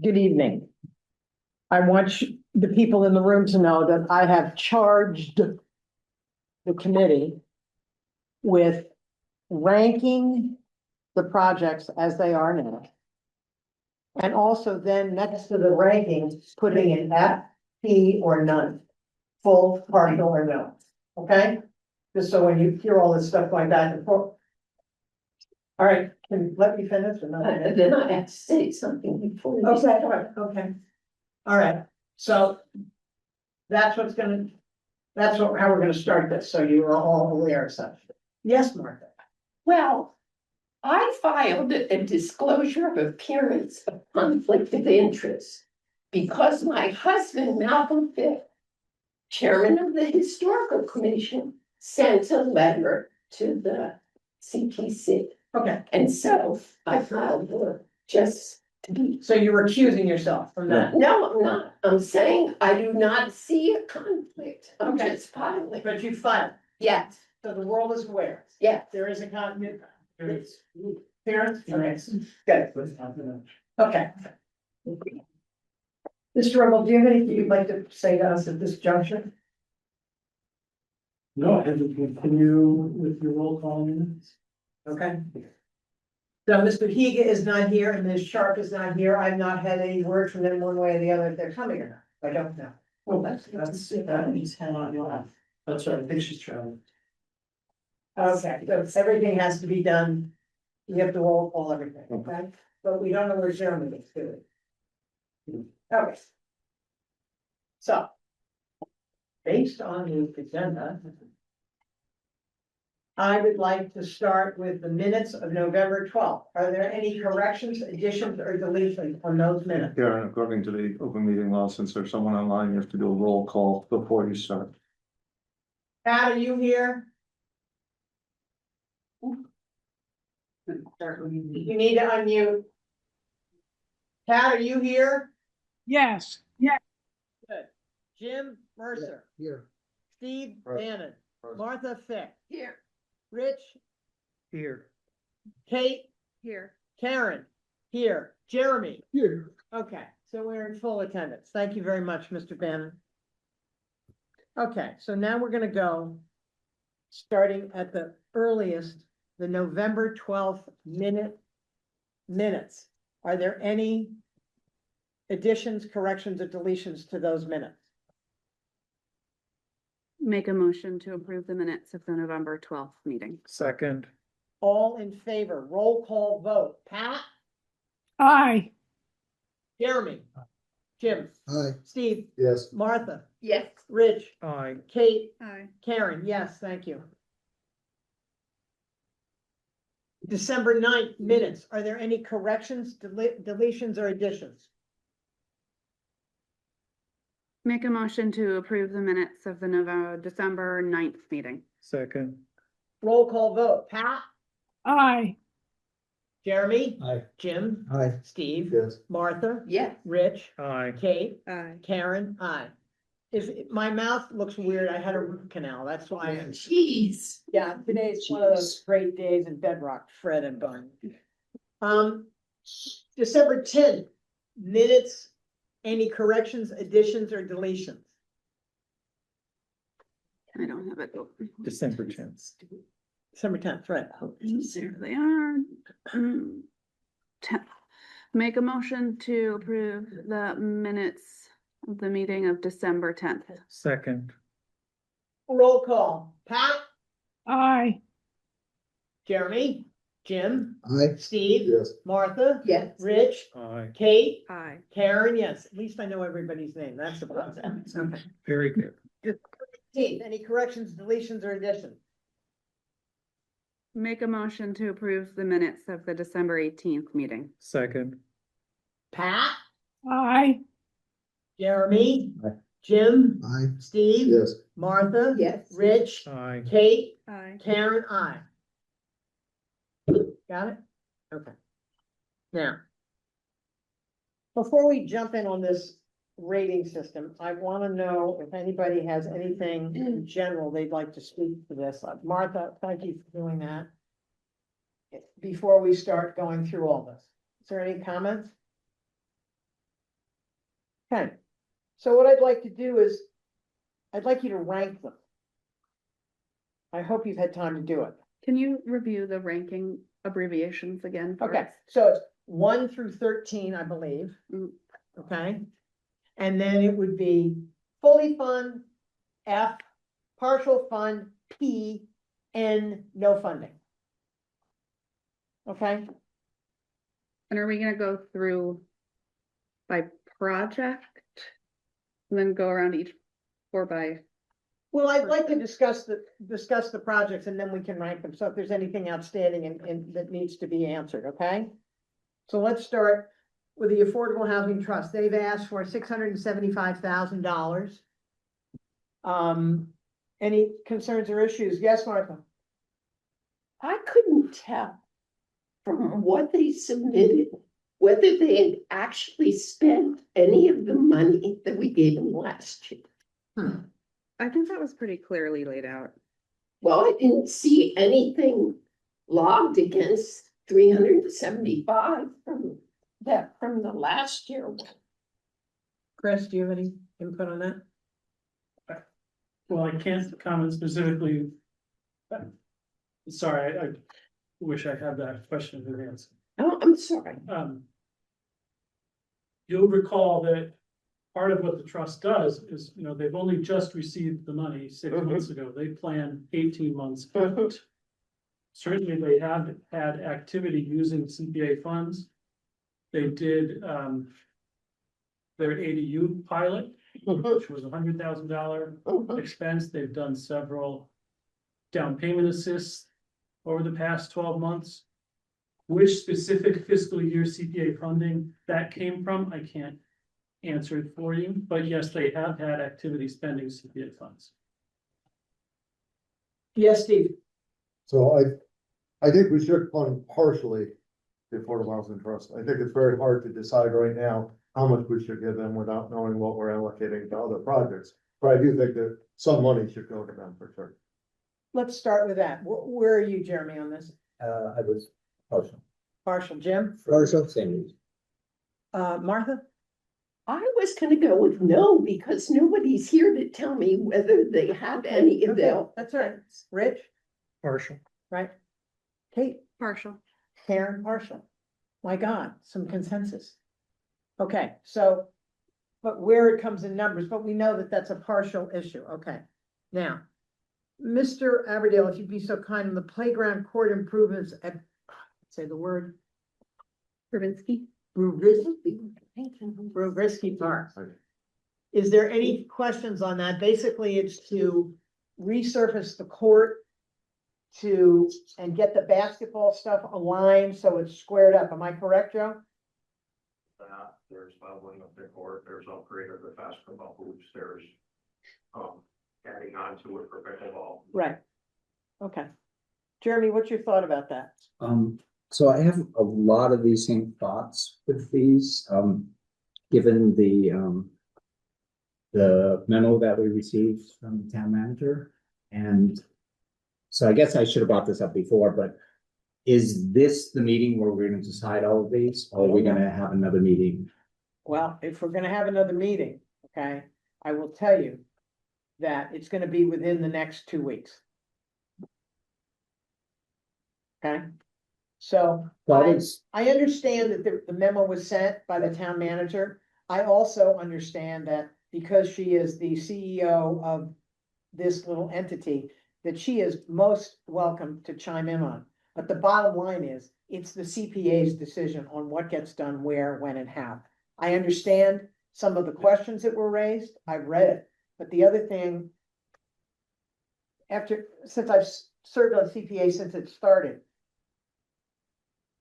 Good evening. I want the people in the room to know that I have charged the committee with ranking the projects as they are now. And also then next to the rankings, putting an F, P, or none, full, partial, or no, okay? Just so when you hear all this stuff going back and forth. All right, can you let me finish or not? Then I have to say something before. Okay, all right, okay. All right, so that's how we're gonna start this, so you are all aware of such. Yes, Martha? Well, I filed a disclosure of appearance of conflict of interest because my husband, Malcolm Fitt, chairman of the historical commission, sent a letter to the CPC. Okay, And so I filed just to be. so you're recusing yourself from that, No, I'm not. I'm saying I do not see a conflict. I'm Okay. just filing. but you filed, Yes, so the world is aware. yes. There is a conflict. Parents? Okay, good. Okay. Mr. Rumble, do you have anything you'd like to say to us at this juncture? No, I have to continue with your roll call minutes. Okay. So Mr. Higa is not here and Ms. Sharp is not here. I've not had any word from them one way or the other if they're coming or not. I don't know. Well, he's hang on your lap. That's right, I think she's traveling. Okay, so everything has to be done. We have to roll call everything, okay? But we don't know where Jeremy is, do we? Okay. So. Based on the agenda. I would like to start with the minutes of November 12th. Are there any corrections, additions, or deletions on those minutes? Karen, according to the open meeting law, since there's someone online, you have to do a roll call before you start. Pat, are you here? You need to unmute. Pat, are you here? Yes. Good. Jim Mercer, Here. Steve Present. Bannon, Martha Fick, Here. Rich, Here. Kate, Here. Karen, here, Jeremy. Here. Okay, so we're in full attendance. Thank you very much, Mr. Bannon. Okay, so now we're gonna go, starting at the earliest, the November 12th minutes. Are there any additions, corrections, or deletions to those minutes? Make a motion to approve the minutes of the November 12th meeting. Second. All in favor, roll call vote. Pat? Aye. Jeremy? Jim? Aye. Steve? Yes. Martha? Yes. Rich? Aye. Kate? Aye. Karen? Yes, thank you. December 9th minutes. Are there any corrections, deletions, or additions? Make a motion to approve the minutes of the December 9th meeting. Second. Roll call vote. Pat? Aye. Jeremy? Aye. Jim? Aye. Steve? Yes. Martha? Yes. Rich? Aye. Kate? Aye. Karen? Aye. My mouth looks weird. I had a root canal. That's why. Jeez. Yeah, today's one of those great days in Bedrock, Fred and Bun. December 10th, minutes, any corrections, additions, or deletions? I don't have it open. December 10th. December 10th, right? There they are. 10th. Make a motion to approve the minutes of the meeting of December 10th. Second. Roll call. Pat? Aye. Jeremy? Jim? Aye. Steve? Yes. Martha? Yes. Rich? Aye. Kate? Aye. Karen? Yes, at least I know everybody's name. That's the positive. Okay. Very good. Any corrections, deletions, or additions? Make a motion to approve the minutes of the December 18th meeting. Second. Pat? Aye. Jeremy? Aye. Jim? Aye. Steve? Yes. Martha? Yes. Rich? Aye. Kate? Aye. Karen? Aye. Got it? Okay. Now. Before we jump in on this rating system, I want to know if anybody has anything in general they'd like to speak to this. Martha, thank you for doing that. Before we start going through all this, is there any comments? Okay, so what I'd like to do is, I'd like you to rank them. I hope you've had time to do it. Can you review the ranking abbreviations again? for Okay, us? so it's 1 through 13, I believe. Mm. Okay, and then it would be fully fund, F, partial fund, P, N, no funding. Okay, And are we gonna go through by project? And then go around each or by, well, I'd like to discuss the projects and then we can rank them. So if there's anything outstanding and that needs to be answered, okay? So let's start with the Affordable Housing Trust. They've asked for $675,000. Any concerns or issues? Yes, Martha? I couldn't tell from what they submitted, whether they had actually spent any of the money that we gave them last year. I think that was pretty clearly laid out. Well, I didn't see anything logged against 375 from the last year. Chris, do you have any input on that? Well, I can't comment specifically. Sorry, I wish I had that question in advance. Oh, I'm sorry. You'll recall that part of what the trust does is, they've only just received the money 6 months ago. They plan 18 months out. Certainly, they have had activity using CPA funds. They did their ADU pilot, which was $100,000 expense. They've done several down payment assists over the past 12 months. Which specific fiscal year CPA funding that came from, I can't answer it for you, but yes, they have had activity spending CPA funds. Yes, Steve? So I think we should fund partially the Affordable Housing Trust. I think it's very hard to decide right now how much we should give them without knowing what we're allocating to other projects. But I do think that some money should go to them for sure. Let's start with that. Where are you, Jeremy, on this? I was partial. Partial, Jim? Partial, same reason. Martha? I was gonna go with no, because nobody's here to tell me whether they have any of Okay, them. that's all right. Rich? Partial. Right? Kate? Partial. Karen, partial. My God, some consensus. Okay, so, but where it comes in numbers, but we know that that's a partial issue. Okay. Now, Mr. Aberdale, if you'd be so kind, on the playground court improvements at, say the word, Rubinsky? Rubrisky Park. Is there any questions on that? Basically, it's to resurface the court and get the basketball stuff aligned so it's squared up. Am I correct, Joe? There's leveling of the court, there's upgrade of the basketball hoops, there's adding on to it for pickleball. Right. Okay. Jeremy, what's your thought about that? So I have a lot of these same thoughts with these, given the memo that we received from the town manager. And so I guess I should have brought this up before, but is this the meeting where we're going to decide all of these? Or are we going to have another meeting? Well, if we're gonna have another meeting, okay, I will tell you that it's gonna be within the next 2 weeks. Okay, so I understand that the memo was sent by the town manager. I also understand that because she is the CEO of this little entity, that she is most welcome to chime in on. But the bottom line is, it's the CPA's decision on what gets done where, when, and how. I understand some of the questions that were raised. I've read it, but the other thing, since I've served on CPA since it started,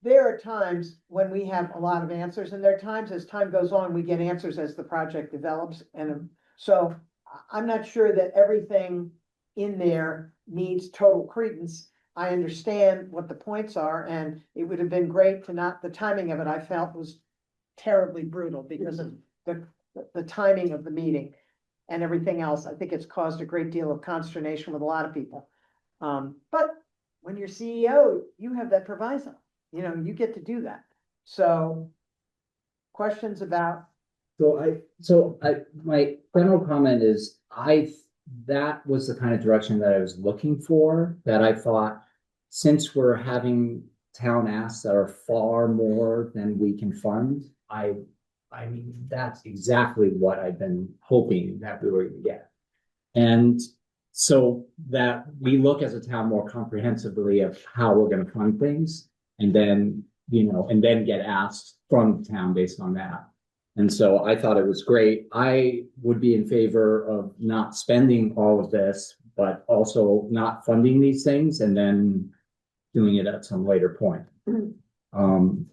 there are times when we have a lot of answers, and there are times as time goes on, we get answers as the project develops. And so I'm not sure that everything in there needs total credence. I understand what the points are, and it would have been great to not, the timing of it, I felt was terribly brutal because of the timing of the meeting and everything else. I think it's caused a great deal of consternation with a lot of people. But when you're CEO, you have that proviso, you get to do that. So questions about My general comment is, that was the kind of direction that I was looking for, that I thought, since we're having town asks that are far more than we can fund, I mean, that's exactly what I've been hoping that we were gonna get. And so that we look as a town more comprehensively of how we're gonna fund things, and then, and then get asked from the town based on that. And so I thought it was great. I would be in favor of not spending all of this, but also not funding these things and then doing it at some later point.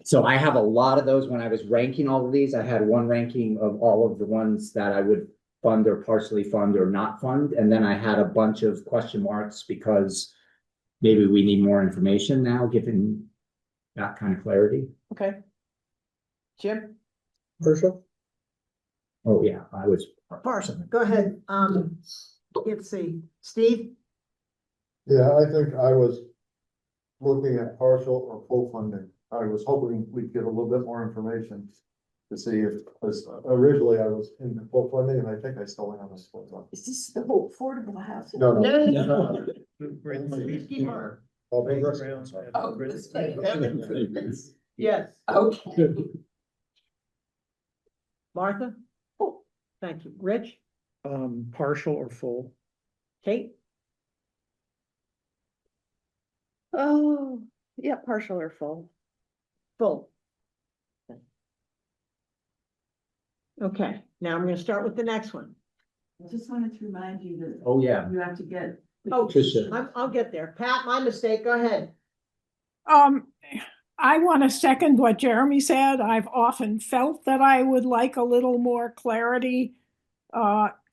So I have a lot of those. When I was ranking all of these, I had one ranking of all of the ones that I would fund or partially fund or not fund. And then I had a bunch of question marks because maybe we need more information now, given that kind of clarity. Okay. Jim? Partial? Oh, yeah, I was. Partial, go ahead, let's see, Steve? Yeah, I think I was looking at partial or full funding. I was hoping we'd get a little bit more information to see if, because originally I was in the full funding, and I think I still am this full funding. Is this the whole affordable housing? No, no. No. I'll be right. Oh, this thing. Yes, Okay. Martha? Thank you, Rich, Partial or full? Kate, Oh, yeah, partial or full. full. Okay, now I'm gonna start with the next one. I just wanted to remind you that Oh, yeah. you have to get. Oh, Tricia. I'll get there, Pat, my mistake, go ahead. I want to second what Jeremy said. I've often felt that I would like a little more clarity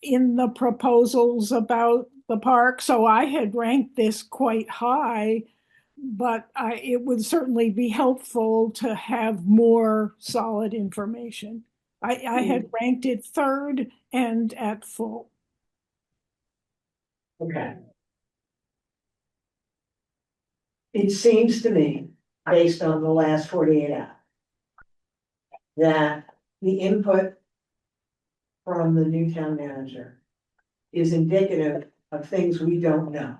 in the proposals about the park. So I had ranked this quite high, but it would certainly be helpful to have more solid information. I had ranked it third and at full. Okay. It seems to me, based on the last 48 hours, that the input from the new town manager is indicative of things we don't know,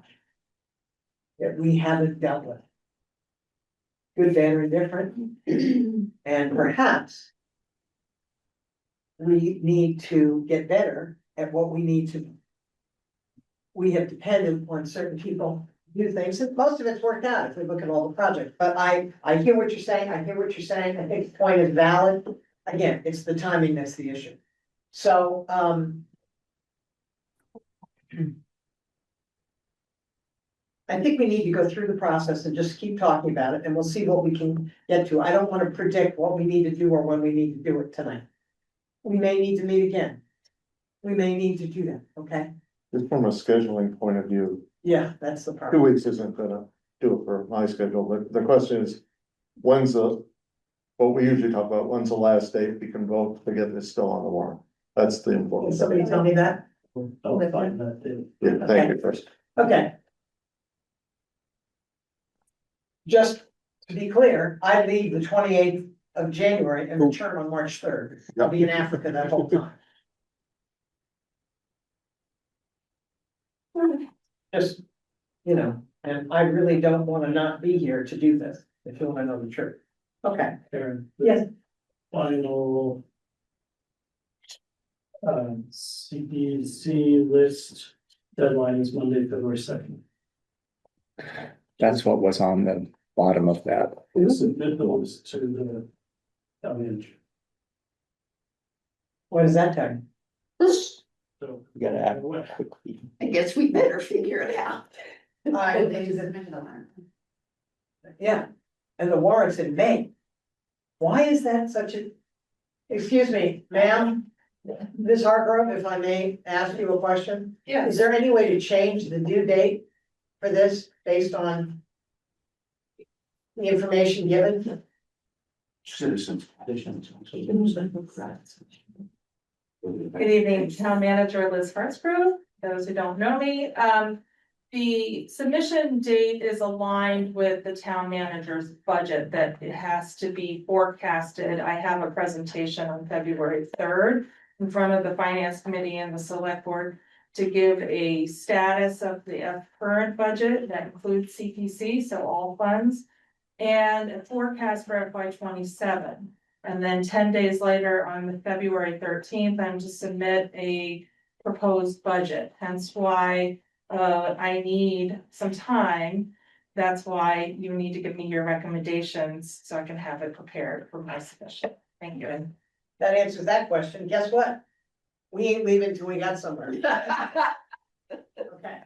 that we haven't dealt with. Good, bad, or indifferent, and perhaps we need to get better at what we need to. We have depended on certain people to do things, and most of it's worked out if we look at all the projects, but I hear what you're saying, I think the point is valid. Again, it's the timing that's the issue. So, I think we need to go through the process and just keep talking about it, and we'll see what we can get to. I don't want to predict what we need to do or when we need to do it tonight. We may need to meet again. We may need to do that, okay? Just from a scheduling point of view, Yeah, that's the part. 2 weeks isn't gonna do it for my schedule, but the question is, what we usually talk about, when's the last date we can vote to get this still on the warrant? That's the Can important. somebody tell me that? I'll find that too. Yeah, thank you first. Okay. Just to be clear, I leave the 28th of January and return on March 3rd. I'll be in Africa that whole time. Just, and I really don't wanna not be here to do this, if you wanna know the truth. Okay, Karen, the yes, final CPC list deadline is Monday, February 2nd. That's what was on the bottom of that. Submit those to the town manager. what does that tell you? So. You gotta act What? quickly. I guess we better figure it out. Yeah, and the warrant's in May. Why is that such a? Excuse me, ma'am, Ms. Hargrove, if I may ask you a question, is there any way to change the due date for this based on the information given? Citizens. Good evening, Town Manager Liz Hartsgrove. Those who don't know me, The submission date is aligned with the town manager's budget that it has to be forecasted. I have a presentation on February 3rd in front of the finance committee and the select board to give a status of the current budget that includes CPC, so all funds, and a forecast for FY 27. And then 10 days later, on the February 13th, I'm to submit a proposed budget, hence why I need some time. That's why you need to give me your recommendations so I can have it prepared for my submission. Thank you. That answers that question. Guess what? We ain't leaving till we got somewhere. Okay.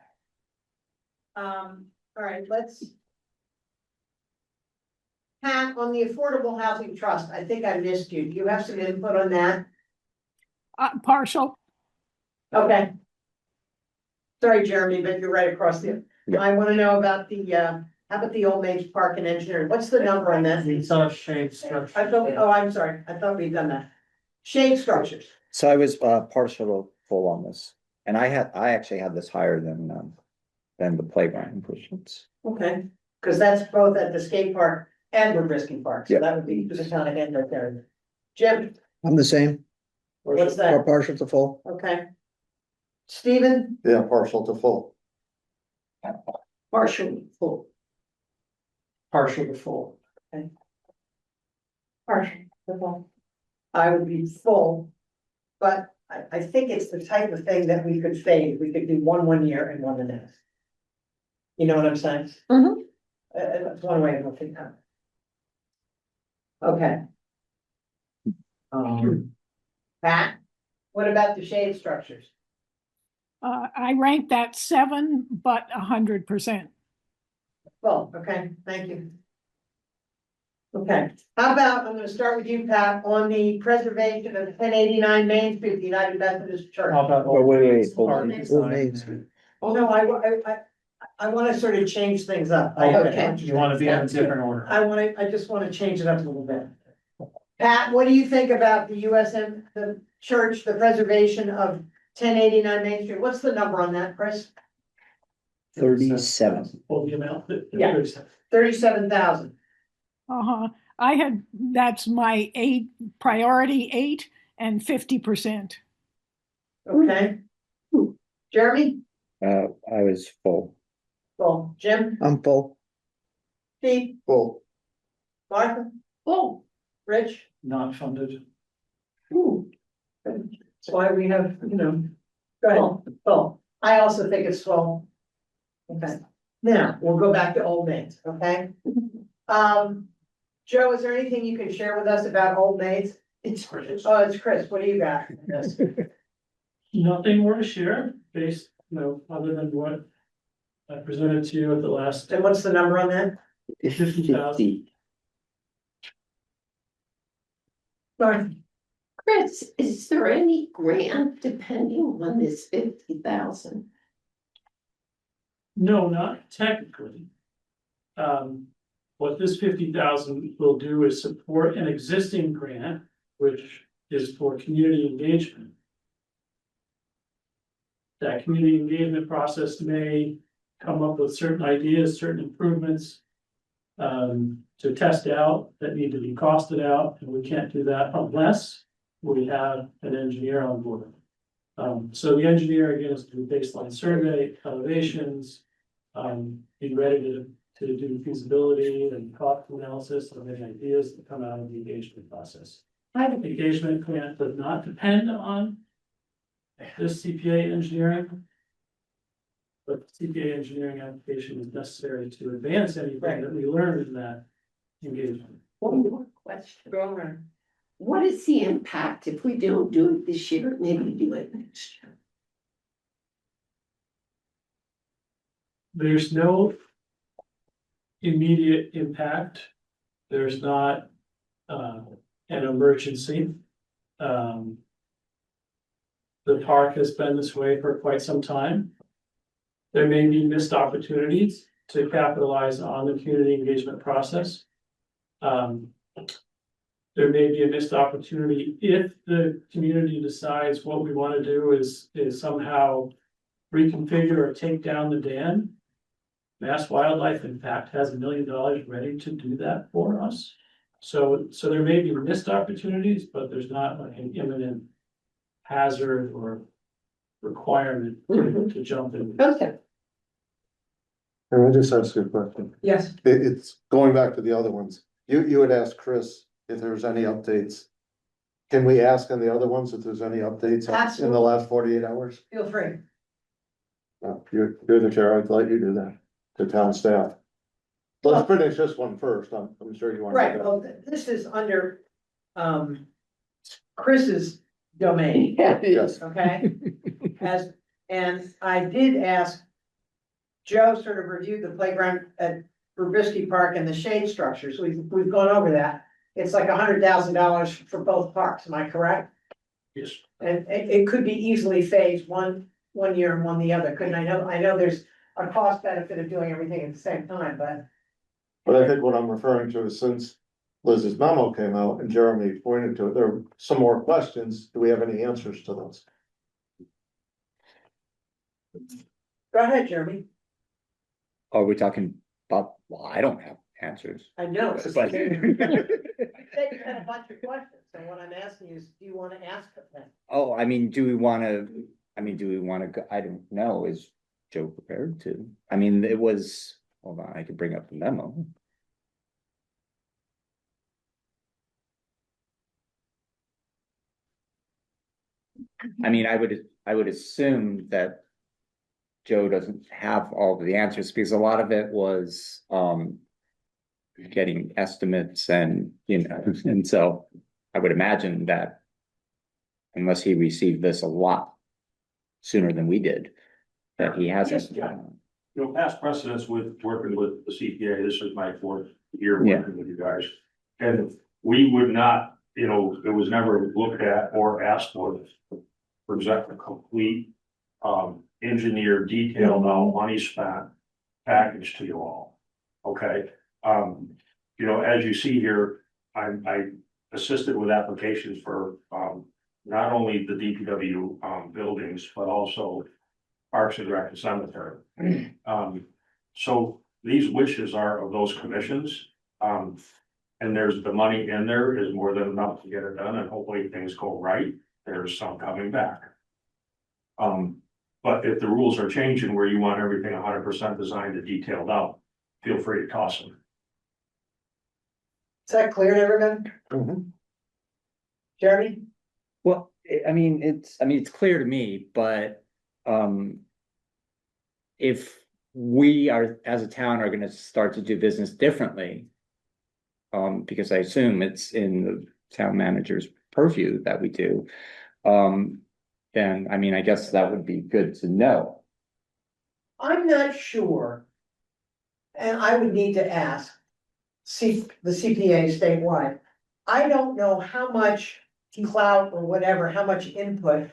All right, let's. Pat, on the Affordable Housing Trust, I think I missed you. Do you have some input on that? Partial. Okay. Sorry, Jeremy, but you're right across the, Yeah. I wanna know about the, how about the Old Maids Park and Engineering? What's the number on that? It's on shade structure. I thought, oh, I'm sorry, I thought we'd done that. Shade structures, So I was partial to full on this, and I actually had this higher than the playground improvements. okay, cause that's both at the skate park and the Brisky Park, so Yeah. that would be the kind of end right there. Jim, I'm the same, what's that? partial to full. Okay. Stephen? Yeah, partial to full. Partial, full. Partial to full. Partial, full. I would be full, but I think it's the type of thing that we could fade, we could do one year and one the next. You know what I'm saying? That's one way of looking at it. Okay. Pat, what about the shade structures? I ranked that 7, but 100%. Well, okay, thank you. Okay, how about, I'm gonna start with you, Pat, on the preservation of 1089 Main Street, the United Methodist Church. How about? Oh, wait, Old Maids. design? Oh, no, I wanna sort of change things up. Okay, you wanna be in a different order. I just wanna change it up a little bit. Pat, what do you think about the USM, the church, the preservation of 1089 Main Street? What's the number on that, Chris? 37. Well, the amount that. Yeah. 37,000. That's my 8, priority 8 and 50%. Okay. Jeremy? I was full. Well, Jim? I'm full. Steve? Full. Martha? Full. Rich? Not funded. Ooh. That's why we have, go ahead. Full. I also think it's full. Okay, now, we'll go back to Old Maids, okay? Joe, is there anything you can share with us about Old Maids? It's Chris. Oh, it's Chris, what do you got? Yes. Nothing more to share based, other than what I presented to you at the last. And what's the number on that? 50,000. Sorry. Chris, is there any grant depending on this 50,000? No, not technically. What this 50,000 will do is support an existing grant, which is for community engagement. That community engagement process may come up with certain ideas, certain improvements. To test out that need to be costed out, and we can't do that unless we have an engineer on board. So the engineer again is to do baseline survey, elevations, be ready to do feasibility and cost analysis of any ideas that come out of the engagement process. The engagement grant does not depend on this CPA engineering. But the CPA engineering application is necessary to advance anything that we learned in that engagement. One more question. Go around. What is the impact if we don't do it this year, maybe do it next year? There's no immediate impact. There's not an emergency. The park has been this way for quite some time. There may be missed opportunities to capitalize on the community engagement process. There may be a missed opportunity if the community decides what we want to do is somehow reconfigure or take down the dam. Mass Wildlife Impact has $1 million ready to do that for us. So there may be missed opportunities, but there's not like an imminent hazard or requirement to jump in. Okay, Can I just ask you a question? yes. It's going back to the other ones. You had asked Chris if there's any updates. Can we ask on the other ones if there's any updates in the Absolutely. last 48 hours? Feel free. No, you're the chair. I'd let you do that to town staff. Let's finish this one first. I'm sure you want to. Right, well, this is under, Chris's domain, Yeah, it Yes. is. okay? And I did ask Joe sort of reviewed the playground at Rubisky Park and the shade structures. We've gone over that. It's like $100,000 for both parks, am I correct? Yes. And it could be easily phased one year and one the other, couldn't I know there's a cost benefit of doing everything at the same time, but. But I think what I'm referring to is since Liz's memo came out and Jeremy pointed to it, there are some more questions. Do we have any answers to those? Go ahead, Jeremy. Are we talking about, well, I don't have answers. I know. But- You said you had a bunch of questions, so what I'm asking is, do you wanna ask them? Oh, do we wanna go, I don't know, is Joe prepared to? It was, hold on, I could bring up the memo. I would assume that Joe doesn't have all of the answers because a lot of it was, getting estimates and, and so I would imagine that unless he received this a lot sooner than we did, that he hasn't. Yeah. Past precedents with working with the CPA, this is my 4th year Yeah. working with you guys. And we would not, it was never looked at or asked for example, complete, engineered, detailed out, money spent package to you all. Okay, as you see here, I assisted with applications for, not only the DPW, buildings, but also Parks and Rec and Cemetery. So these wishes are of those commissions. And there's the money in there is more than enough to get it done and hopefully things go right. There's some coming back. But if the rules are changing where you want everything 100% designed and detailed out, feel free to toss them. Is that clear to everybody? Mhm. Jeremy? Well, it's clear to me, but, if we are, as a town, are gonna start to do business differently, because I assume it's in the town manager's purview that we do, then, I guess that would be good to know. I'm not sure. And I would need to ask, the CPA statewide. I don't know how much clout or whatever, how much input.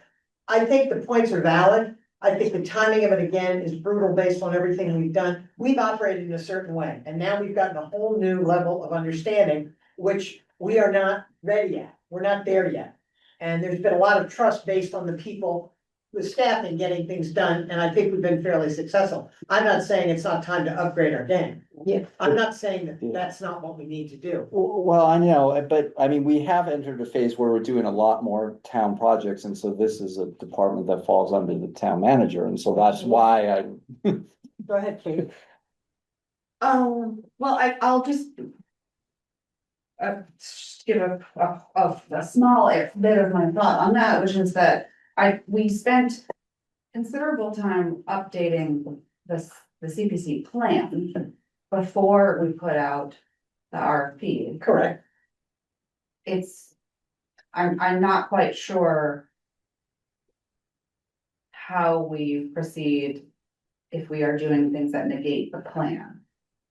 I think the points are valid. I think the timing of it again is brutal based on everything we've done. We've operated in a certain way, and now we've gotten a whole new level of understanding, which we are not ready yet. We're not there yet. And there's been a lot of trust based on the people, the staff in getting things done, and I think we've been fairly successful. I'm not saying it's not time to upgrade our game. Yeah. I'm not saying that that's not what we need to do. Well, I know, but we have entered a phase where we're doing a lot more town projects, and so this is a department that falls under the town manager, and so that's why Go ahead, Kate. Well, I'll just give a small bit of my thought on that, which is that we spent considerable time updating the CPC plan before we put out the RFP. Correct. I'm not quite sure how we proceed if we are doing things that negate the plan.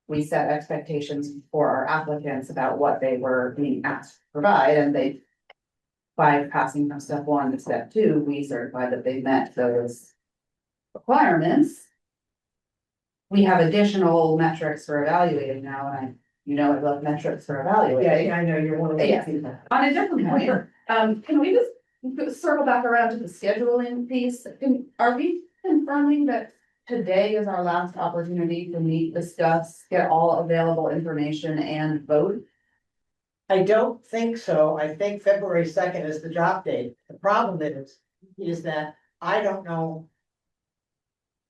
We set expectations for our applicants about what they were being asked to provide, and by passing from step 1 to step 2, we certified that they met those requirements. We have additional metrics for evaluating now, and I love metrics for evaluating. Yeah, I know, you're one of the. Yeah. On a different point, can we just circle back around to the scheduling piece? Are we confirming that today is our last opportunity to meet, discuss, get all available information and vote? I don't think so. I think February 2nd is the drop date. The problem is that I don't know.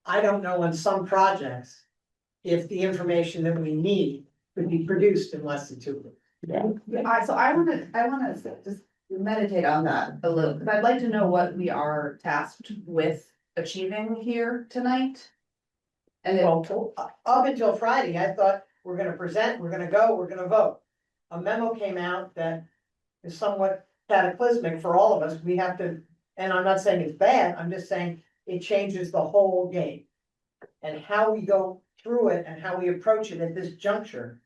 I don't know on some projects if the information that we need could be produced in less than 2 weeks. So I wanna just meditate on that a little, because I'd like to know what we are tasked with achieving here tonight. And then, Well, up until Friday, I thought we're gonna present, we're gonna go, we're gonna vote. A memo came out that is somewhat cataclysmic for all of us. We have to, and I'm not saying it's bad, I'm just saying it changes the whole game. And how we go through it and how we approach it at this juncture.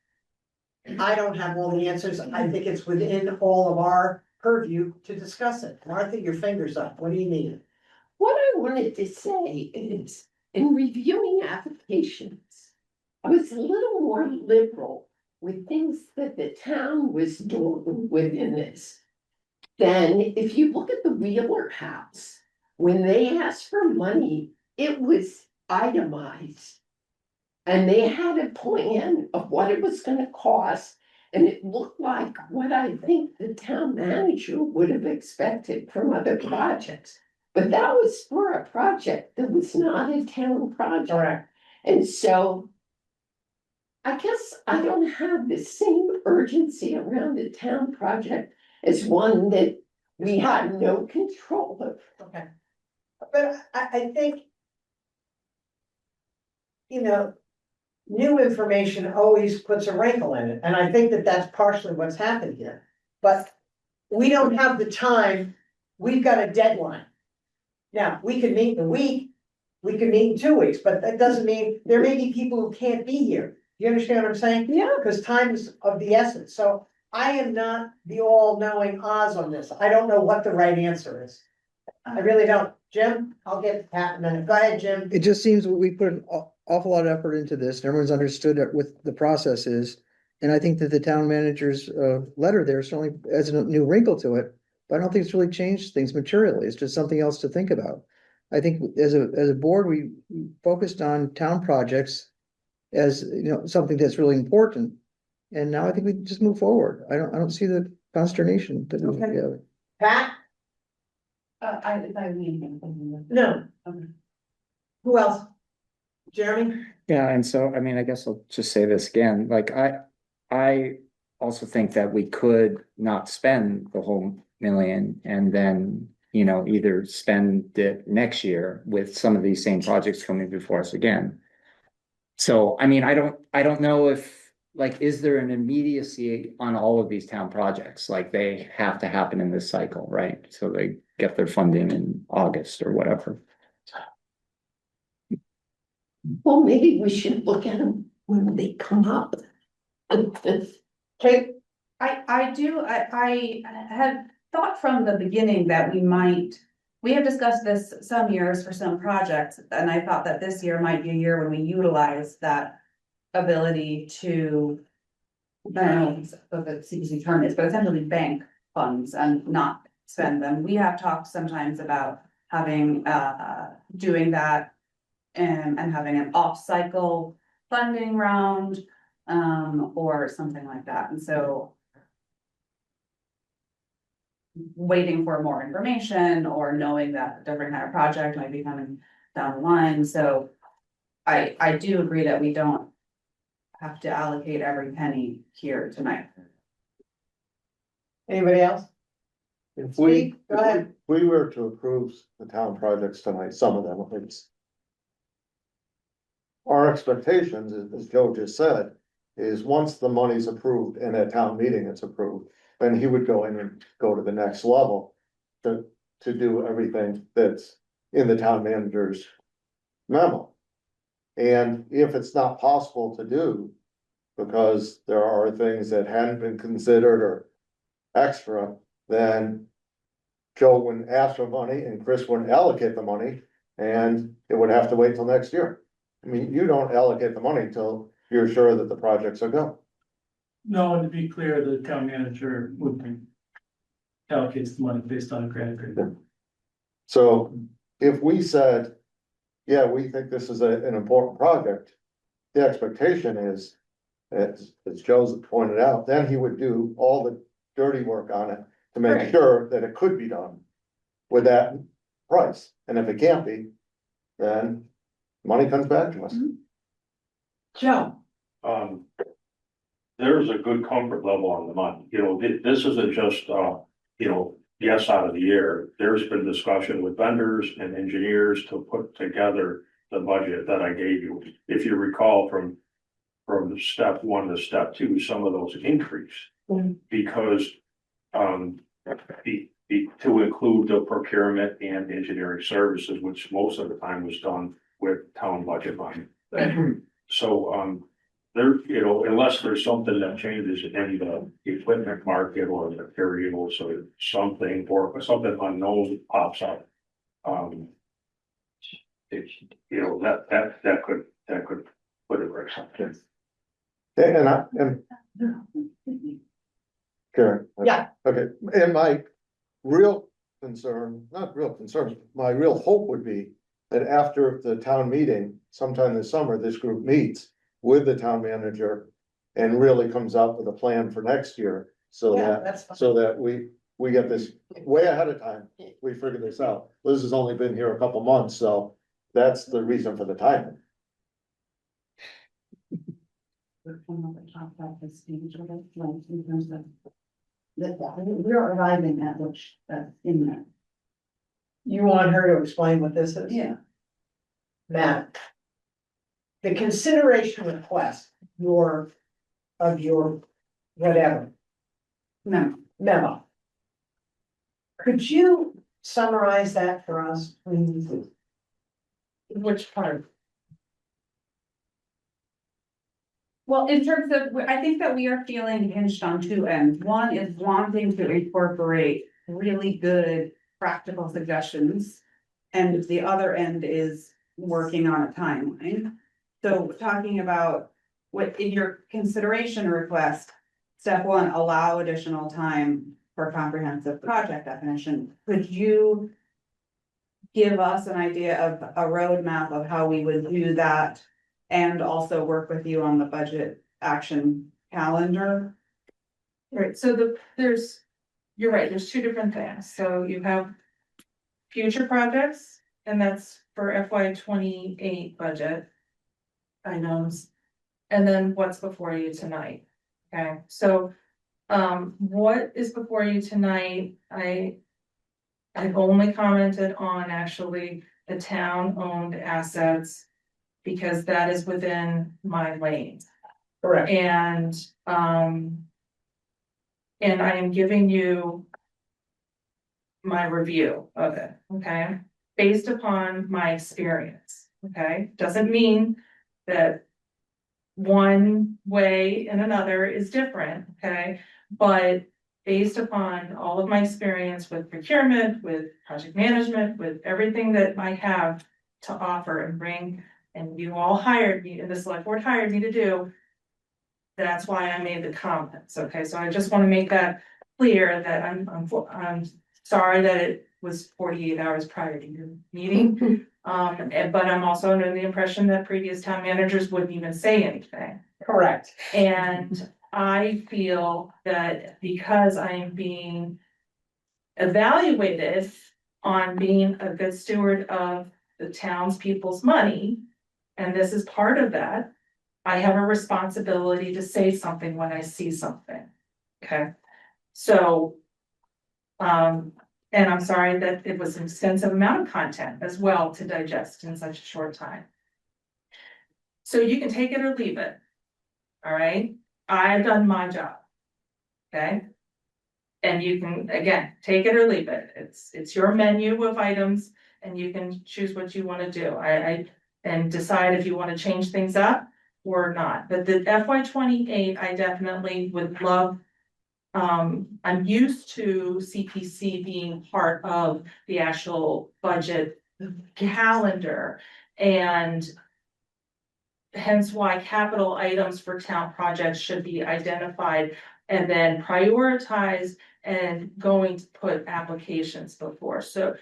I don't have all the answers. I think it's within all of our purview to discuss it. Martha, your fingers up. What do you need? What I wanted to say is, in reviewing applications, I was a little more liberal with things that the town was doing within this. Then, if you look at the Wheeler House, when they asked for money, it was itemized. And they had a plan of what it was gonna cost, and it looked like what I think the town manager would have expected from other projects. But that was for a project that was not a town project. Correct. And so I guess I don't have the same urgency around the town project as one that we had no control of. Okay. But I think. You know, new information always puts a wrinkle in it, and I think that that's partially what's happened here. But we don't have the time, we've got a deadline. Now, we could meet in a week, we could meet in 2 weeks, but that doesn't mean, there may be people who can't be here. You understand what I'm saying? Yeah. Because time is of the essence, so I am not the all-knowing Oz on this, I don't know what the right answer is. I really don't. Jim, I'll get Pat in a minute, go ahead, Jim. It just seems we put an awful lot of effort into this, and everyone's understood what the process is. And I think that the town manager's letter there certainly adds a new wrinkle to it, but I don't think it's really changed things materially. It's just something else to think about. I think as a board, we focused on town projects as, you know, something that's really important. And now I think we just move forward. I don't see the consternation that we Okay. have. Pat? I mean. No. Who else? Jeremy? Yeah, and so, I mean, I guess I'll just say this again, like, I also think that we could not spend the whole million and then, you know, either spend it next year with some of these same projects coming before us again. So, I mean, I don't know if, like, is there an immediacy on all of these town projects? Like, they have to happen in this cycle, right? So they get their funding in August or whatever. Well, maybe we should look at them when they come up. Kate? I had thought from the beginning that we have discussed this some years for some projects, and I thought that this year might be a year when we utilize that ability to, I don't know what the CPC term is, but essentially bank funds and not spend them. We have talked sometimes about having, doing that and having an off-cycle funding round, or something like that, and so waiting for more information or knowing that a different kind of project might be coming down the line, so I do agree that we don't have to allocate every penny here tonight. Anybody else? If we, Steve, go ahead. if we were to approve the town projects tonight, some of them at least. Our expectations, as Joe just said, is once the money's approved and at town meeting it's approved, then he would go in and go to the next level. To do everything that's in the town manager's memo. And if it's not possible to do, because there are things that hadn't been considered or extra, then Joe wouldn't ask for money and Chris wouldn't allocate the money, and it would have to wait till next year. I mean, you don't allocate the money till you're sure that the projects are go. No, and to be clear, the town manager would be allocates the money based on a grant agreement. So if we said, yeah, we think this is an important project. The expectation is, as Joe's pointed out, then he would do all the dirty work on it to make Right. sure that it could be done with that price. And if it can't be, then money comes back to us. Joe, Um, there's a good comfort level on the money, you know, this isn't just, you know, yes out of the air. There's been discussion with vendors and engineers to put together the budget that I gave you. If you recall from step one to step two, some of those increased. Mhm. Because, to include the procurement and engineering services, which most of the time was done with town budget money. So, there, you know, unless there's something that changes in the equipment market or the materials or something, or something unknown pops up. You know, that could put it right something. And Karen. Yeah. Okay, and my real concern, not real concern, my real hope would be that after the town meeting, sometime this summer, this group meets with the town manager and really comes up with a plan for next year, so yeah, that, that's fine. so that we get this way ahead of time. We figure this out. Liz has only been here a couple months, so that's the reason for the timing. We're arriving at which, in that. You want her to explain what this is? Yeah. Matt. The consideration request, of your whatever No, memo. Could you summarize that for us, please? Which part? Well, in terms of, I think that we are feeling hinged on two ends. One is wanting to incorporate really good practical suggestions. And the other end is working on a timeline. So talking about what in your consideration request, step one, allow additional time for comprehensive project definition. Could you give us an idea of a roadmap of how we would do that? And also work with you on the budget action calendar? Right, so you're right, there's two different things, so you have future projects, and that's for FY 28 budget items, and then what's before you tonight, okay, so, what is before you tonight, I've only commented on actually the town-owned assets, because that is within my lane. Correct. And I am giving you my review of it, okay? Based upon my experience, okay? Doesn't mean that one way and another is different, okay? But based upon all of my experience with procurement, with project management, with everything that I have to offer and bring, and you all hired me, and the select board hired me to do, that's why I made the comments, okay, so I just wanna make that clear that I'm sorry that it was 48 hours prior to your meeting. But I'm also under the impression that previous town managers wouldn't even say anything. Correct. And I feel that because I am being evaluated on being a good steward of the townspeople's money, and this is part of that, I have a responsibility to say something when I see something, okay? So, and I'm sorry that it was an extensive amount of content as well to digest in such a short time. So you can take it or leave it, all right? I've done my job, okay? And you can, again, take it or leave it. It's your menu of items and you can choose what you want to do. And decide if you want to change things up or not. But the FY 28, I definitely would love. I'm used to CPC being part of the actual budget calendar and hence why capital items for town projects should be identified and then prioritized and going to put applications before. So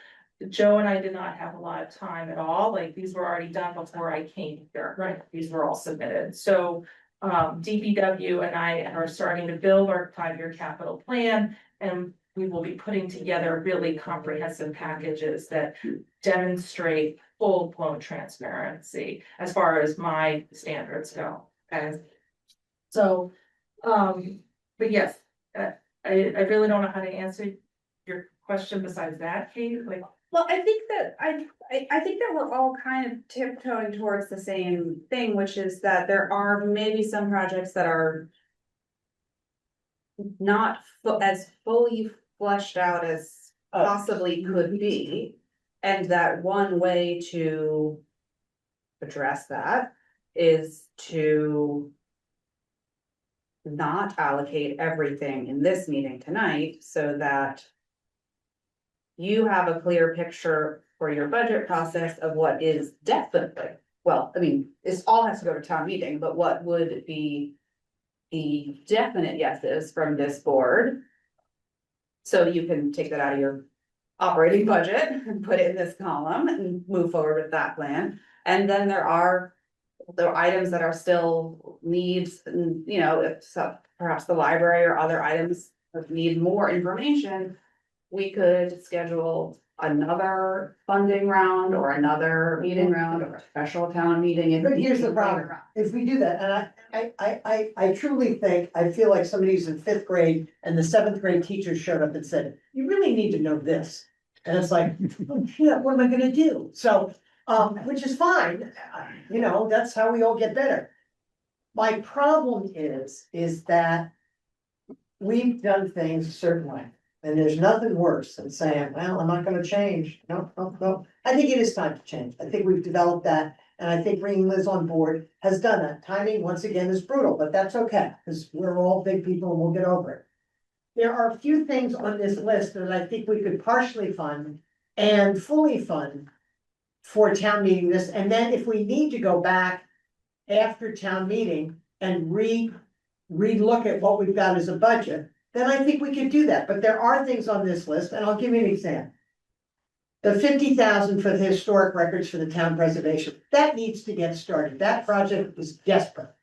Joe and I did not have a lot of time at all, like these were already done before I came here. Right. These were all submitted, so DPW and I are starting to build our 5-year capital plan. And we will be putting together really comprehensive packages that demonstrate full-blown transparency as far as my standards go. And so, but yes, I really don't know how to answer your question besides that, Kate, like. Well, I think that I think that we're all kind of tiptoeing towards the same thing, which is that there are maybe some projects that are not as fully fleshed out as possibly could be. And that one way to address that is to not allocate everything in this meeting tonight so that you have a clear picture for your budget process of what is definitely, well, I mean, this all has to go to town meeting, but what would be the definite yeses from this board? So you can take that out of your operating budget and put it in this column and move forward with that plan. And then there are items that are still needs, and you know, if so, perhaps the library or other items need more information. We could schedule another funding round or another meeting round or a special town meeting. But here's the problem, if we do that, and I truly think, I feel like somebody's in 5th grade and the 7th grade teacher showed up and said, you really need to know this. And it's like, oh, shit, what am I gonna do? So, which is fine, you know, that's how we all get better. My problem is that we've done things a certain way. And there's nothing worse than saying, well, I'm not gonna change. No. I think it is time to change. I think we've developed that. And I think bringing Liz on board has done that. Timing, once again, is brutal, but that's okay, because we're all big people and we'll get over it. There are a few things on this list that I think we could partially fund and fully fund for town meeting this. And then if we need to go back after town meeting and re-look at what we've got as a budget, then I think we could do that, but there are things on this list, and I'll give you an example. The 50,000 for the historic records for the town preservation, that needs to get started, that project is desperate.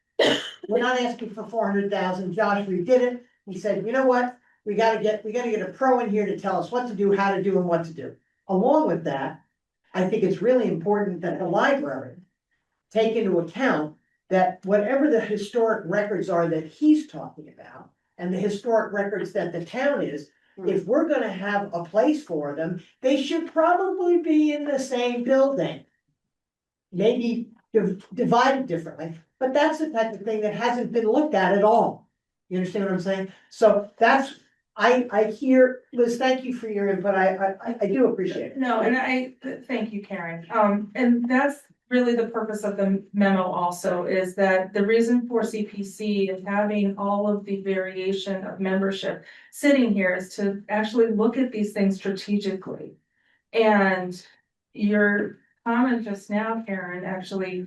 We're not asking for 400,000, Josh redid it, he said, you know what? We gotta get a pro in here to tell us what to do, how to do, and what to do. Along with that, I think it's really important that the library take into account that whatever the historic records are that he's talking about, and the historic records that the town is, if we're gonna have a place for them, they should probably be in the same building. Maybe divided differently, but that's the type of thing that hasn't been looked at all. You understand what I'm saying? So that's, I hear, Liz, thank you for your input, I do appreciate it. No, and thank you, Karen. And that's really the purpose of the memo also, is that the reason for CPC and having all of the variation of membership sitting here is to actually look at these things strategically. And your comment just now, Karen, actually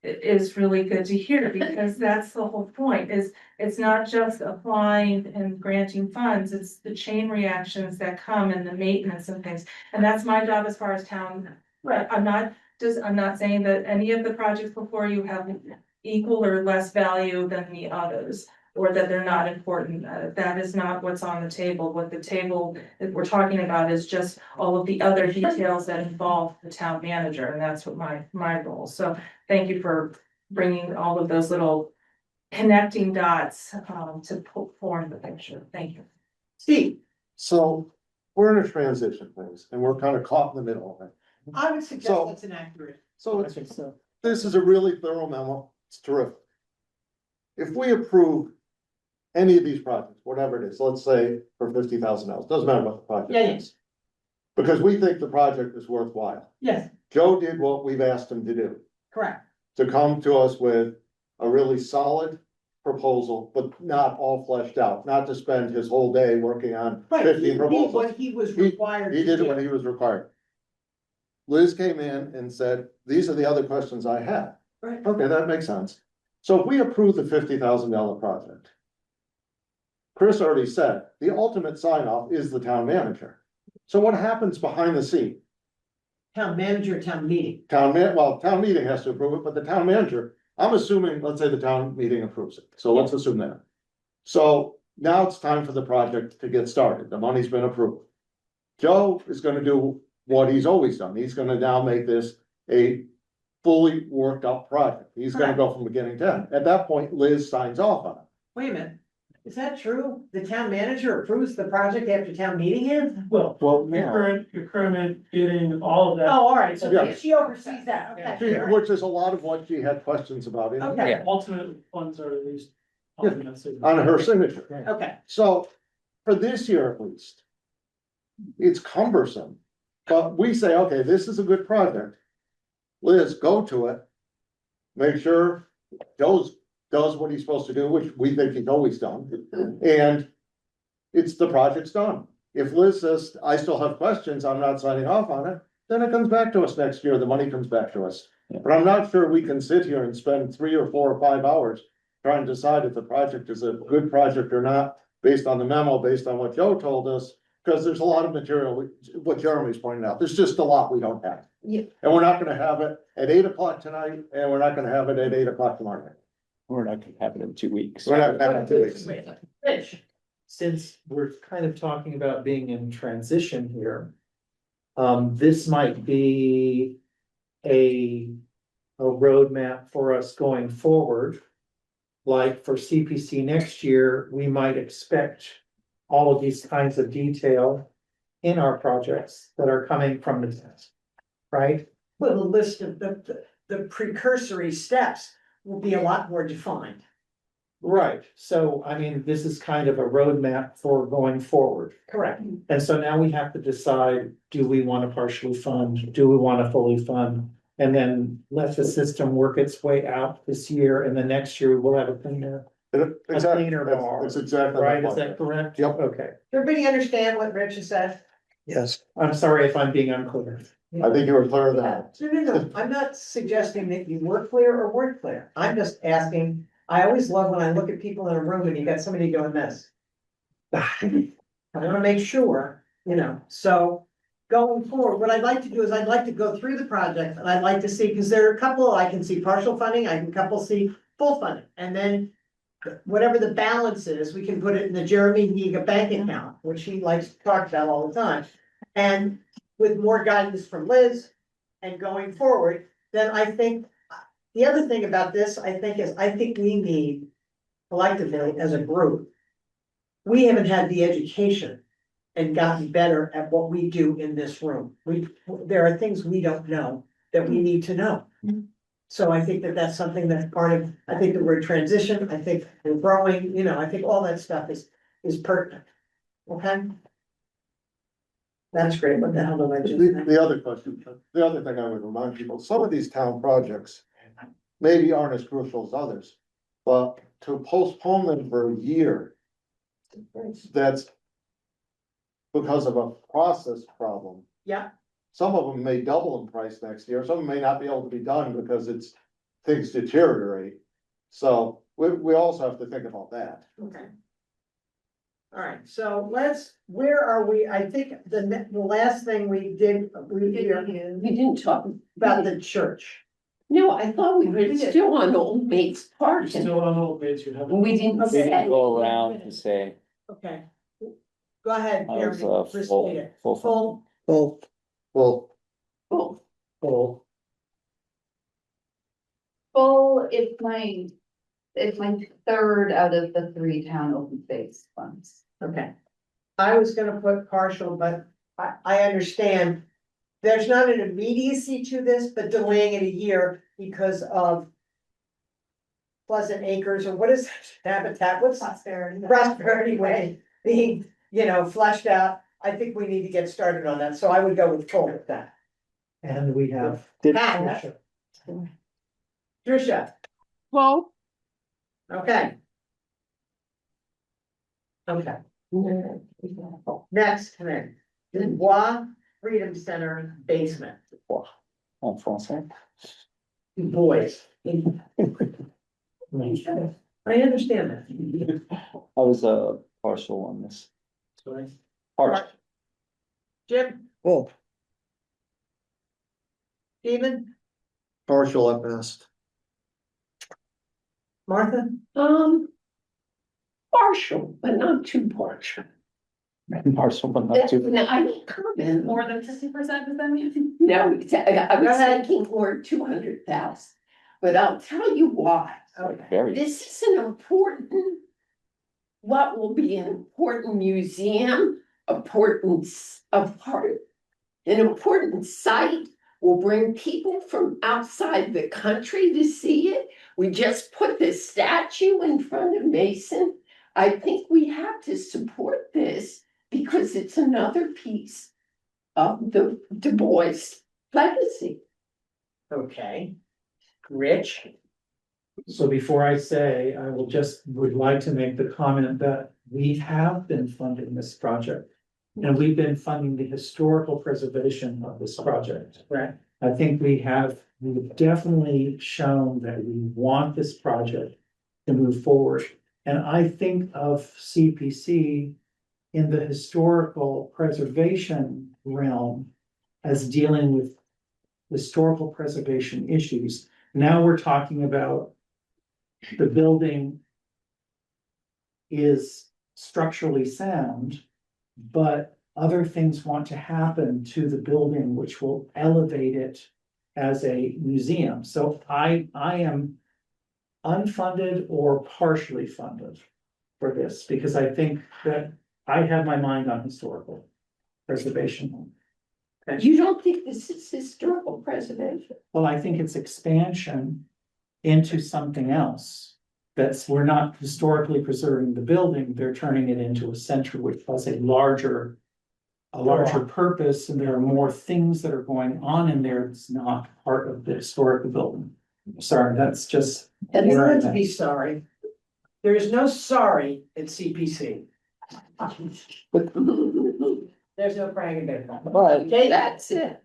is really good to hear, because that's the whole point, is it's not just applying and granting funds, it's the chain reactions that come and the maintenance and things. And that's my job as far as town. Right. I'm not saying that any of the projects before you have equal or less value than the others, or that they're not important. That is not what's on the table. What the table that we're talking about is just all of the other details that involve the town manager, and that's what my role. So thank you for bringing all of those little connecting dots to form the picture. Thank you. Steve, So we're in a transition phase and we're kind of caught in the middle of it. I would suggest So- that's inaccurate. So I it's, think so. this is a really thorough memo. It's terrific. If we approve any of these projects, whatever it is, let's say for $50,000, doesn't matter what the project Yeah, is. Because we think the project is worthwhile. Yes, Joe did what we've asked him to do, correct. to come to us with a really solid proposal, but not all fleshed out, not to spend his whole day working on Right, he 15 did proposals. what he was required to He did it do. when he was required. Liz came in and said, these are the other questions I have. Right. Okay, that makes sense. So if we approve the $50,000 project, Chris already said, the ultimate sign off is the town manager. So what happens behind the scene? Town manager, town meeting. Town meeting has to approve it, but the town manager, I'm assuming, let's say the town meeting approves it, so let's assume that. So now it's time for the project to get started, the money's been approved. Joe is gonna do what he's always done, he's gonna now make this a fully worked up project, he's gonna go from beginning to end. At that point, Liz signs off on it. Wait a minute, is that true? The town manager approves the project after town meeting is? Well, Well, your current getting all of Oh, that. all right, so Yeah. she oversees that, okay. all right. Which is a lot of what she had questions about in, Okay. Yeah. Ultimate funds are released. Yeah. on that signature. on her signature. Okay, So, for this year at least, it's cumbersome, but we say, okay, this is a good project. Liz, go to it. Make sure Joe's does what he's supposed to do, which we think he's always done, and the project's done. If Liz says, I still have questions, I'm not signing off on it, then it comes back to us next year, the money comes back to us. Yeah. But I'm not sure we can sit here and spend 3 or 4 or 5 hours trying to decide if the project is a good project or not, based on the memo, based on what Joe told us, because there's a lot of material, what Jeremy's pointed out, there's just a lot we don't have. Yeah. And we're not gonna have it at 8 o'clock tonight, and we're not gonna have it at 8 o'clock tomorrow night. We're not gonna have it in 2 weeks. We're not gonna have 2 weeks. Rich, Since we're kind of talking about being in transition here. This might be a roadmap for us going forward. Like for CPC next year, we might expect all of these kinds of detail in our projects that are coming from the test, right? well, the list of the precursory steps will be a lot more defined. Right, so I mean, this is kind of a roadmap for going forward. Correct. And so now we have to decide, do we want to partially fund, do we want to fully fund? And then let the system work its way out this year, and the next year we'll have a cleaner, Exactly, cleaner bar. that's exactly. my right? Is point. that correct? Yep. Okay, Everybody understand what Rich has said? Yes, I'm sorry if I'm being unclear. I think you were clear of that. No, I'm not suggesting that you were clear or weren't clear. I'm just asking, I always love when I look at people in a room and you got somebody doing this. I wanna make sure, so going forward, what I'd like to do is I'd like to go through the project and I'd like to see, because there are a couple, I can see partial funding, I can see full funding, and then whatever the balance is, we can put it in the Jeremy Higa bank account, which he likes to talk about all the time. And with more guidance from Liz and going forward, then I think, the other thing about this, I think we need collectively as a group. We haven't had the education and gotten better at what we do in this room. There are things we don't know that we need to know. So I think that that's something that's part of, I think that we're in transition, I think we're growing, I think all that stuff is pertinent. Okay? That's great, what the hell did I just say? The other question, the other thing I would remind people, some of these town projects maybe aren't as crucial as others, but to postpone them for a year, that's because of a process problem. Yeah, Some of them may double in price next year, some may not be able to be done because things deteriorate. So we also have to think about that. okay. All right, so where are we? I think the last thing we did, We didn't talk, about the church. no, I thought we were still on Old Maid's Park and Still on old days, you have. we didn't Okay. say. Go around and say, Okay. Go ahead, I was, Jeremy, proceed full, it. full. Full, well, Well, Oh, Well, Full, it's my third out of the 3 town open space funds. okay. I was gonna put partial, but I understand. There's not an immediacy to this, but delaying it a year because of Pleasant Acres, or what is Habitat, what's Prosperity Way being, fleshed out. I think we need to get started on that, so I would go with full with that. and we have. Pat, Tricia, well, okay. Okay. Next, come in. Dubois Freedom Center basement, En français. boys. I understand that. I was partial on this. Sorry. Partial. Jim, well. Stephen, Partial at best. Martha? Partial, but not too partial. Marshall, but not too. No, I didn't comment. More than 50%, does that mean? No, I was ahead. thinking more 200,000, but I'll tell you why. Very. This is an important, what will be an important museum, an important site, will bring people from outside the country to see it. We just put this statue in front of Mason. I think we have to support this because it's another piece of the Du Bois legacy. Okay. Rich? So before I say, I would like to make the comment that we have been funding this project. And we've been funding the historical preservation of this project. Right. I think we've definitely shown that we want this project to move forward. And I think of CPC in the historical preservation realm as dealing with historical preservation issues. Now we're talking about the building is structurally sound, but other things want to happen to the building which will elevate it as a museum. So I am unfunded or partially funded for this, because I think that I have my mind on historical preservation. You don't think this is historical preservation? Well, I think it's expansion into something else. We're not historically preserving the building, they're turning it into a center which has a larger purpose, and there are more things that are going on in there that's not part of the historical building. Sorry, that's just. And you where don't I'm have to at. be sorry. There is no sorry at CPC. There's no crying in bed. But Okay, That's it.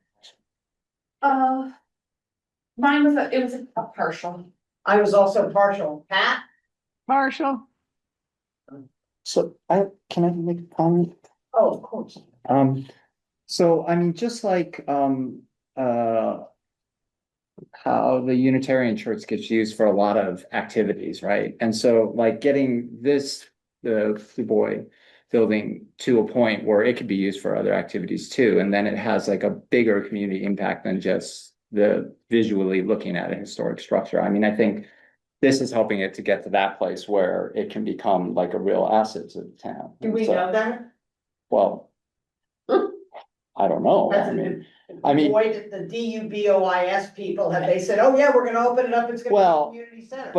Mine was it was a partial. I was also partial. Pat? Partial. so can I make a comment? Oh, of course. So I mean, just like, how the Unitarian Church gets used for a lot of activities, right? And so like getting the Du Bois building to a point where it could be used for other activities too. And then it has like a bigger community impact than just the visually looking at a historic structure. I mean, I think this is helping it to get to that place where it can become like a real asset to the town. Do we So, know that? well, I don't know. Avoid the DUBOIS people, have they said, oh yeah, we're gonna open it up, it's gonna Well, be a community center.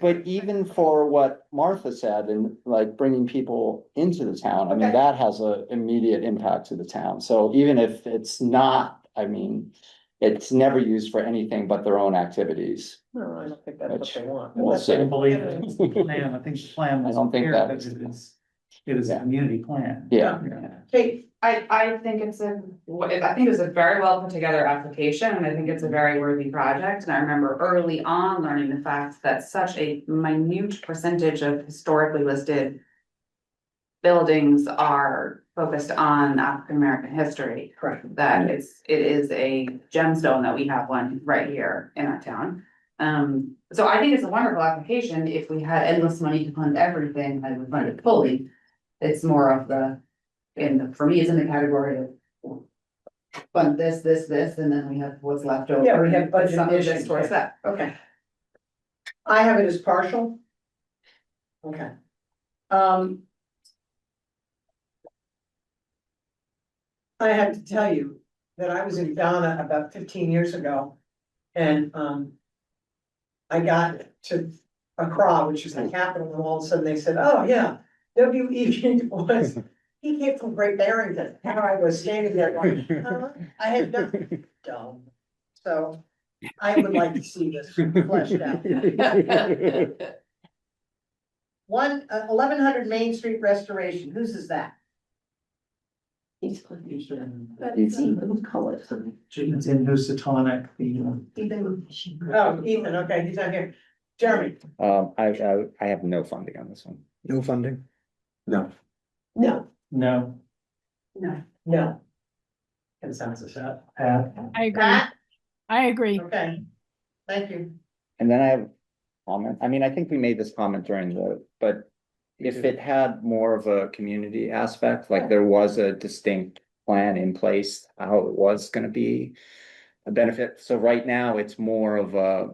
But even for what Martha said and like bringing people into the town, I mean, Okay. that has an immediate impact to the town. So even if it's not, I mean, it's never used for anything but their own activities. No, I don't think that's what they want. We'll I see. believe it's the plan, I think the plan I was don't think clear that that was- it is a community plan. Yeah. Kate, I think it's a very well put together application, and I think it's a very worthy project. And I remember early on learning the fact that such a minute percentage of historically listed buildings are focused on African American history. correct. That it is a gemstone that we have one right here in our town. So I think it's a wonderful application. If we had endless money to fund everything, I would fund it fully. It's more of for me, it's in the category of fund this, and then we have what's left over. Yeah, we have budget Some of this additions, towards yeah. that. Okay. I have it as partial. Okay. I have to tell you that I was in Ghana about 15 years ago. And, I got to Accra, which is the capital, and all of a sudden they said, oh, yeah, W.E.B. was, he came from Great Barrington. And I was standing there going, I had no, dumb. So I would like to see this fleshed out. 1100 Main Street restoration, whose is that? He's even colors. It's in Housatonic, Oh, Ethan, okay, he's not here. Jeremy? I have no funding on this one. No funding. No. No. No, No. consensus. I agree. Pat? I agree. Okay, thank you. And then I have a comment. I mean, I think we made this comment during but if it had more of a community aspect, like there was a distinct plan in place, how it was gonna be a benefit. So right now, it's more of a,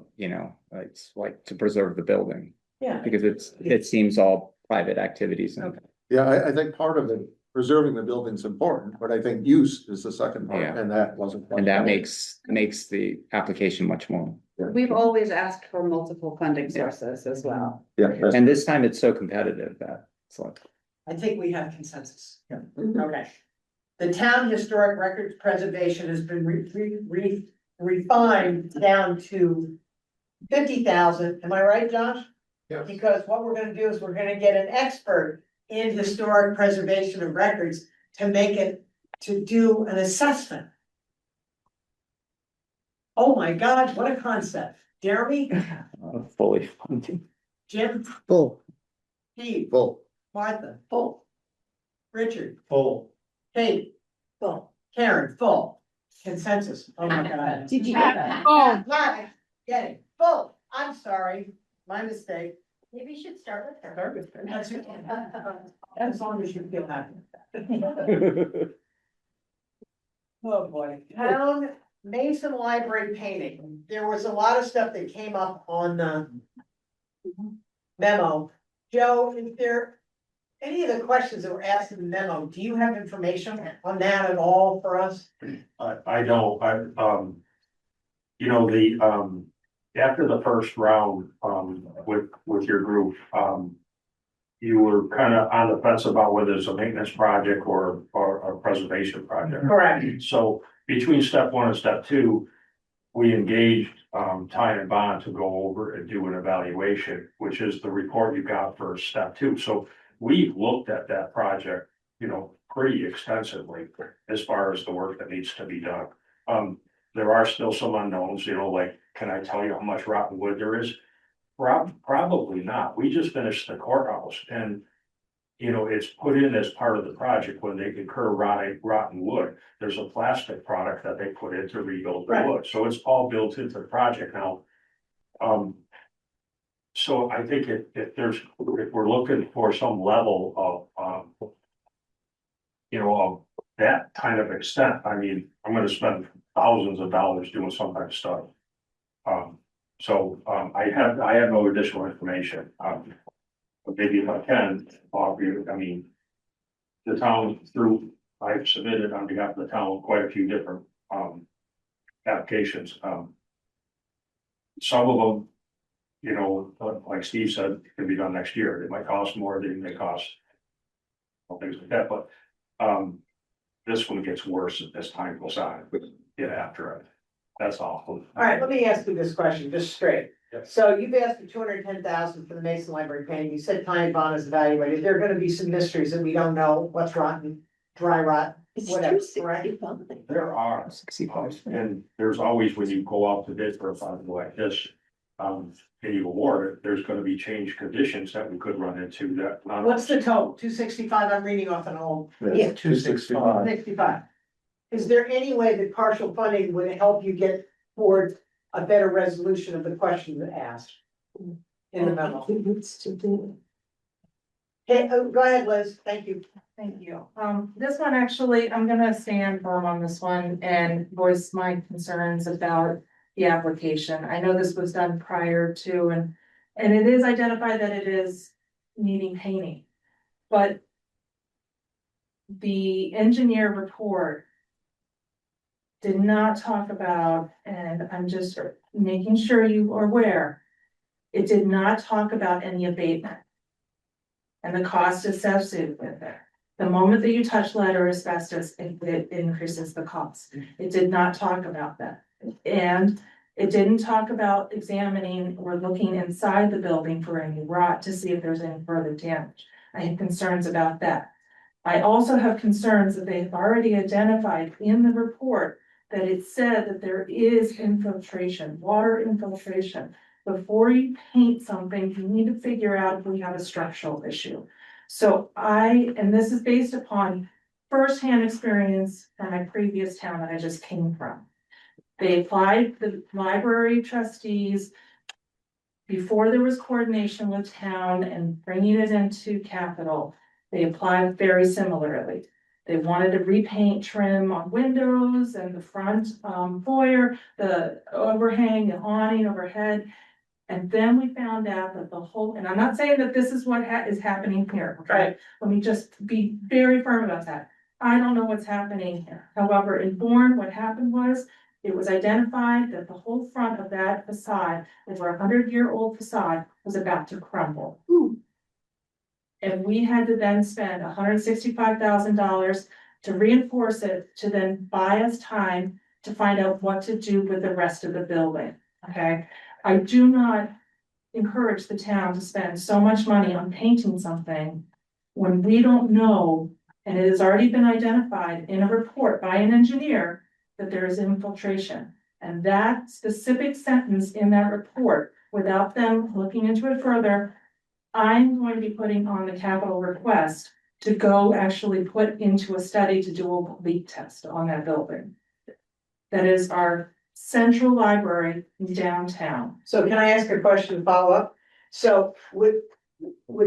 it's like to preserve the building, Yeah. because it seems all private activities and. Yeah, I think part of it, preserving the building's important, but I think use is the second part, Yeah. and that wasn't. And that makes the application much more. We've always asked for multiple funding sources as well. Yeah. And this time it's so competitive that it's like, I think we have consensus. Yeah. Okay. The town historic records preservation has been refined down to 50,000. Am I right, Josh? Yeah. Because what we're gonna do is we're gonna get an expert in historic preservation of records to do an assessment. Oh my God, what a concept. Jeremy, fully funded. Jim, Full. Steve, Full. Martha, full. Richard, Full. Kate, full. Karen, full. Consensus. Oh my God. Did you get that? Oh, Not getting full. I'm sorry, my mistake. Maybe you should start with her. Start with her. That's it. As long as you feel happy. Oh, boy. Town Mason Library painting. There was a lot of stuff that came up on the memo. Joe, is there any of the questions that were asked in the memo, do you have information on that at all for us? I don't, after the first round, with your group, you were kind of on the fence about whether it's a maintenance project or a preservation project. Correct. So between step one and step two, we engaged, Ty and Bond to go over and do an evaluation, which is the report you got for step two. So we looked at that project, pretty extensively as far as the work that needs to be done. There are still some unknowns, like, can I tell you how much rotten wood there is? Probably not. We just finished the courthouse and, it's put in as part of the project when they incur rotten wood. There's a plastic product that they put in to rebuild the Right. wood. So it's all built into the project now. So I think if we're looking for some level of, of that kind of extent, I mean, I'm gonna spend thousands of dollars doing some type of stuff. I have no additional information, but maybe if I can offer you, I mean, the town I've submitted on behalf of the town quite a few different, applications. Some of them, like Steve said, can be done next year. It might cost more, they may cost things like that, but, this one gets worse as time goes on, after it. That's awful. All right, let me ask you this question, just straight. Yes. So you've asked for 210,000 for the Mason Library painting. You said Ty and Bond is evaluated. There are gonna be some mysteries that we don't know what's rotten, dry rot, whatever, correct? There are, 65. and there's always, when you go out to bid for a project like this, and you award it, there's gonna be changed conditions that we could run into that. What's the total? 265, I'm reading off an old. Yeah, 265. 65. Is there any way that partial funding would help you get towards a better resolution of the question that asked? In the memo. Okay, go ahead, Liz, thank you. Thank you. This one, actually, I'm gonna stand firm on this one and voice my concerns about the application. I know this was done prior to, and it is identified that it is needing painting. But the engineer report did not talk about, and I'm just making sure you are aware, it did not talk about any abatement and the cost associated with it. The moment that you touch lead or asbestos, it increases the cost. It did not talk about that. And it didn't talk about examining or looking inside the building for any rot to see if there's any further damage. I have concerns about that. I also have concerns that they've already identified in the report that it said that there is infiltration, water infiltration. Before you paint something, you need to figure out if we have a structural issue. So and this is based upon firsthand experience from my previous town that I just came from. They applied, the library trustees, before there was coordination with town and bringing it into capital, they applied very similarly. They wanted to repaint trim on windows and the front foyer, the overhang, the awning overhead. And then we found out that the whole, and I'm not saying that this is what is happening here, okay? Right. Let me just be very firm about that. I don't know what's happening here. However, in Bourne, what happened was, it was identified that the whole front of that facade, over 100-year-old facade, was about to crumble. And we had to then spend $165,000 to reinforce it, to then buy us time to find out what to do with the rest of the building, okay? I do not encourage the town to spend so much money on painting something when we don't know, and it has already been identified in a report by an engineer, that there is infiltration. And that specific sentence in that report, without them looking into it further, I'm going to be putting on the capital request to go actually put into a study to do a leak test on that building. That is our central library downtown. So can I ask a question to follow up? So would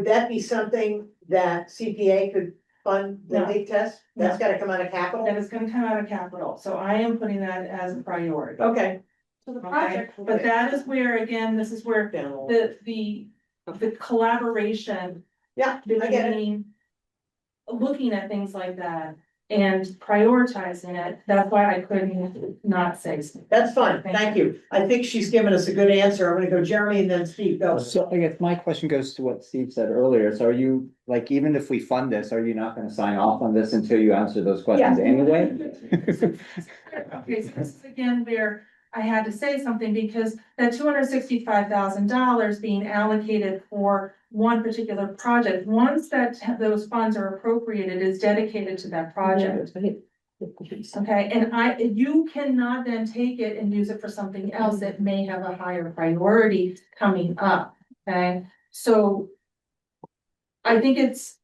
that be something that CPA could fund the No. leak test? That's gotta come out of capital? That is gonna come out of capital, so I am putting that as a priority. Okay. So the project, but that is where, again, this is where the collaboration Yeah, I get it. between looking at things like that and prioritizing it, that's why I couldn't not say. That's fine, thank you. I think she's given us a good answer. I'm gonna go Jeremy and then Steve, go. So I guess my question goes to what Steve said earlier. So are you, like, even if we fund this, are you not gonna sign off on this until you answer those questions Yeah. anyway? Okay, so this is again where I had to say something, because that $265,000 being allocated for one particular project, once those funds are appropriated, is dedicated to that project. Okay, and you cannot then take it and use it for something else that may have a higher priority coming up, okay? So I think it's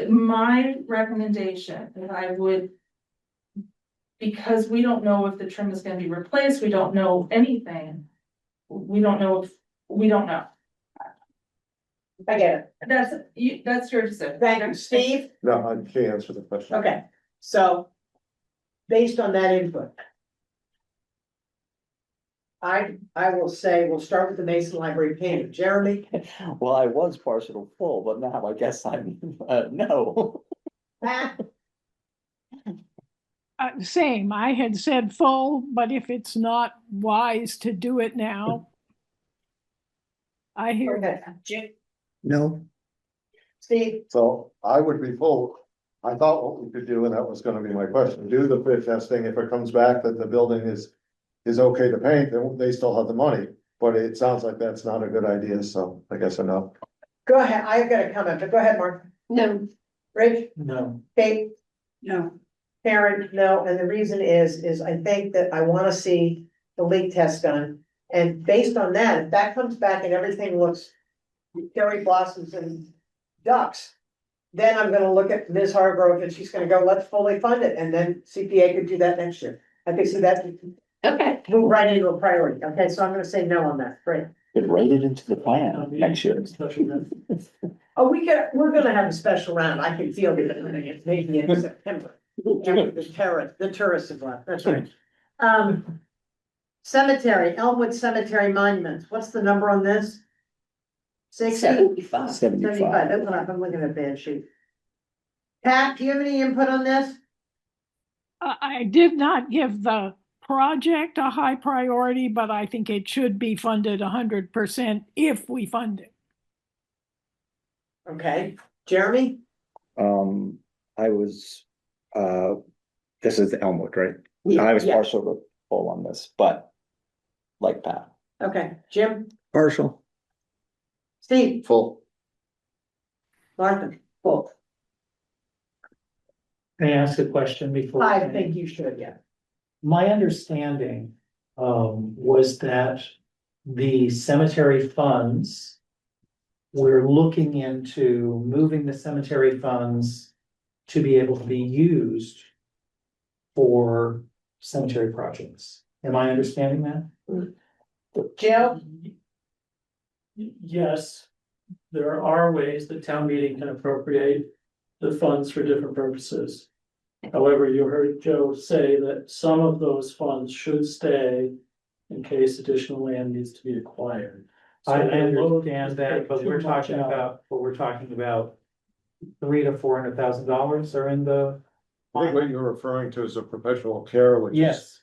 my recommendation that I would, because we don't know if the trim is gonna be replaced, we don't know anything. We don't know. I get That's your decision. it. Thank you, Steve. No, I can't answer the question. Okay, so based on that input, I will say, we'll start with the Mason Library painting. Jeremy? Well, I was partial full, but now I guess I'm, no. Pat? Same, I had said full, but if it's not wise to do it now. I hear Okay. that. Jim? No, Steve? So I would be full. I thought what we could do, and that was gonna be my question, do the fit testing. If it comes back that the building is okay to paint, then they still have the money. But it sounds like that's not a good idea, so I guess enough. Go ahead, I've got a comment, but go ahead, Mark. No, Rich? No. Kate? No. Karen? No, and the reason is I think that I wanna see the leak test done. And based on that, if that comes back and everything looks cherry blossoms and ducks, then I'm gonna look at Ms. Hargrove and she's gonna go, let's fully fund it, and then CPA could do that next year. I think so that okay, move right into a priority. Okay, so I'm gonna say no on that. Great. Get write it into the plan next year. Oh, we're gonna have a special round. I can feel it, maybe in September. After the tourists have left, that's right. Cemetery, Elmwood Cemetery Monuments, what's the number on this? 60? 75. 75, that's what I'm looking at a bad sheet. Pat, do you have any input on this? I did not give the project a high priority, but I think it should be funded 100% if we fund it. Okay, Jeremy? I was, this is the Elmwood, right? Yeah, I was yeah. partial to full on this, but like Pat. Okay, Jim? partial. Steve? Full. Martha? Full. Can I ask a question before? I think you should, yeah. My understanding, was that the cemetery funds, we're looking into moving the cemetery funds to be able to be used for cemetery projects. Am I understanding that? Joe? Yes, there are ways that town meeting can appropriate the funds for different purposes. However, you heard Joe say that some of those funds should stay in case additional land needs to be acquired. So I the load understand is that, take but too we're much talking out. about, $300,000 to $400,000 are in the. I think what you're referring to is a perpetual care, which is, Yes,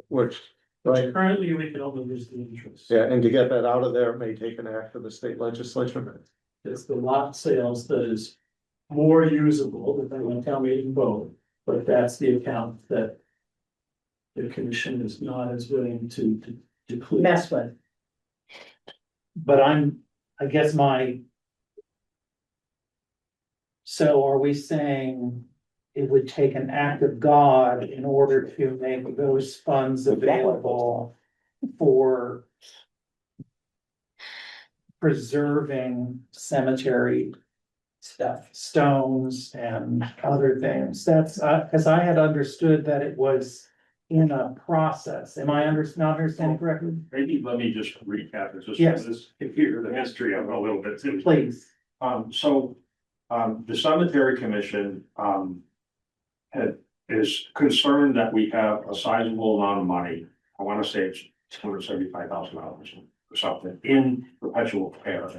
which, Which right, currently we can only use the interest. yeah, and to get that out of there may take an act of the state legislature. It's the lot sales that is more usable depending on town meeting vote, but that's the account that the commission is not as willing to declare. Mess with. but I guess so are we saying it would take an act of God in order to make those funds available for preserving cemetery Stuff. stones and other things? That's, cause I had understood that it was in a process. Am I not understanding correctly? Maybe let me just recap this, Yes. just hear the history of it a little bit too. Please. The cemetery commission, is concerned that we have a sizable amount of money. I wanna say it's $275,000 or something in perpetual care.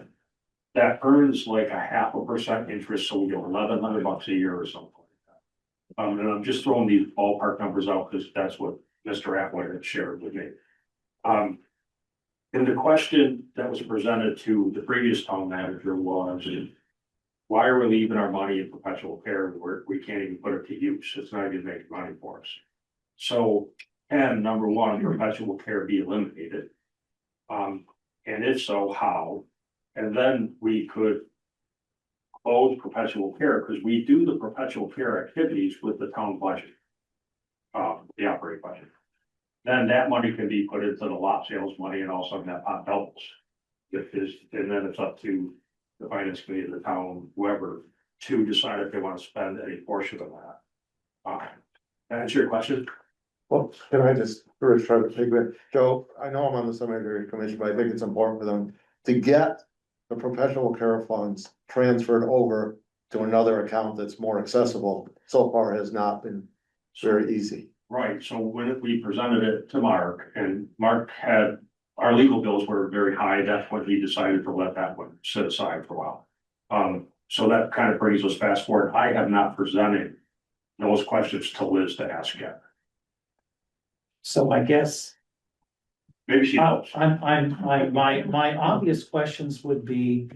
That earns like a 0.5% interest, so we get $1,100 a year or something like that. And I'm just throwing these ballpark numbers out because that's what Mr. Atwood had shared with me. And the question that was presented to the previous town manager was, why are we leaving our money in perpetual care where we can't even put it to use? It's not even making money for us. So, and number one, perpetual care be eliminated. And if so, how? And then we could close perpetual care because we do the perpetual care activities with the town budget. The operating budget. Then that money can be put into the lot sales money and also that pot doubles. And then it's up to the finance committee of the town, whoever, to decide if they want to spend any portion of that. Answer your question? Well, can I just first try to figure it, Joe, I know I'm on the cemetery commission, but I think it's important for them to get the professional care funds transferred over to another account that's more accessible. So far has not been very easy. Right, so when we presented it to Mark, and Mark had, our legal bills were very high, that's when he decided to let that one sit aside for a while. So that kind of brings us fast forward. I have not presented those questions to Liz to ask yet. So I guess Maybe she knows. my obvious questions would be,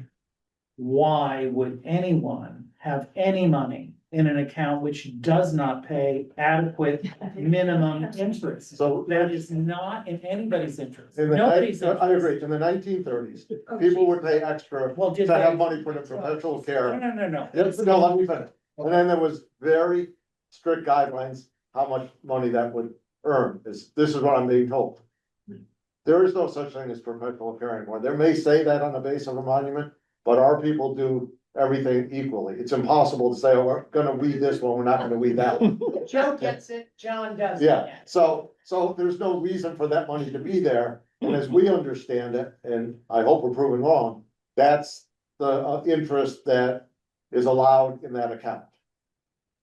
why would anyone have any money in an account which does not pay adequate minimum interest? So That is not in anybody's interest. in the, Nobody's I interest. agree, in the 1930s, people would pay extra Well, did to have they? money put in perpetual care. No. Yes, no, let me finish. And then there was very strict guidelines, how much money that would earn, this is what I'm being told. There is no such thing as perpetual care anymore. There may say that on the base of a monument, but our people do everything equally. It's impossible to say, oh, we're gonna weed this one, we're not gonna weed that one. Joe gets it, John doesn't. Yeah, so there's no reason for that money to be there, and as we understand it, and I hope we're proven wrong, that's the interest that is allowed in that account.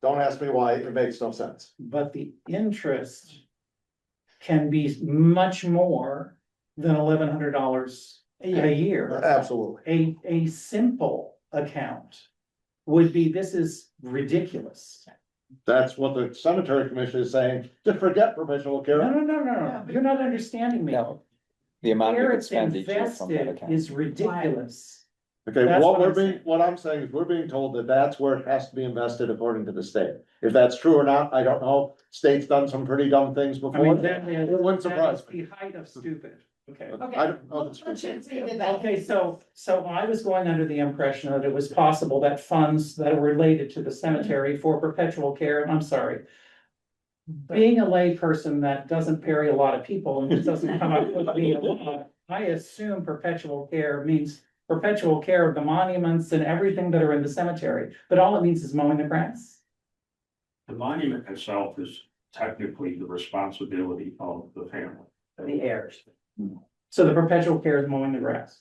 Don't ask me why, it makes no sense. But the interest can be much more than $1,100 a year. Absolutely. A simple account would be, this is ridiculous. That's what the cemetery commission is saying, just forget perpetual care. No, you're not understanding me. No. The amount Where of it's expenditure from that invested account. is ridiculous. Okay, That's what what I'm saying. what I'm saying is we're being told that that's where it has to be invested according to the state. If that's true or not, I don't know. State's done some pretty dumb things I before. mean, that is, It wouldn't that surprise is me. the height of stupid. Okay. I don't know if it's true. Okay, so I was going under the impression that it was possible that funds that are related to the cemetery for perpetual care, and I'm sorry. Being a layperson that doesn't bury a lot of people and just doesn't come up with me a lot, I assume perpetual care means perpetual care of the monuments and everything that are in the cemetery, but all it means is mowing the grass. The monument itself is technically the responsibility of the family. The heirs. So the perpetual care is mowing the grass.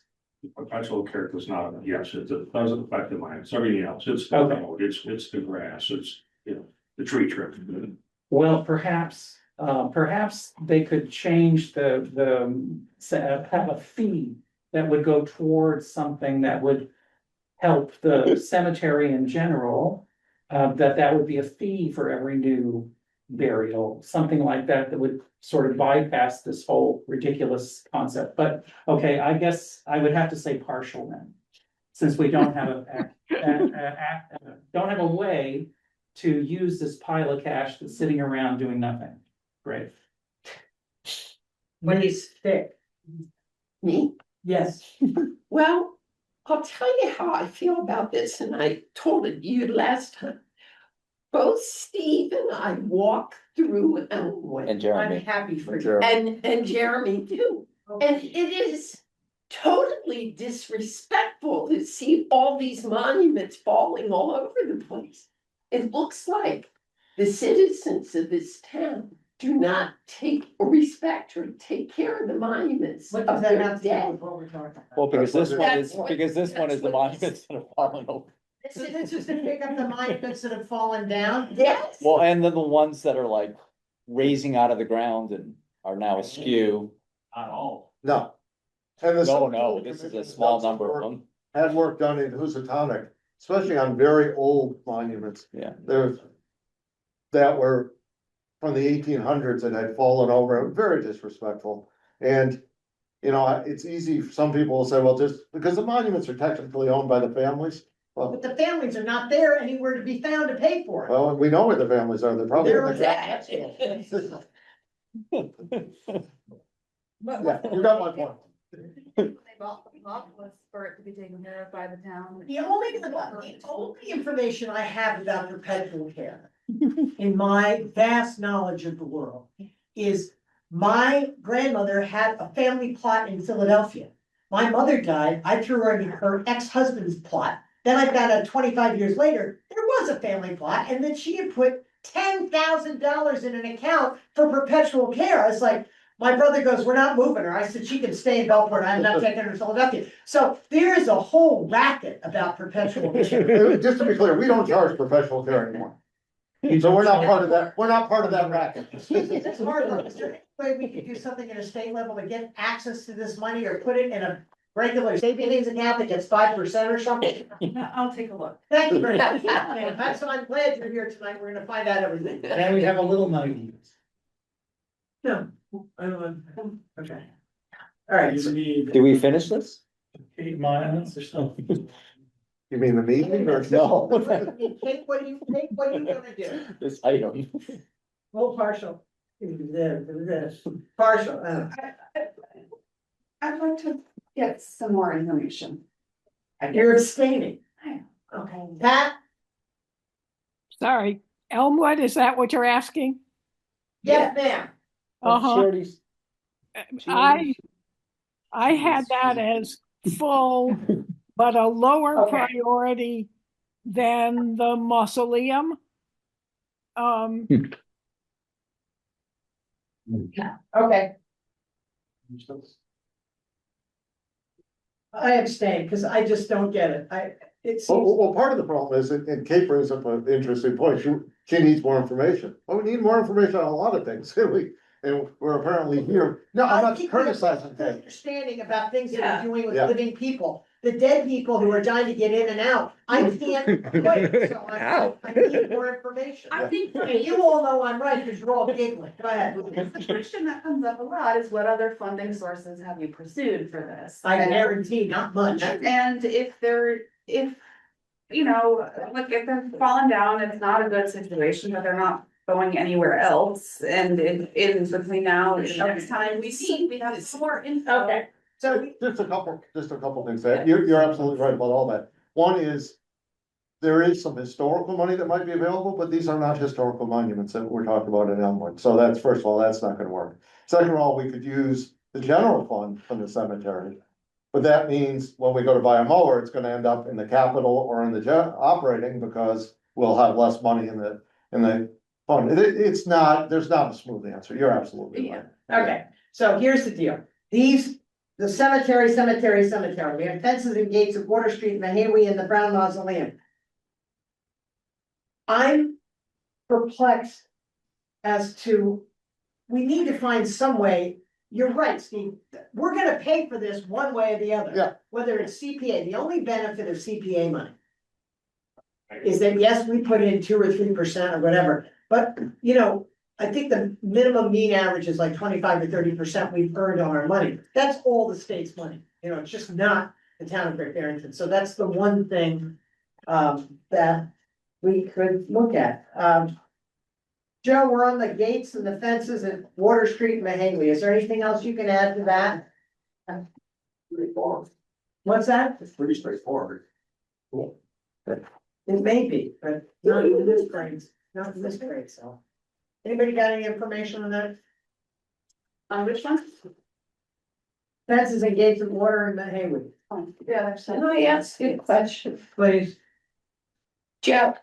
Perpetual care does not, yes, it doesn't affect the land, it's everything else, it's, Okay. it's the grass, it's, you know, the tree trim. Well, perhaps, perhaps they could change have a fee that would go towards something that would help the cemetery in general. That would be a fee for every new burial, something like that, that would sort of bypass this whole ridiculous concept. But, okay, I guess I would have to say partial then. Since we don't have don't have a way to use this pile of cash that's sitting around doing nothing. Great. When he's sick. Me? Yes. Well, I'll tell you how I feel about this, and I told it you last time. Both Steve and I walk through Elmwood. And I'm Jeremy, happy for you. Sure. And Jeremy too. And it is totally disrespectful to see all these monuments falling all over the place. It looks like the citizens of this town do not take or respect or take care of the monuments What does of that their have to do dead. with what we're talking about? well, because this one That's is, what- because this one is the that's what monuments that have fallen over. This is just to pick up the monuments that have fallen down. Yes. Well, and then the ones that are like raising out of the ground and are now askew. Not all. No. And the. No, this is a small number of them. Had work done in Housatonic, especially on very old monuments. Yeah. There's. That were from the 1800s and had fallen over, very disrespectful. And, you know, it's easy, some people will say, well, just because the monuments are technically owned by the families. Well, But the families are not there anywhere to be found to pay for it. well, we know where the families are, they're probably. They're in the Yeah, you got my point. They bought the plot was for it to be taken care of by the town. The only information I have about perpetual care, in my vast knowledge of the world, is my grandmother had a family plot in Philadelphia. My mother died, I threw her in her ex-husband's plot, then I found out 25 years later, there was a family plot, and that she had put $10,000 in an account for perpetual care. I was like, my brother goes, we're not moving her. I said, she can stay in Belport. I'm not taking her to Philadelphia. So there is a whole racket about perpetual care. Just to be clear, we don't charge professional care anymore. So we're not part of that, we're not part of that racket. It's hard, look, is there any way we could do something at a state level to get access to this money or put it in a regular savings account that gets 5% or something? I'll take a look. Thank you very much. That's why I'm glad you're here tonight. We're gonna find out everything. Then we have a little money to use. No, I don't, okay. All right, so need Do we finish this? 8 miles or something. You mean the meeting or? No. take what you gonna do. This item. Full partial. Partial, I'd like to get some more information. you're abstaining. I Okay, Pat? Sorry, Elmwood, is that what you're asking? Yes, ma'am. Uh-huh. I had that as full, but a lower Okay. priority than the mausoleum. Okay, I abstain, because I just don't get it. It Well, seems, well, part of the problem is, and Kate brings up an interesting point, she needs more information. Well, we need more information on a lot of things, and we're apparently here. No, I'm I not think we have criticizing full Kate. understanding about things that Yeah. we're doing with Yeah. living people. The dead people who are trying to get in and out, I can't quit, so Ow. I need more information. I think And you all know I'm right, because you're all giggling. Go ahead. The question that comes up a lot is what other funding sources have you pursued for this? I guarantee not much. And if you know, like if they're falling down, it's not a good situation, but they're not going anywhere else. And in between now and next time we meet, we have some more info. Okay, so Just a couple things that, you're absolutely right about all that. One is, there is some historical money that might be available, but these are not historical monuments that we're talking about in Elmwood. So that's, first of all, that's not gonna work. Second of all, we could use the general fund from the cemetery. But that means when we go to buy a mower, it's gonna end up in the capital or in the operating, because we'll have less money in the fun. It's not, there's not a smooth answer. You're absolutely right. Okay, so here's the deal. The cemetery. We have fences and gates at Water Street, Mahawi, and the Brown Mausoleum. I'm perplexed as to, we need to find some way, you're right, Steve, we're gonna pay for this one way or the other. Yeah. Whether it's CPA, the only benefit of CPA money is that, yes, we put in 2 or 3% or whatever, but, you know, I think the minimum mean average is like 25 to 30% we've earned on our money. That's all the state's money, you know, it's just not the town of Great Barrington, so that's the one thing that we could look at. Joe, we're on the gates and the fences at Water Street and Mahaly. Is there anything else you can add to that? Straightforward. What's that? It's pretty straightforward. It may be, but not in this grade, not in this grade, so. Anybody got any information on that? On which one? Fences and gates at Water and Mahaly, Yeah, Can I ask you a question? please. Joe?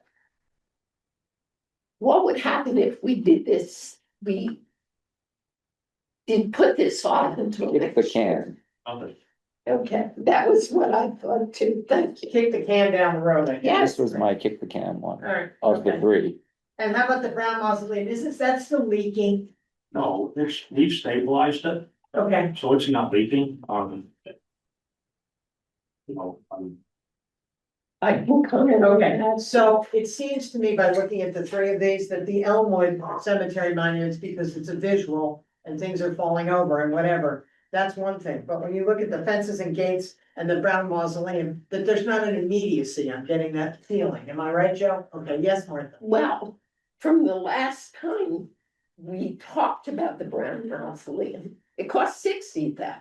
What would happen if we did this, we did put this off until Kick the next year? can. Okay, that was what I thought too, thank you. Kick the can down the road, I guess. Yes. This was my kick the can one Alright. of the three. And how about the Brown Mausoleum? That still leaking? No, we've stabilized it, Okay. so it's not leaking, I can comment on Okay, that. so it seems to me by looking at the three of these that the Elmwood Cemetery monuments, because it's a visual and things are falling over and whatever, that's one thing. But when you look at the fences and gates and the Brown Mausoleum, that there's not an immediacy. I'm getting that feeling. Am I right, Joe? Okay, yes, Martha. Well, from the last time we talked about the Brown Mausoleum, it cost 60,000.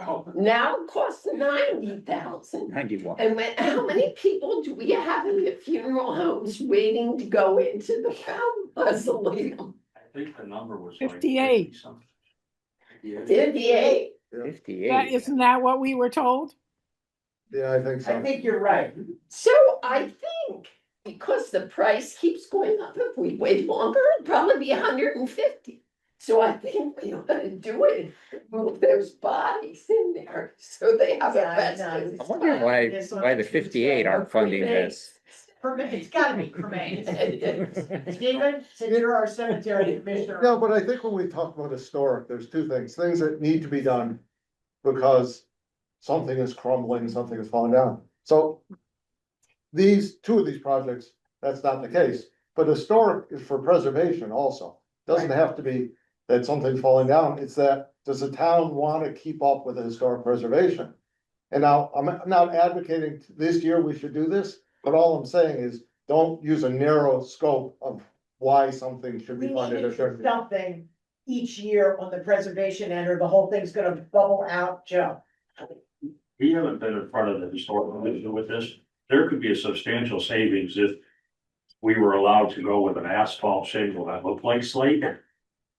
Oh, Now it costs 90,000. 91. And how many people do we have in the funeral homes waiting to go into the Brown Mausoleum? I think the number was like 58. 50 something. 58. 58. Isn't that what we were told? Yeah, I think I so. think you're right. So I think because the price keeps going up, if we wait longer, it'll probably be 150. So I think we ought to do it, move those bodies in there, so they have a Yeah, I resting. know. I'm wondering why the 58 aren't funding this. It's gotta be cremated. Stephen, since you're our cemetery commissioner. No, but I think when we talk about historic, there's two things that need to be done. Because something is crumbling, something is falling down. So. Two of these projects, that's not the case, but historic is for preservation also. Doesn't have to be that something's falling down, it's that, does the town wanna keep up with the historic preservation? And now, I'm not advocating this year we should do this, but all I'm saying is, don't use a narrow scope of why something should We be need funded to or do shouldn't be. something each year on the preservation end, or the whole thing's gonna bubble out, Joe. We haven't been in front of the historical commission with this. There could be a substantial savings if we were allowed to go with an asphalt shingle that looked like slate.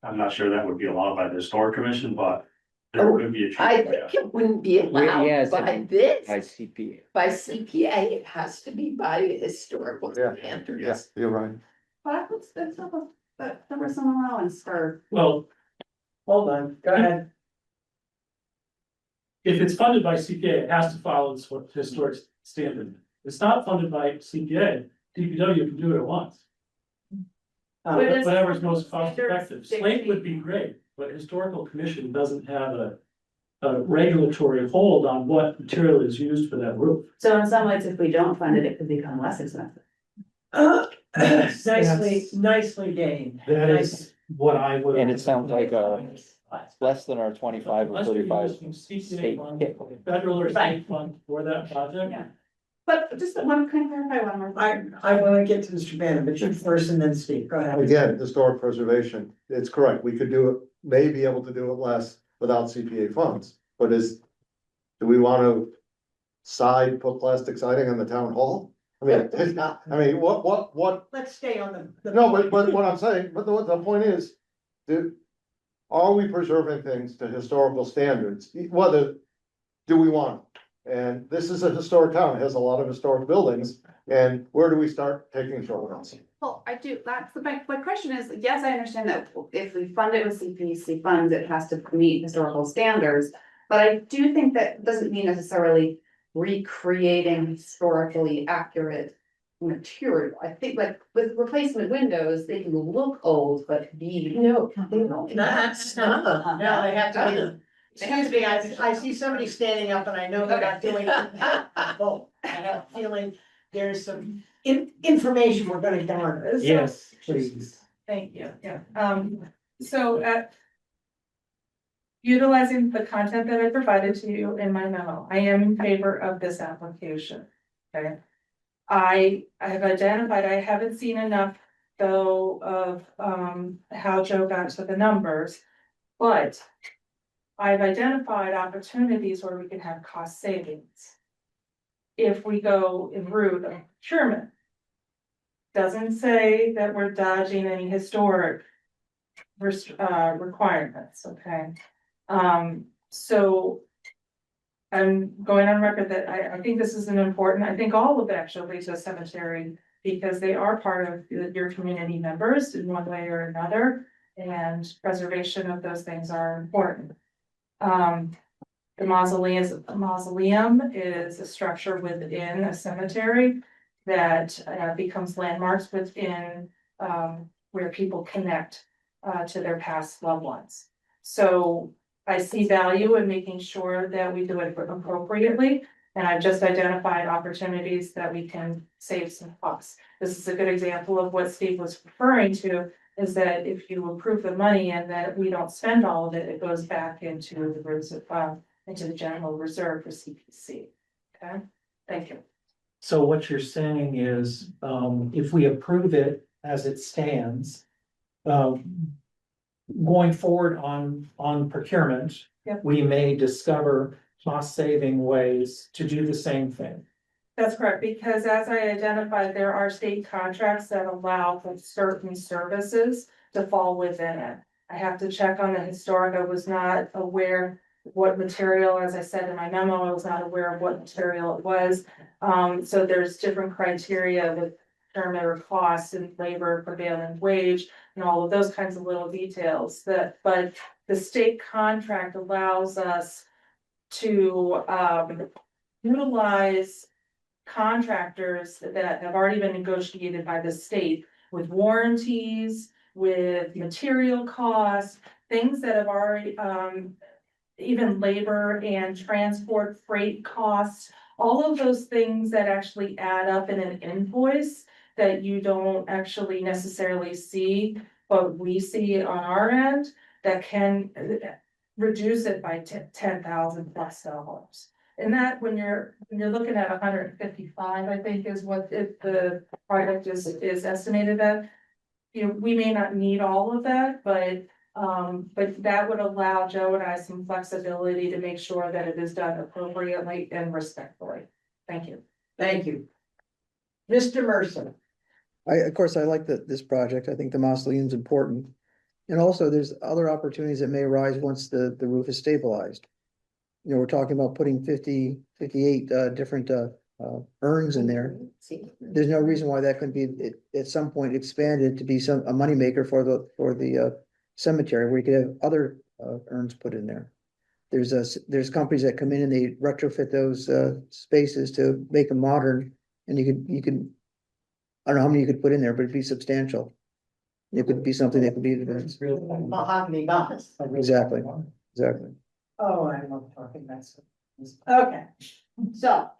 I'm not sure that would be allowed by the historic commission, but there could be a cheap I way. think it wouldn't be Yeah, allowed it's by this, By CPA. by CPA, it has to be by historical Yeah, standards. Yes, you're right. But that's not there was some allowance for. Well, Hold on, go ahead. if it's funded by CPA, it has to follow the historic standard. If it's not funded by CPA, DPW can do it at once. But it's- Whatever's most cost Standards effective. Slate would be great, but historical commission doesn't have a regulatory hold on what material is used for that roof. So in some ways, if we don't fund it, it could become less expensive. Nicely gained. That is what I would. And it sounds like less than our 25 or Unless you're 35 using CPA state fund, hit. federal or state fund for that project. Yeah. But just one, can I clarify one more? I wanna get to Mr. Bannon, but you first and then Steve, go ahead. Again, historic preservation, it's correct, we could do it, may be able to do it less without CPA funds, but do we wanna put plastic siding on the town hall? I mean, what, Let's stay on the. no, but what I'm saying, but the point is, are we preserving things to historical standards, do we want? And this is a historic town, it has a lot of historic buildings, And where do we start taking shortcuts? Well, I do, my question is, yes, I understand that if we fund it with CPC funds, it has to meet historical standards. But I do think that doesn't mean necessarily recreating historically accurate material. I think like with replacement windows, they can look old, but be. No, they don't. they have to be, I see somebody standing up and I know they're not doing it. Oh, I have a feeling there's some information we're gonna garner. Yes, please. Thank you, yeah, so utilizing the content that I provided to you in my memo, I am in favor of this application, okay? I have identified, I haven't seen enough though of, how Joe got to the numbers, but I've identified opportunities where we can have cost savings. If we go in route of procurement. Doesn't say that we're dodging any historic requirements, okay? So I'm going on record that I think this is an important, I think all of actually to a cemetery, because they are part of your community members in one way or another, and preservation of those things are important. The mausoleum is a structure within a cemetery that becomes landmarks within where people connect to their past loved ones. So I see value in making sure that we do it appropriately, and I've just identified opportunities that we can save some costs. This is a good example of what Steve was referring to, is that if you approve the money and that we don't spend all of it, it goes back into the into the general reserve for CPC. Okay, thank you. So what you're saying is, if we approve it as it stands, going forward on procurement, Yep. we may discover cost-saving ways to do the same thing. That's correct, because as I identified, there are state contracts that allow for certain services to fall within it. I have to check on the historic. I was not aware what material, as I said in my memo, I was not aware of what material it was. So there's different criteria with determine costs and labor, prevailing wage, and all of those kinds of little details that, but the state contract allows us to utilize contractors that have already been negotiated by the state with warranties, with material costs, things that have already, even labor and transport freight costs, all of those things that actually add up in an invoice that you don't actually necessarily see, but we see on our end, that can reduce it by $10,000+ And that, when you're looking at 155, I think is what if the project is estimated at. You know, we may not need all of that, but that would allow Joe and I some flexibility to make sure that it is done appropriately and respectfully. Thank you. Thank you. Mr. Mercer. Of course, I like this project. I think the mausoleum's important. And also there's other opportunities that may arise once the roof is stabilized. You know, we're talking about putting 58 different urns in there. There's no reason why that couldn't be at some point expanded to be a moneymaker for the cemetery, where you could have other urns put in there. There's companies that come in and they retrofit those spaces to make them modern, and you could I don't know how many you could put in there, but it'd be substantial. It could be something that could be. Mahogany box. Exactly. Oh, I love talking about stuff. Okay, so.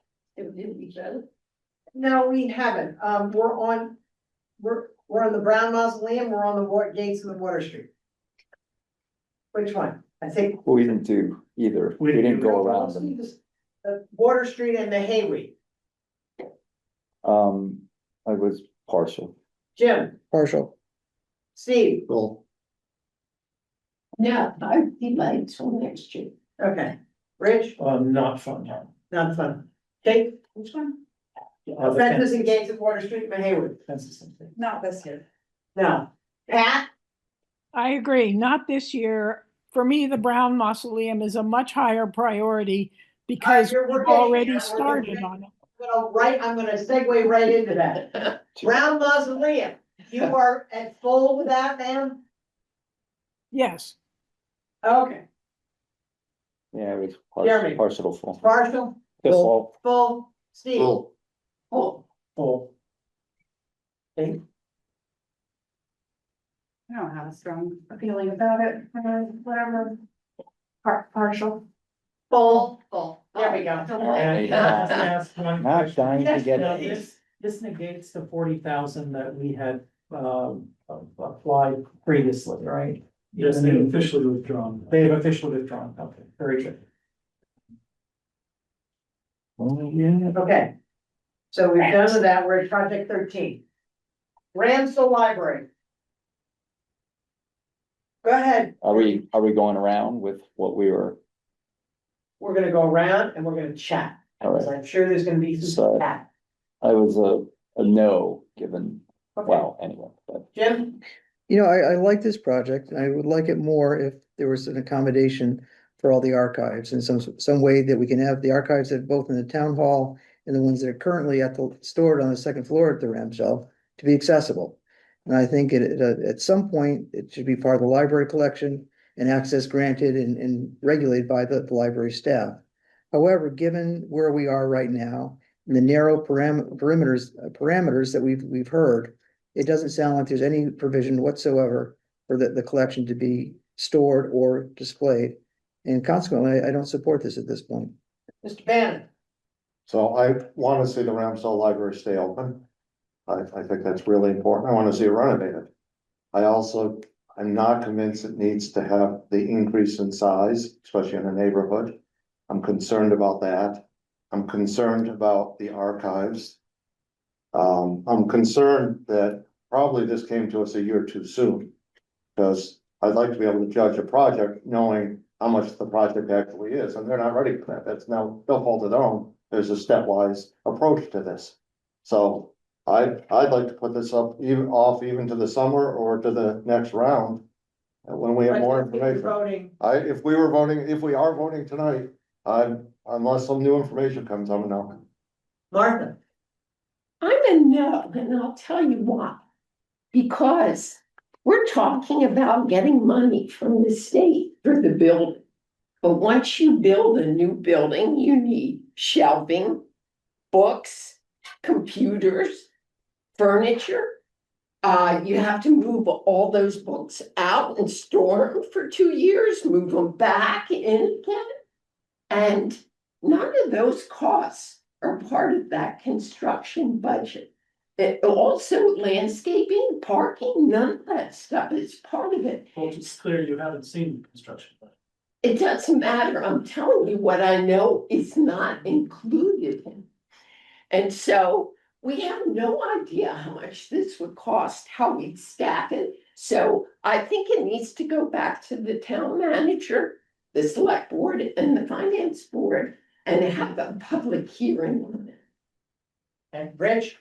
No, we haven't. We're on the Brown Mausoleum, we're on the gates of the Water Street. Which one? I think. We didn't do either. We didn't go around them. The Water Street and the Hayweed. I was partial. Jim, Partial. Steve, Well, Yeah, I'd be like till next year. okay, Rich, Not fun. not fun. Kate, which one? The Fences and gates of Water Street and Haywood. fences. Not this year. No. Pat? I agree, not this year. For me, the Brown Mausoleum is a much higher priority because We're we've getting already there. started on it. I'm gonna segue right into that. Round Mausoleum, you are at full with that, ma'am? Yes, Okay, Yeah, it Jeremy. was partial full. partial, Full. full, Steve, Well, full. Full. Okay. I don't have a strong feeling about it, whatever. Partial. Full, there we go. And just ask one Not question. dying to get Now, it. this negates the 40,000 that we had, applied previously, right? Yes, they officially withdrawn. They have officially withdrawn, okay, very good. Oh, yeah. Okay. So we've done with that, we're at project 13. Ramsdale Library. Go ahead. Are we going around with what we were, We're gonna go around and we're gonna chat, all because right, I'm sure there's gonna be some So- chat. I was a no, given, Okay. well, anyway, but. Jim? You know, I like this project. I would like it more if there was an accommodation for all the archives in some way that we can have the archives that both in the town hall and the ones that are currently stored on the second floor at the Ramsdale to be accessible. And I think at some point, it should be part of the library collection and access granted and regulated by the library staff. However, given where we are right now, and the narrow parameters that we've heard, it doesn't sound like there's any provision whatsoever for the collection to be stored or displayed. And consequently, I don't support this at this point. Mr. Bannon? so I wanna see the Ramsdale Library stay open. I think that's really important. I wanna see it renovated. I'm not convinced it needs to have the increase in size, especially in a neighborhood. I'm concerned about that. I'm concerned about the archives. I'm concerned that probably this came to us a year too soon. Because I'd like to be able to judge a project knowing how much the project actually is, and they're not ready for that. That's no fault of their own. There's a stepwise approach to this. So I'd like to put this up even to the summer or to the next round. When we have more information. Voting. If we are voting tonight, unless some new information comes, I'm a no. Martha? I'm a no, and I'll tell you why. Because we're talking about getting money from the state for the building. But once you build a new building, you need shelving, books, computers, furniture. You have to move all those books out and store them for 2 years, move them back in again. And none of those costs are part of that construction budget. It also landscaping, parking, none of that stuff is part of it. Well, it's clear you haven't seen the construction. Plan. It doesn't matter. I'm telling you what I know is not included in. And so we have no idea how much this would cost, how we'd staff it. So I think it needs to go back to the town manager, the select board and the finance board and have a public hearing on it. And Rich?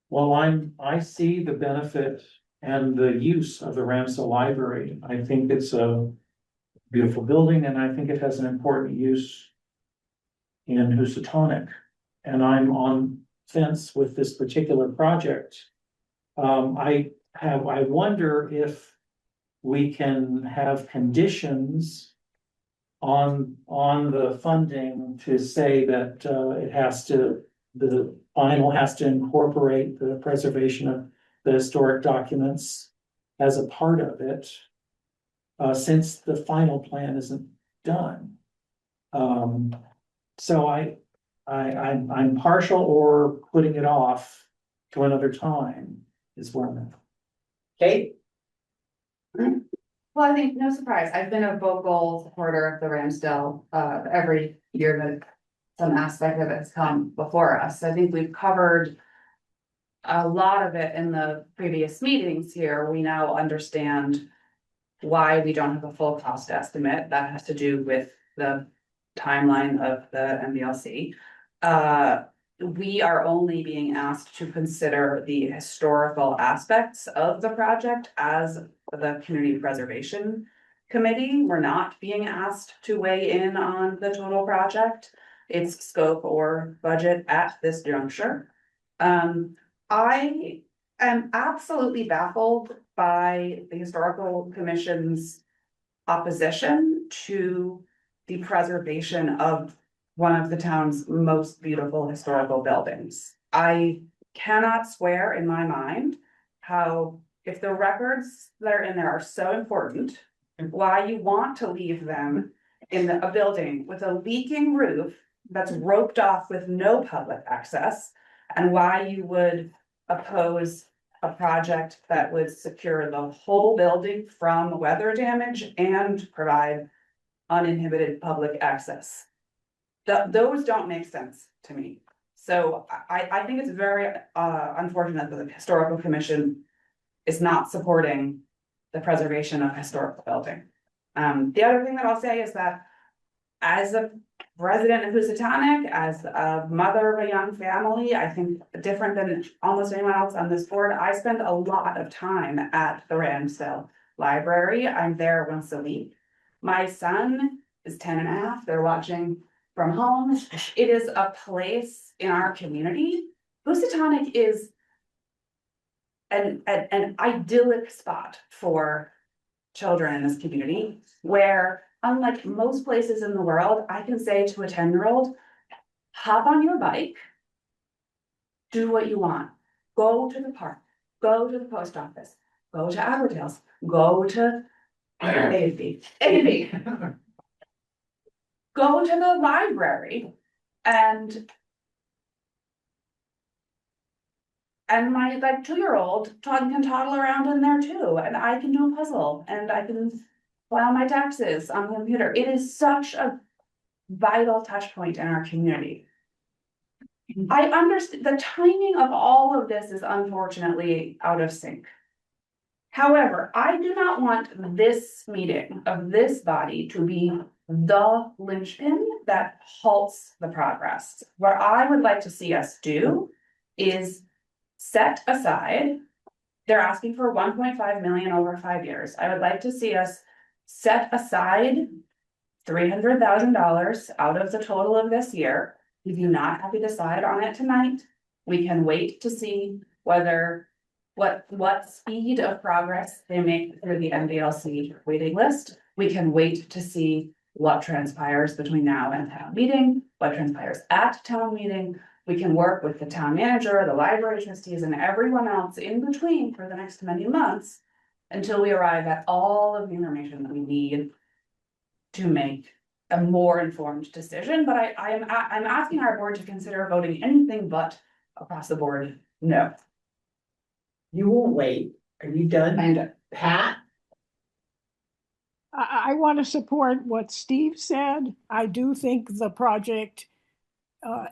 Well, I see the benefit and the use of the Ramsdale Library. I think it's a beautiful building and I think it has an important use in Housatonic. And I'm on fence with this particular project. I wonder if we can have conditions on the funding to say that the final has to incorporate the preservation of the historic documents as a part of it, since the final plan isn't done. So I'm partial or putting it off to another time is where I'm at. Kate? Well, I think no surprise. I've been a vocal supporter of the Ramsdale, every year that some aspect of it has come before us. I think we've covered a lot of it in the previous meetings here. We now understand why we don't have a full cost estimate. That has to do with the timeline of the MBLC. We are only being asked to consider the historical aspects of the project as the Community Preservation Committee. We're not being asked to weigh in on the total project. its scope or budget at this juncture. I am absolutely baffled by the historical commission's opposition to the preservation of one of the town's most beautiful historical buildings. I cannot swear in my mind how, if the records that are in there are so important, why you want to leave them in a building with a leaking roof that's roped off with no public access, and why you would oppose a project that would secure the whole building from weather damage and provide uninhibited public access. Those don't make sense to me. So I think it's very unfortunate that the historical commission is not supporting the preservation of historical building. The other thing that I'll say is that as a resident of Housatonic, as a mother of a young family, I think different than almost anyone else on this board, I spend a lot of time at the Ramsdale Library. I'm there once a week. My son is 10 and a half. They're watching from home. It is a place in our community. Housatonic is an idyllic spot for children in this community, where unlike most places in the world, I can say to a 10-year-old, hop on your bike, do what you want, go to the park, go to the post office, go to Aberdales, go to A&B, go to the library, and my like 2-year-old can toddle around in there too, and I can do a puzzle, and I can file my taxes on the computer. It is such a vital touch point in our community. I understand the timing of all of this is unfortunately out of sync. However, I do not want this meeting of this body to be the linchpin that halts the progress. What I would like to see us do is set aside, they're asking for 1.5 million over 5 years. I would like to see us set aside $300,000 out of the total of this year. We do not have to decide on it tonight. We can wait to see whether what speed of progress they make through the MVLC waiting list. We can wait to see what transpires between now and town meeting, what transpires at town meeting. We can work with the town manager, the library trustees, and everyone else in between for the next many months until we arrive at all of the information that we need to make a more informed decision. But I'm asking our board to consider voting anything but across the board, no. You won't wait. Are you done? And Pat? I want to support what Steve said. I do think the project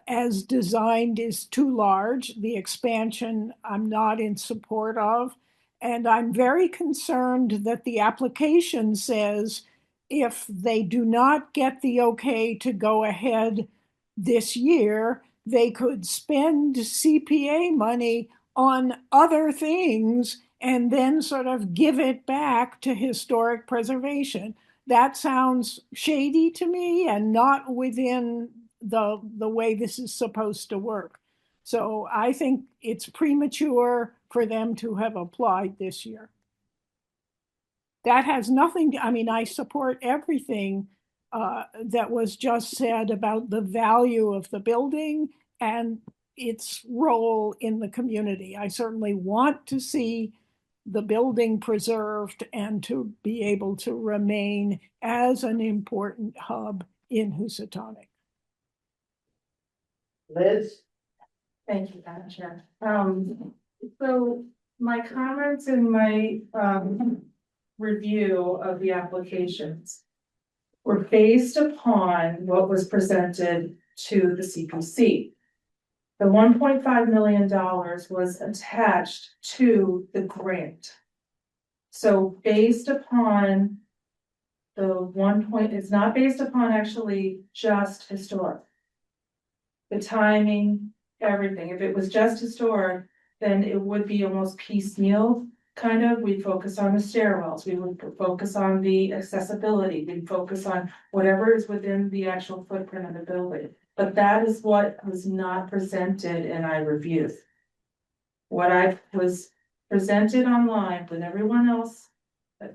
as designed is too large. The expansion I'm not in support of. And I'm very concerned that the application says if they do not get the okay to go ahead this year, they could spend CPA money on other things and then sort of give it back to historic preservation. That sounds shady to me and not within the way this is supposed to work. So I think it's premature for them to have applied this year. That has nothing, I mean, I support everything that was just said about the value of the building and its role in the community. I certainly want to see the building preserved and to be able to remain as an important hub in Housatonic. Liz? Thank you, Madam Chair. So my comments in my review of the applications were based upon what was presented to the CPC. The $1.5 million was attached to the grant. So based upon it's not based upon actually just historic. The timing, everything. If it was just historic, then it would be almost piecemeal, kind of. We'd focus on the stairwells, we would focus on the accessibility, we'd focus on whatever is within the actual footprint of the building. But that is what was not presented in I review. What I was presented online with everyone else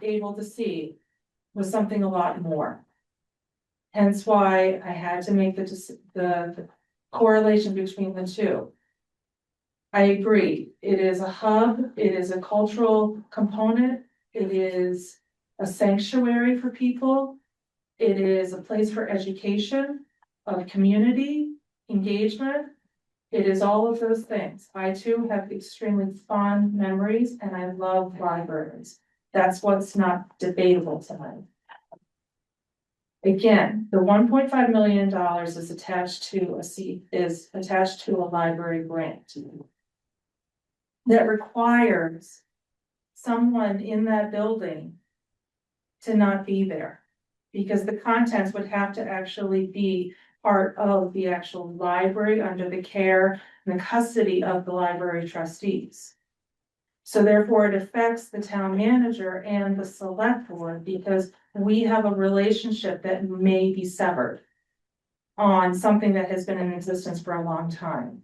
able to see was something a lot more. Hence why I had to make the correlation between the two. I agree, it is a hub, it is a cultural component, it is a sanctuary for people. It is a place for education, of community, engagement. It is all of those things. I too have extremely fond memories and I love libraries. That's what's not debatable tonight. Again, the $1.5 million is attached to a library grant. That requires someone in that building to not be there. Because the contents would have to actually be part of the actual library under the care and the custody of the library trustees. So therefore it affects the town manager and the select board because we have a relationship that may be severed on something that has been in existence for a long time.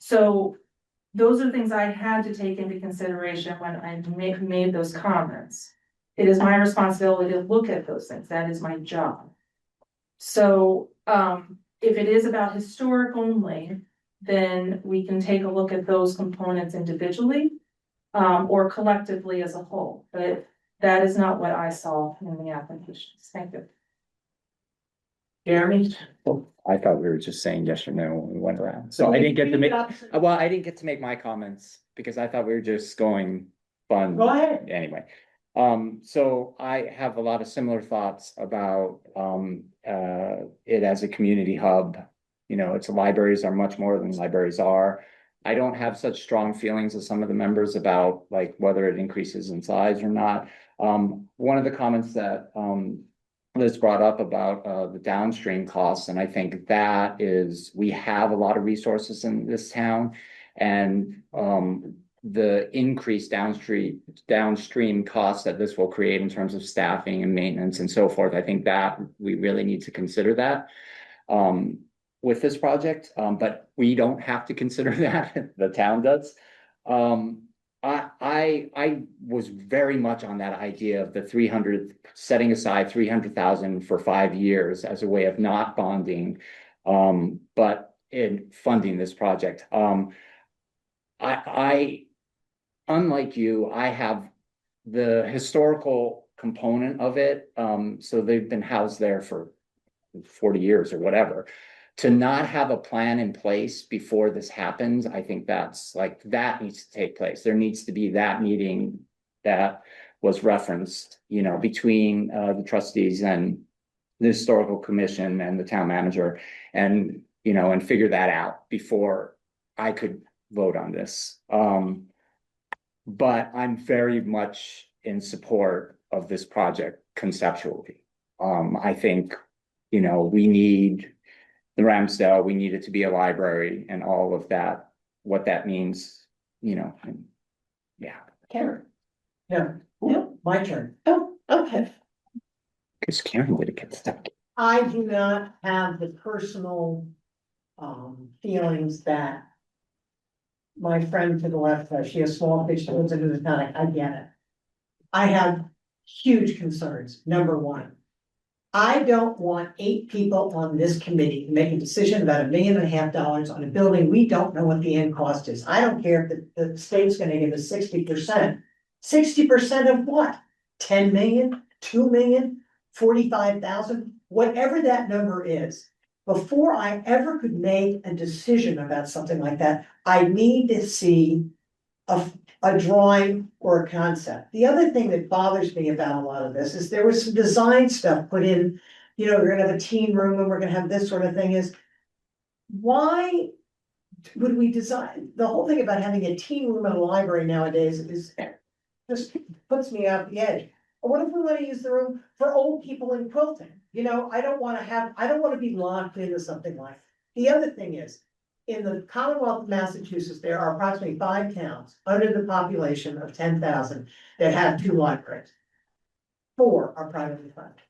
So those are things I had to take into consideration when I made those comments. It is my responsibility to look at those things. That is my job. So, if it is about historic only, then we can take a look at those components individually, or collectively as a whole, but that is not what I saw in the applications. Thank you. Jeremy? I thought we were just saying yes or no when we went around, so I didn't get to make, well, I didn't get to make my comments because I thought we were just going fun. Go ahead. Anyway, so I have a lot of similar thoughts about, it as a community hub. You know, its libraries are much more than libraries are. I don't have such strong feelings as some of the members about like whether it increases in size or not. One of the comments that, Liz brought up about the downstream costs, and I think that is, we have a lot of resources in this town, and the increased downstream costs that this will create in terms of staffing and maintenance and so forth, I think that we really need to consider that with this project, but we don't have to consider that, the town does. I was very much on that idea of the 300, setting aside 300,000 for 5 years as a way of not bonding, but in funding this project. I, unlike you, I have the historical component of it. So they've been housed there for 40 years or whatever. To not have a plan in place before this happens, I think that's like, that needs to take place. There needs to be that meeting that was referenced, you know, between the trustees and the historical commission and the town manager, and, you know, and figure that out before I could vote on this. But I'm very much in support of this project conceptually. I think, you know, we need the Ramsdale, we need it to be a library and all of that, what that means, you know, and yeah. Karen? Yeah, my turn. Oh, okay. Because Karen would have get stuck. I do not have the personal feelings that my friend to the left has. She has small fish that lives into the town. I get it. I have huge concerns. Number one, I don't want 8 people on this committee to make a decision about $1.5 million on a building. We don't know what the end cost is. I don't care if the state's gonna give us 60%. 60% of what? 10 million, 2 million, 45,000, whatever that number is. Before I ever could make a decision about something like that, I need to see a drawing or a concept. The other thing that bothers me about a lot of this is there was some design stuff put in, you know, we're gonna have a teen room and we're gonna have this sort of thing. Is why would we design, the whole thing about having a teen room in a library nowadays is just puts me off the edge. Or what if we wanna use the room for old people in quilting? You know, I don't wanna be locked into something like that. The other thing is, in the Commonwealth of Massachusetts, there are approximately 5 towns under the population of 10,000 that have 2 libraries. 4 are privately funded.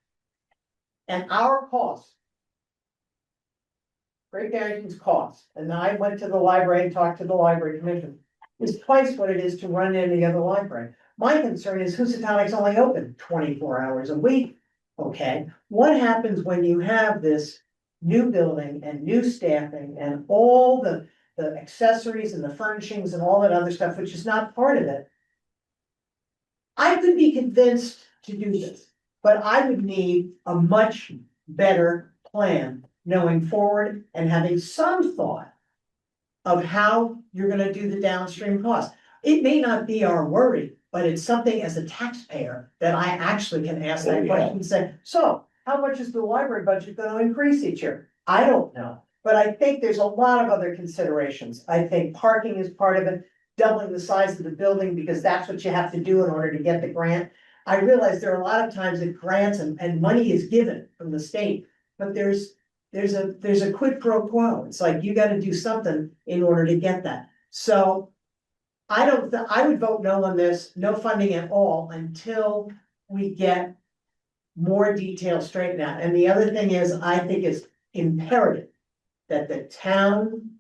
And our costs Great Barrington's cost, and I went to the library and talked to the library commission, is twice what it is to run any other library. My concern is Housatonic's only open 24 hours a week. Okay, what happens when you have this new building and new staffing and all the accessories and the furnishings and all that other stuff, which is not part of it? I could be convinced to do this, but I would need a much better plan knowing forward and having some thought of how you're gonna do the downstream cost. It may not be our worry, but it's something as a taxpayer that I actually can ask that question and say, so how much is the library budget gonna increase each year? I don't know, but I think there's a lot of other considerations. I think parking is part of it, doubling the size of the building because that's what you have to do in order to get the grant. I realize there are a lot of times that grants and money is given from the state, but there's a quid pro quo. It's like you gotta do something in order to get that. So I would vote no on this, no funding at all until we get more details straightened out. And the other thing is, I think it's imperative that the town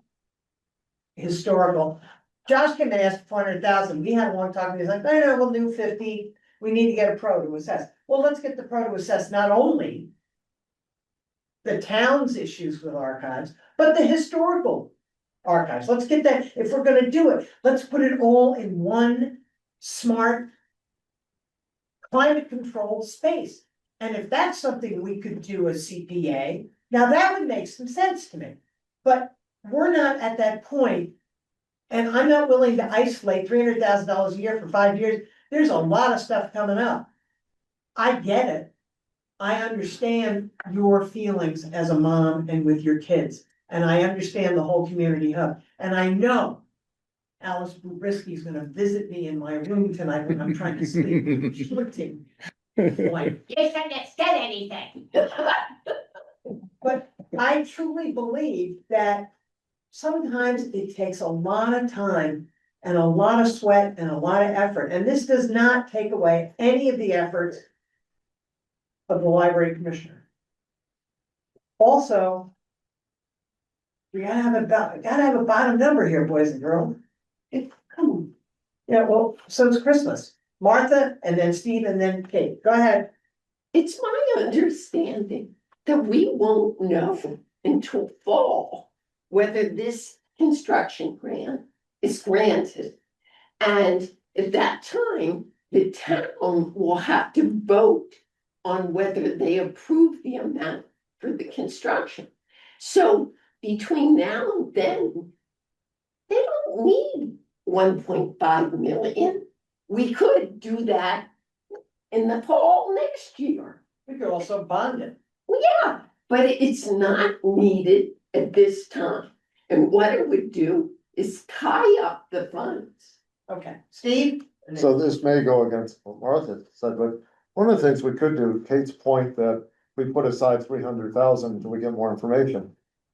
historical, Josh came and asked 400,000. We had a long talk and he's like, no, no, we'll do 50. We need to get a pro to assess. Well, let's get the pro to assess not only the town's issues with archives, but the historical archives. Let's get that, if we're gonna do it, let's put it all in one smart climate controlled space. And if that's something we could do as CPA, now that would make some sense to me. But we're not at that point, and I'm not willing to isolate $300,000 a year for 5 years. There's a lot of stuff coming up. I get it. I understand your feelings as a mom and with your kids, and I understand the whole community hub. And I know Alice Bubrisky is gonna visit me in my room tonight when I'm trying to sleep. She's looking like, You shouldn't have said anything. but I truly believe that sometimes it takes a lot of time and a lot of sweat and a lot of effort. And this does not take away any of the efforts of the library commissioner. Also, we gotta have a bottom number here, boys and girls. Come on. Yeah, well, so it's Christmas. Martha and then Steve and then Kate. Go ahead. It's my understanding that we won't know until fall whether this construction grant is granted. And at that time, the town will have to vote on whether they approve the amount for the construction. So between now and then, they don't need 1.5 million. We could do that in the fall next year. We could also bond it. Well, yeah, but it's not needed at this time. And what it would do is tie up the funds. Okay, Steve? So this may go against what Martha said, but one of the things we could do, Kate's point that we put aside 300,000 until we get more information,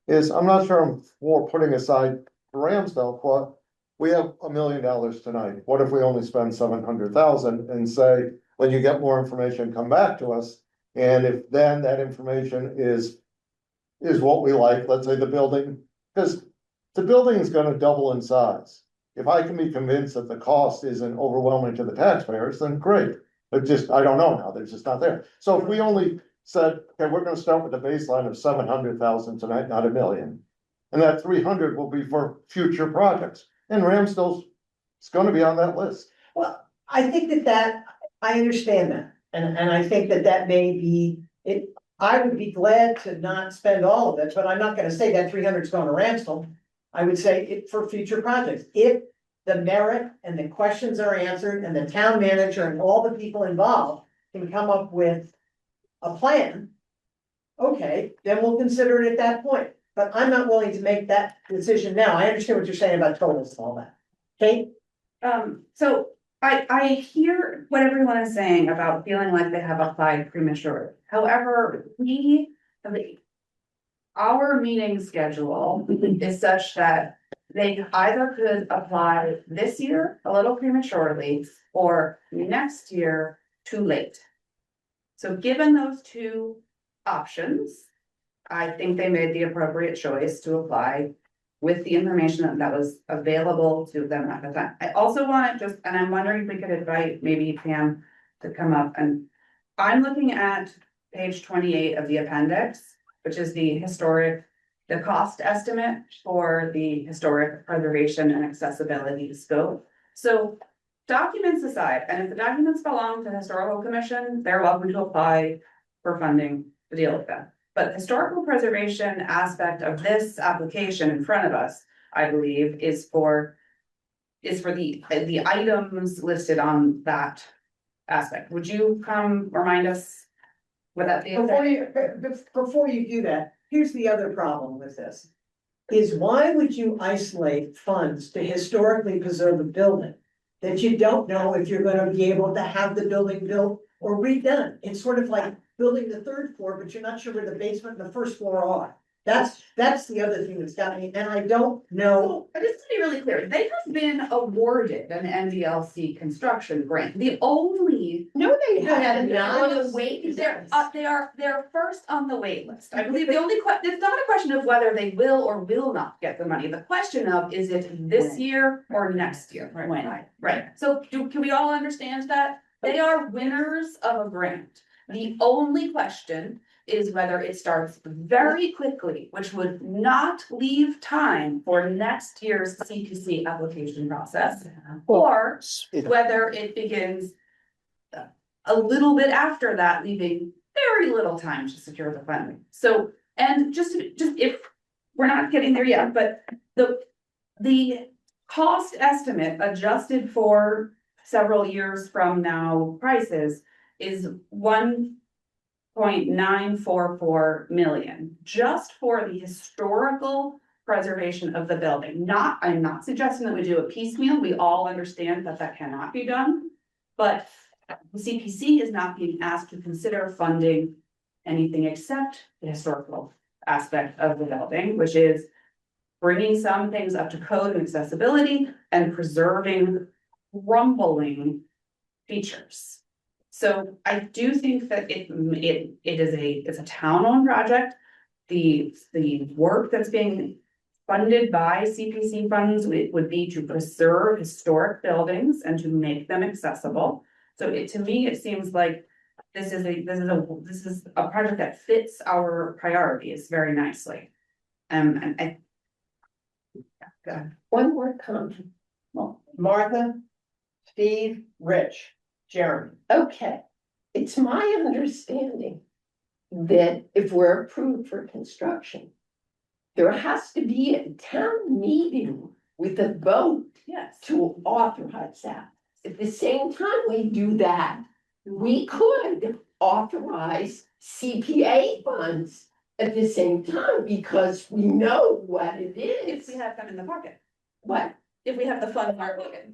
is I'm not sure I'm for putting aside for Ramsdale, but we have $1 million tonight. What if we only spend 700,000 and say, when you get more information, come back to us? And if then that information is what we like, let's say the building, because the building is gonna double in size. If I can be convinced that the cost isn't overwhelming to the taxpayers, then great. But just, I don't know now, they're just not there. So if we only said, okay, we're gonna start with the baseline of 700,000 tonight, not $1 million. And that 300 will be for future projects. And Ramsdale's, it's gonna be on that list. Well, I think that I understand that, and I think that may be it. I would be glad to not spend all of it, but I'm not gonna say that 300 is going to Ramsdale. I would say it for future projects. If the merit and the questions are answered and the town manager and all the people involved can come up with a plan, okay, then we'll consider it at that point. But I'm not willing to make that decision now. I understand what you're saying about totals and all that. Kate? So I hear what everyone is saying about feeling like they have applied prematurely. However, our meeting schedule is such that they either could apply this year a little prematurely or next year too late. So given those two options, I think they made the appropriate choice to apply with the information that was available to them at the time. I also want to and I'm wondering if we could invite maybe Pam to come up, and I'm looking at page 28 of the appendix, which is the cost estimate for the historic preservation and accessibility scope. So documents aside, and if the documents belong to the historical commission, they're welcome to apply for funding to deal with them. But the historical preservation aspect of this application in front of us, I believe, is for the items listed on that aspect. Would you come remind us what that is? Before you do that, here's the other problem with this. Is why would you isolate funds to historically preserve a building that you don't know if you're gonna be able to have the building built or redone? It's sort of like building the third floor, but you're not sure where the basement and the first floor are. That's the other thing that's got me, and I don't know. So, just to be really clear, they have been awarded an NDLC construction grant. The only. No, they Go ahead. have not on the wait list. They're first on the wait list. I believe the only it's not a question of whether they will or will not get the money. The question of, is it this year or next year? When, right? So can we all understand that? They are winners of a grant. The only question is whether it starts very quickly, which would not leave time for next year's CPC application process, or whether it begins a little bit after that, leaving very little time to secure the funding. So, and just if we're not getting there yet, but the cost estimate adjusted for several years from now prices is 1.944 million, just for the historical preservation of the building. I'm not suggesting that we do a piecemeal. We all understand that that cannot be done, but the CPC is not being asked to consider funding anything except the historical aspect of the building, which is bringing some things up to code and accessibility and preserving crumbling features. So I do think that it's a town-owned project. The work that's being funded by CPC funds would be to preserve historic buildings and to make them accessible. So to me, it seems like this is a project that fits our priorities very nicely. And I. One more comment. Well, Martha, Steve, Rich, Jeremy. Okay, it's my understanding that if we're approved for construction, there has to be a town meeting with a vote to authorize that. At the same time we do that, we could authorize CPA funds at the same time because we know what it is. If we have them in the pocket. What? If we have the fund in our pocket.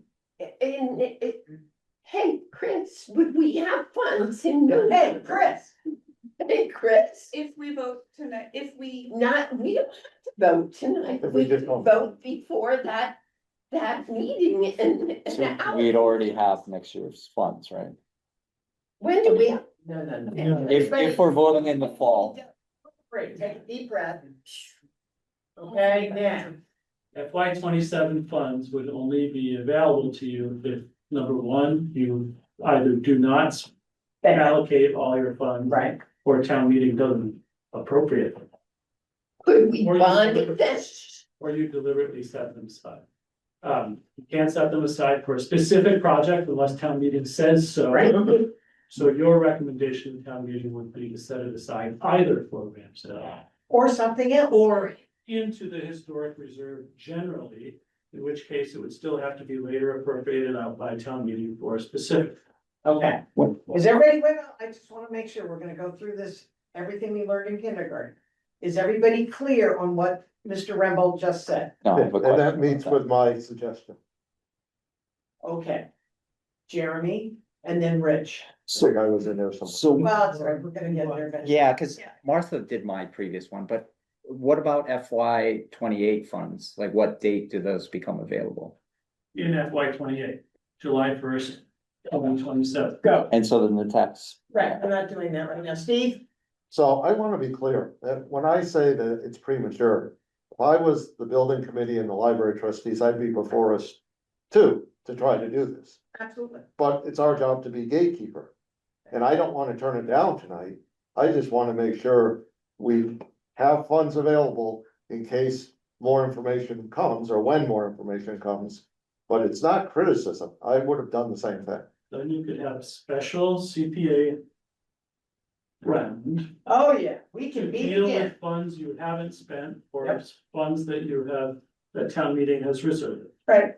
Hey, Chris, would we have funds in the? Hey, Chris. Hey, Chris. If we vote tonight, We don't have to vote tonight. If we just can don't- vote before that meeting and. So we'd already have next year's funds, right? When do we? No. If we're voting in the fall. Great, take a deep breath. Okay, now. FY 27 funds would only be available to you if, number one, you either do not allocate all your funds. Right. Or town meeting doesn't appropriate them, Could we Or you bond deliver- it then? or you deliberately set them aside. You can't set them aside for a specific project unless town meeting says so. Right. So your recommendation to town meeting would be to set it aside either for Ramsdale Or something else. or into the historic reserve generally, in which case it would still have to be later appropriated out by town meeting for a specific. Okay. Is everybody, wait, I just wanna make sure we're gonna go through this, everything we learned in kindergarten. Is everybody clear on what Mr. Rembold just said? No, I have a And question that about meets that. with my suggestion. Okay. Jeremy and then Rich. I think I was in there somewhere. So, Well, it's all right, we're gonna get there eventually. yeah, cause Martha did my previous one, but what about FY 28 funds? Like what date do those become available? In FY 28, July 1st, 2027. Go. And so then the tax. Right, we're not doing that right now. Steve? So I wanna be clear that when I say that it's premature, if I was the building committee and the library trustees, I'd be before us too, to try to do this. Absolutely. But it's our job to be gatekeeper. And I don't wanna turn it down tonight. I just wanna make sure we have funds available in case more information comes or when more information comes. But it's not criticism. I would have done the same thing. Then you could have a special CPA round. Oh, yeah, we To can meet deal again. with funds you haven't spent or Yep. funds that you have, that town meeting has reserved. Right,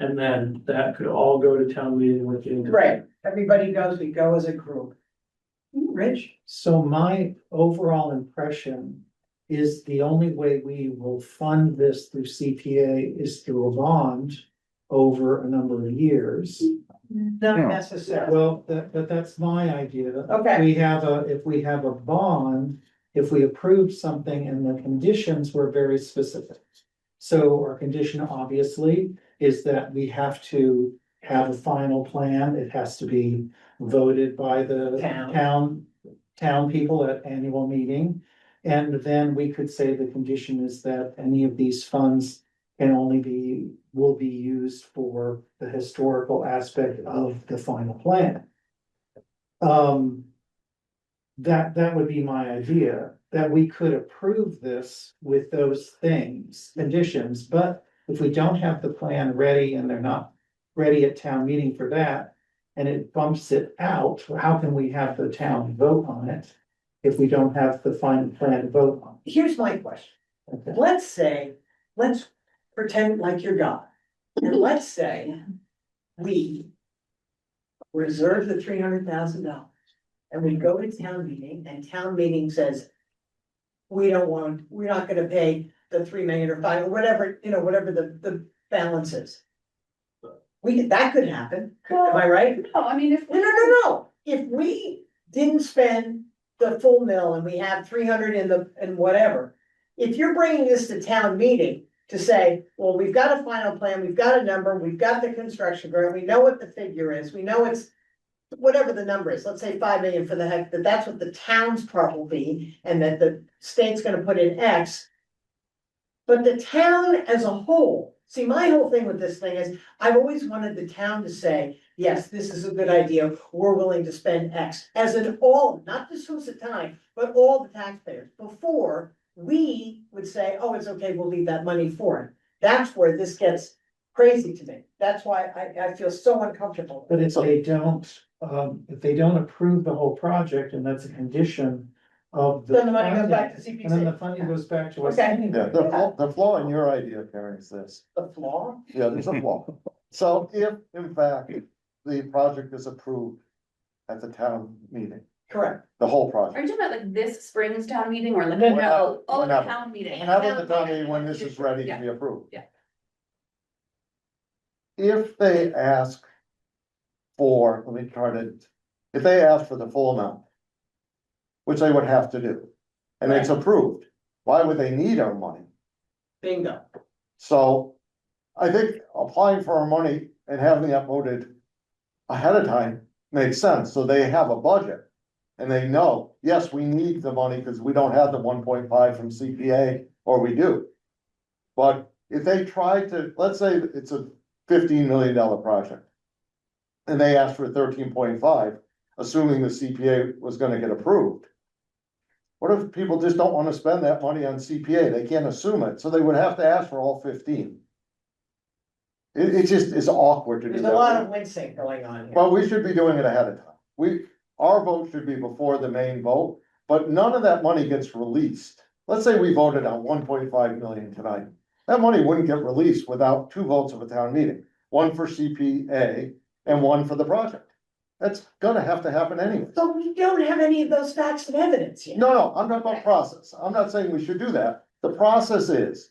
And then that could all go to town meeting with you. right. Everybody goes, we go as a group. Rich? So my overall impression is the only way we will fund this through CPA is through a bond over a number of years. Not Yeah. necessarily. Well, but that's my idea. Okay. If we have a bond, if we approve something and the conditions were very specific. So our condition obviously is that we have to have a final plan. It has to be voted by the town people at annual meeting. And then we could say the condition is that any of these funds will be used for the historical aspect of the final plan. That would be my idea, that we could approve this with those things, conditions, but if we don't have the plan ready and they're not ready at town meeting for that, and it bumps it out, how can we have the town vote on it if we don't have the final plan to vote on? Here's my question. Okay. Let's pretend like you're God. And let's say we reserve the $300,000 and we go to town meeting and town meeting says, we're not gonna pay the 3 million or 5 or whatever, whatever the balance is. That could happen. Am I right? No, I mean, if. No. If we didn't spend the full mill and we have 300 in whatever, if you're bringing this to town meeting to say, well, we've got a final plan, we've got a number, we've got the construction grant, we know what the figure is, we know it's whatever the number is, let's say 5 million for the heck, that's what the town's part will be, and that the state's gonna put in X. But the town as a whole, see, my whole thing with this thing is, I've always wanted the town to say, yes, this is a good idea, we're willing to spend X, as in all, not just who's at time, but all the taxpayers, before we would say, oh, it's okay, we'll leave that money for it. That's where this gets crazy to me. That's why I feel so uncomfortable. But if they don't approve the whole project, and that's a condition of the. Then the money goes funding, back to And then the CPC. funding goes back to us. Okay. anyway. Yeah, the flaw in your idea, Karen, is this. The flaw? Yeah, there's a flaw. So if in fact the project is approved at the town meeting, Correct. the whole Are project. you talking about like this spring's town meeting or like? No, Oh, the whenever. town meeting. Whenever the town meeting, when this is ready to be approved. Yeah. If they ask for, if they ask for the full amount, which they would have to do, and it's approved, why would they need our money? Bingo. So I think applying for our money and having that voted ahead of time makes sense. So they have a budget. And they know, yes, we need the money because we don't have the 1.5 from CPA, or we do. But if they try to, let's say it's a $15 million project. And they asked for 13.5, assuming the CPA was gonna get approved. What if people just don't wanna spend that money on CPA? They can't assume it, so they would have to ask for all 15. It just is awkward to do There's that. a lot of wincing going on here. Well, we should be doing it ahead of time. Our vote should be before the main vote, but none of that money gets released. Let's say we voted on 1.5 million tonight. That money wouldn't get released without 2 votes of a town meeting, one for CPA and one for the project. That's gonna have to happen anyway. But we don't have any of those facts and evidence yet. No, I'm talking about process. I'm not saying we should do that. The process is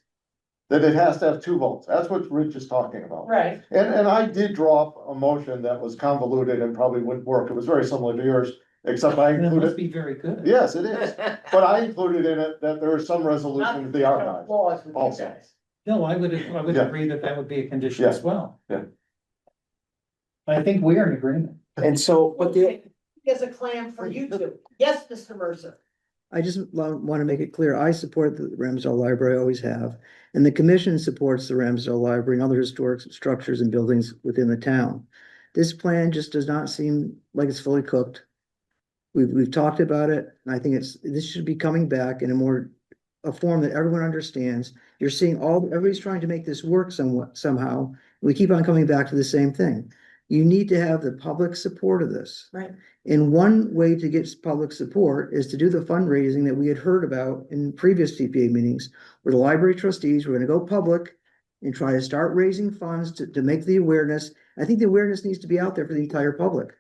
that it has to have 2 votes. That's what Rich is talking about. Right. And I did draw up a motion that was convoluted and probably wouldn't work. It was very similar to yours, except I And it must included, be very good. yes, it is. But I included in it that there is some resolution of the archive. Flaws with you Also. guys. No, I would Yeah. agree that would be a condition Yeah. as well. Yeah. I think we are in agreement. And so, but the, There's a clam for you two. Yes, Mr. Mercer. I just want to make it clear, I support the Ramsdale Library, I always have. And the commission supports the Ramsdale Library and other historic structures and buildings within the town. This plan just does not seem like it's fully cooked. We've talked about it, and I think this should be coming back in a form that everyone understands. You're seeing everybody's trying to make this work somehow. We keep on coming back to the same thing. You need to have the public support of this. Right. And one way to get public support is to do the fundraising that we had heard about in previous TPA meetings, where the library trustees were gonna go public and try to start raising funds to make the awareness. I think the awareness needs to be out there for the entire public.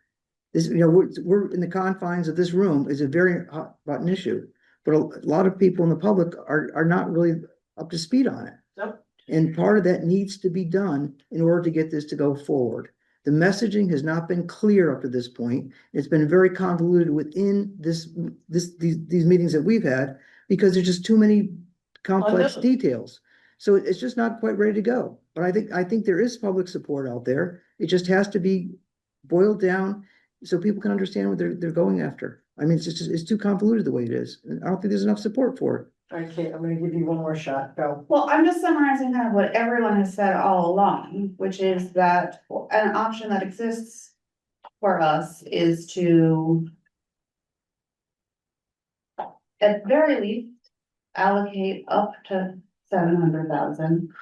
This, we're in the confines of this room is a very hot button issue, but a lot of people in the public are not really up to speed on it. Nope. And part of that needs to be done in order to get this to go forward. The messaging has not been clear up to this point. It's been very convoluted within these meetings that we've had because there's just too many complex details. So it's just not quite ready to go. But I think there is public support out there. It just has to be boiled down so people can understand what they're going after. I mean, it's too convoluted the way it is. And I don't think there's enough support for it. Okay, I'm gonna give you one more shot, go. Well, I'm just summarizing kind of what everyone has said all along, which is that an option that exists for us is to at very least allocate up to 700,000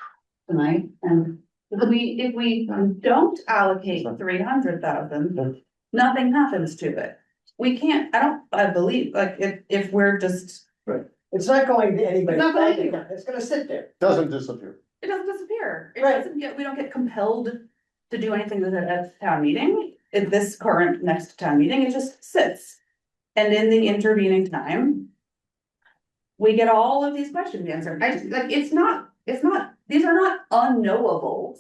tonight. And if we don't allocate 300,000, nothing happens to it. We can't, I believe, like, if we're just. Right. It's not going to anybody. It's not going anywhere. It's gonna sit there. Doesn't disappear. It doesn't disappear. It Right. doesn't get, we don't get compelled to do anything with it at town meeting. At this current next town meeting, it just sits. And in the intervening time, we get all of these questions answered. I just, like, these are not unknowables.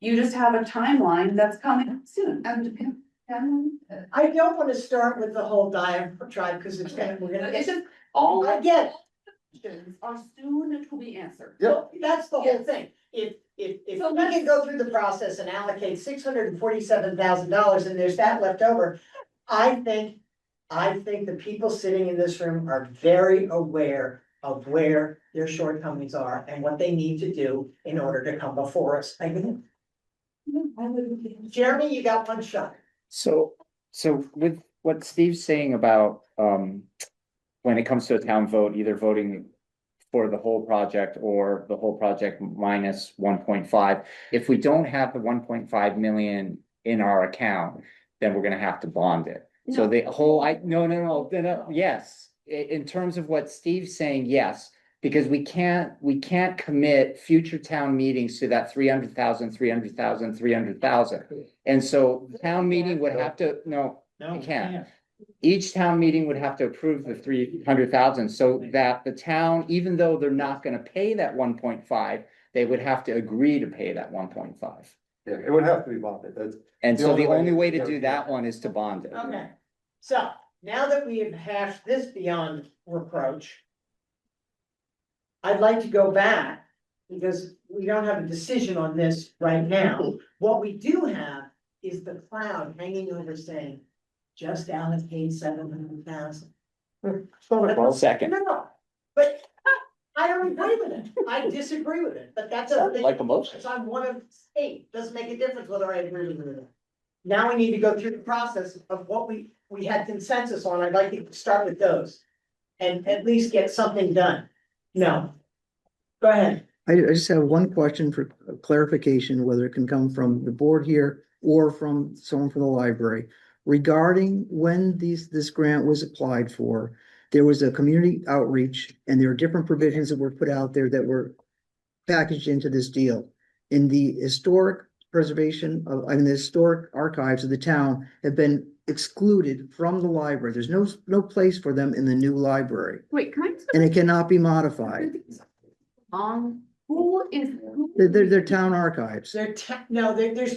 You just have a timeline that's coming soon. I don't wanna start with the whole diatribe, because it's gonna, It's just all. I get it. Questions are soon to be answered. Well, that's the whole Yes. thing. If So we can go through the process and allocate $647,000 and there's that left over, I think the people sitting in this room are very aware of where their shortcomings are and what they need to do in order to come before us. Jeremy, you got one shot. So with what Steve's saying about, when it comes to a town vote, either voting for the whole project or the whole project minus 1.5, if we don't have the 1.5 million in our account, then we're gonna have to bond it. So the whole, no, yes, in terms of what Steve's saying, yes. Because we can't commit future town meetings to that 300,000. And so the town meeting would have to, no, you can't. Each town meeting would have to approve the 300,000 so that the town, even though they're not gonna pay that 1.5, they would have to agree to pay that 1.5. Yeah, it would have to be bonded, that's. And so the only way to yeah. do that one is to bond it. Okay, so now that we have hashed this beyond reproach, I'd like to go back, because we don't have a decision on this right now. What we do have is the cloud hanging over saying, just allocate 700,000. Second. No, but I don't agree with it. I disagree with it, but that's a. Like a motion. So I'm one of 8, doesn't make a difference whether I agree with it. Now we need to go through the process of what we had consensus on. I'd like to start with those. And at least get something done. No. Go ahead. I just have one question for clarification, whether it can come from the board here or from someone from the library. Regarding when this grant was applied for, there was a community outreach and there are different provisions that were put out there that were packaged into this deal. In the historic preservation of, the historic archives of the town have been excluded from the library. There's no place for them in the new library. Wait, can I? And it cannot be modified. They're town archives. There's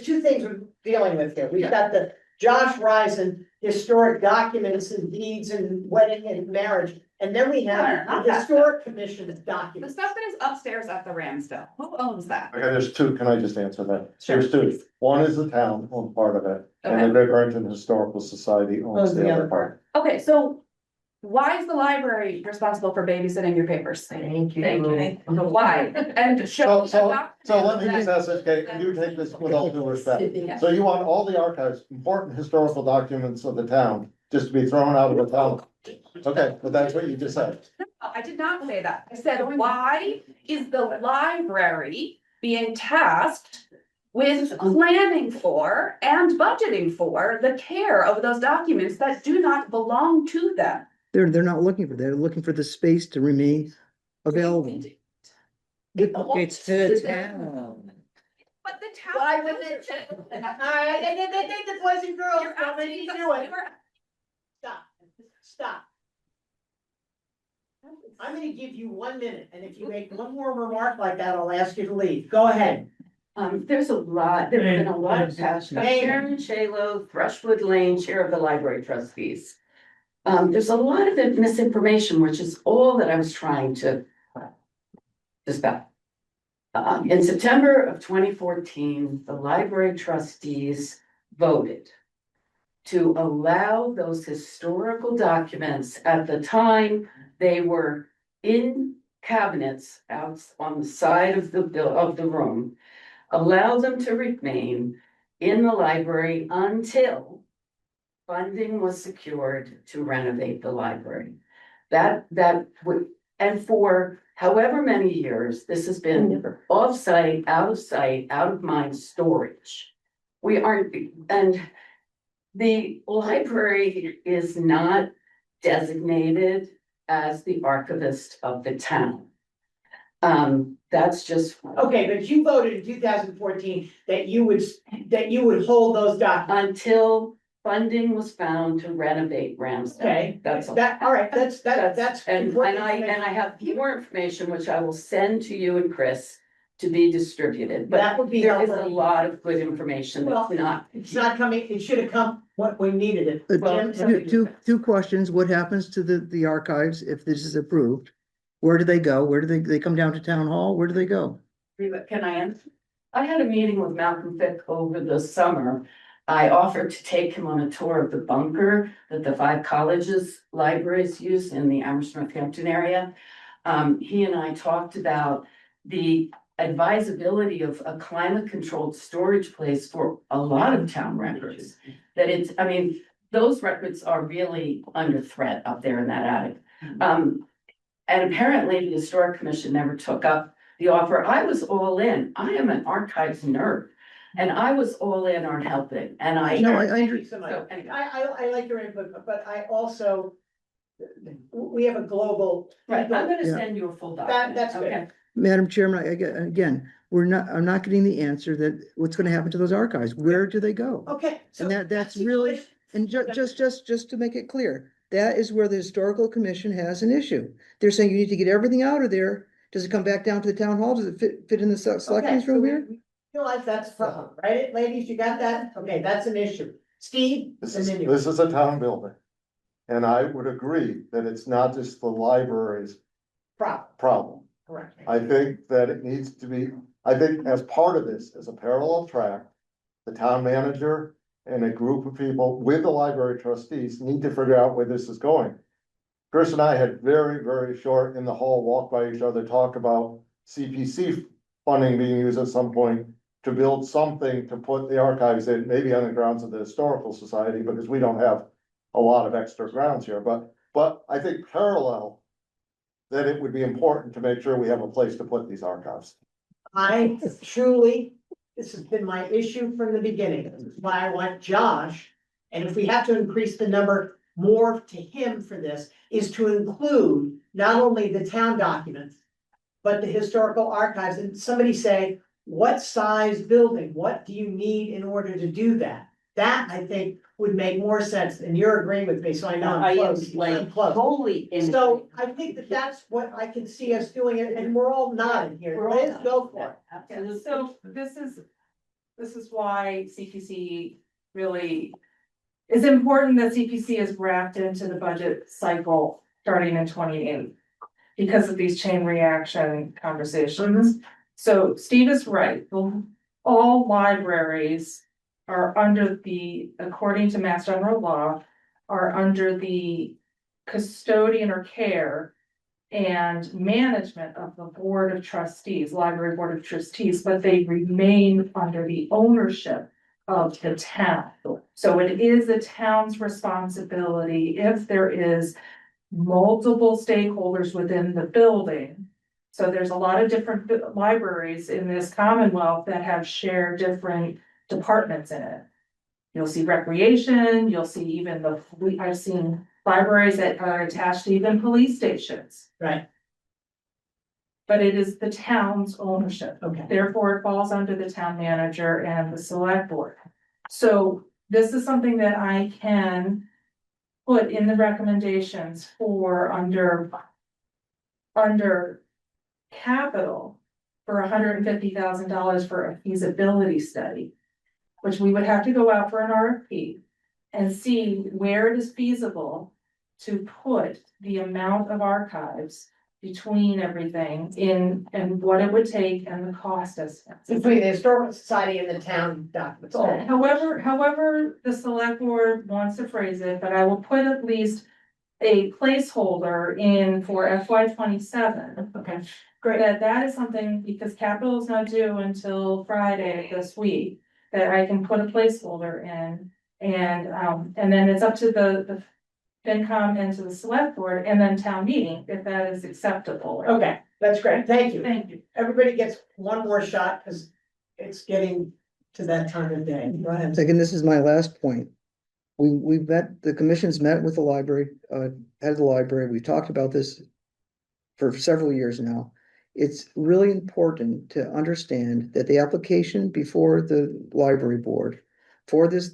2 things we're dealing with here. We've got the Josh Risen historic documents and deeds and wedding and marriage. And then we have the historic commission The documents. stuff that is upstairs at the Ramsdale, who owns that? Okay, there's 2, can I just answer that? Sure. There's 2, one is the town owns part of it, and the Barrington Historical Society owns the other part. Okay, so Why is the library responsible for babysitting your papers? Thank you. Thank you. Why? And show. So let me just ask this, Kate, and you take this with all due respect. So you want all the archives, important historical documents of the town, just to be thrown out of the town? Okay, but that's what you just said. I did not say that. I said, why is the library being tasked with planning for and budgeting for the care of those documents that do not belong to them? They're not looking for that. They're looking for the space to remain available. It's to the town. But the town. Why would it? And then they take the boys and girls from it, you do it. Stop. I'm gonna give you 1 minute, and if you make one more remark like that, I'll ask you to leave. Go ahead. There's been a lot of passion. Sharon Shalo, Thrushwood Lane, Chair of the Library Trustees. There's a lot of misinformation, which is all that I was trying to dispel. In September of 2014, the library trustees voted to allow those historical documents. At the time, they were in cabinets out on the side of the room, allow them to remain in the library until funding was secured to renovate the library. That would, and for however many years, this has been off-site, out of sight, out of mind storage. We aren't, and the library is not designated as the archivist of the town. That's just. Okay, but you voted in 2014 that you would hold those documents. Until funding was found to renovate Ramsdale. Okay, That's all. all right, that's. And I have more information, which I will send to you and Chris to be distributed, but That would be there is a helpful. lot of good information that's not. It's not coming, it should have come when we needed it. Well, Two questions. What happens to the archives if this is approved? Where do they go? Where do they come down to town hall? Where do they go? Can I answer? I had a meeting with Malcolm Fick over the summer. I offered to take him on a tour of the bunker that the 5 colleges libraries use in the Amherst Northampton area. He and I talked about the advisability of a climate controlled storage place for a lot of town records. That it's, I mean, those records are really under threat up there in that attic. And apparently the Historic Commission never took up the offer. I was all in. I am an archives nerd. And I was all in on helping, and Thank you so much. So, anyway. I like your input, but I also, we have a global. Right, I'm gonna Yeah. send you a full document. That's good. Okay. Madam Chairman, again, I'm not getting the answer that what's gonna happen to those archives? Where do they go? Okay. so And that's really, and just to make it clear, that is where the historical commission has an issue. They're saying you need to get everything out of there. Does it come back down to the town hall? Does it fit in the selectmen's room here? Realize that's a problem, right, ladies, you got that? Okay, that's an issue. Steve? This and is, then you. this is a town building. And I would agree that it's not just the library's problem. Correct. I think that it needs to be, I think as part of this, as a parallel track, the town manager and a group of people with the library trustees need to figure out where this is going. Chris and I had very, very short in the hall, walk by each other, talk about CPC funding being used at some point to build something to put the archives in, maybe on the grounds of the Historical Society, because we don't have a lot of extra grounds here, but I think parallel that it would be important to make sure we have a place to put these archives. I truly, this has been my issue from the beginning, this is why I want Josh, and if we have to increase the number more to him for this, is to include not only the town documents, but the historical archives, and somebody say, what size building, what do you need in order to do that? That, I think, would make more sense, and you're agreeing with me, so I know I'm close. I'm close. Totally. So I think that that's what I can see us doing, and we're all nodding here, Liz, go for it. So this is why CPC really is important that CPC is wrapped into the budget cycle starting in 28 because of these chain reaction conversations. So Steve is right. All libraries are under according to Mass General Law, are under the custodian or care and management of the board of trustees, library board of trustees, but they remain under the ownership of the town. So it is the town's responsibility if there is multiple stakeholders within the building. So there's a lot of different libraries in this Commonwealth that have shared different departments in it. You'll see recreation, you'll see even I've seen libraries that are attached to even police stations. Right. But it is the town's ownership. Okay. Therefore, it falls under the town manager and the select board. So this is something that I can put in the recommendations for under capital for $150,000 for a feasibility study, which we would have to go out for an RFP and see where it is feasible to put the amount of archives between everything in and what it would take and the cost estimates. Between the historical society and the town documents. However, the select board wants to phrase it, but I will put at least a placeholder in for FY 27. Okay, great. That is something, because capital is not due until Friday of this week, that I can put a placeholder in. And then it's up to the FinCom and to the select board and then town meeting, if that is acceptable. Okay, that's great. Thank you. Thank you. Everybody gets one more shot because it's getting to that time of day. Go ahead. Second, this is my last point. We've met, the commission's met with the library, head of the library. We talked about this for several years now. It's really important to understand that the application before the library board for this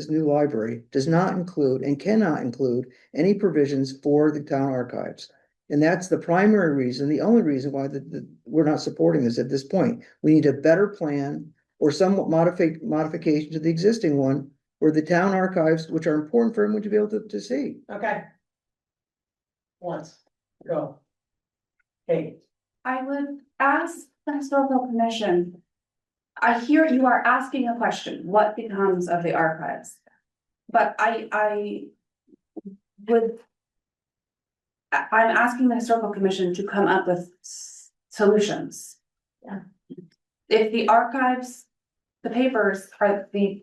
new library does not include and cannot include any provisions for the town archives. And that's the primary reason, the only reason why we're not supporting this at this point. We need a better plan or some modification to the existing one where the town archives, which are important for everyone to be able to see. Okay. Once, go. Hey. I would ask the historical commission. I hear you are asking a question, what becomes of the archives? But I'm asking the historical commission to come up with solutions. Yeah. If the archives, the papers are the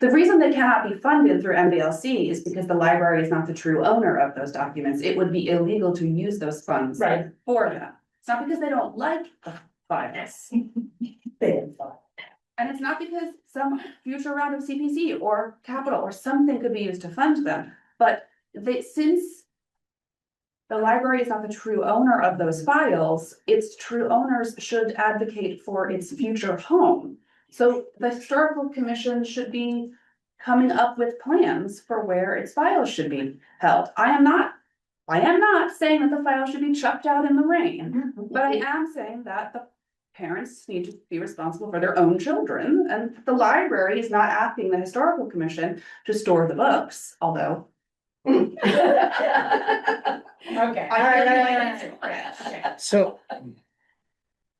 reason they cannot be funded through MBLC is because the library is not the true owner of those documents. It would be illegal to use those funds for that. It's not because they don't like the files. And it's not because some future round of CPC or capital or something could be used to fund them, but since the library is not the true owner of those files, its true owners should advocate for its future home. So the historical commission should be coming up with plans for where its files should be held. I am not saying that the files should be chucked out in the rain, but I am saying that the parents need to be responsible for their own children, and the library is not asking the historical commission to store the books, although. Okay. All right. So,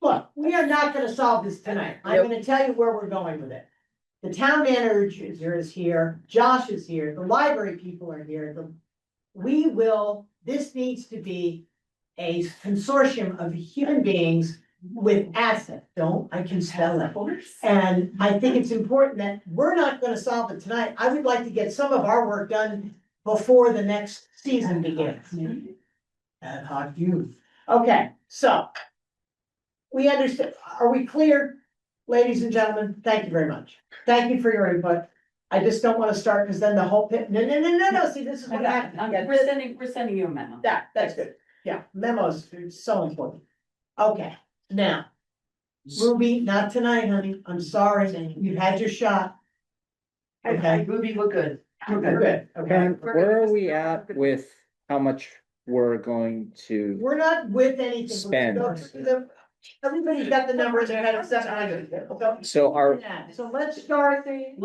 Look, we are not gonna solve this tonight. I'm gonna tell you where we're going with it. The town manager is here, Josh is here, the library people are here, this needs to be a consortium of human beings with assets. I can spell it. And I think it's important that we're not gonna solve it tonight. I would like to get some of our work done before the next season begins. Ad hoc view. Okay, so. We understand. Are we clear, ladies and gentlemen? Thank you very much. Thank you for your input. I just don't want to start because then the whole pit, no, see, this is what happened. We're sending you a memo. That's good. Yeah, memos are so important. Okay, now. Ruby, not tonight, honey. I'm sorry. You had your shot. Okay, Ruby, we're good. we're good. Okay. Karen, where are we at with how much we're going to We're not with anything. spend? Everybody's got the number in their head of 700. So our, So let's start, okay?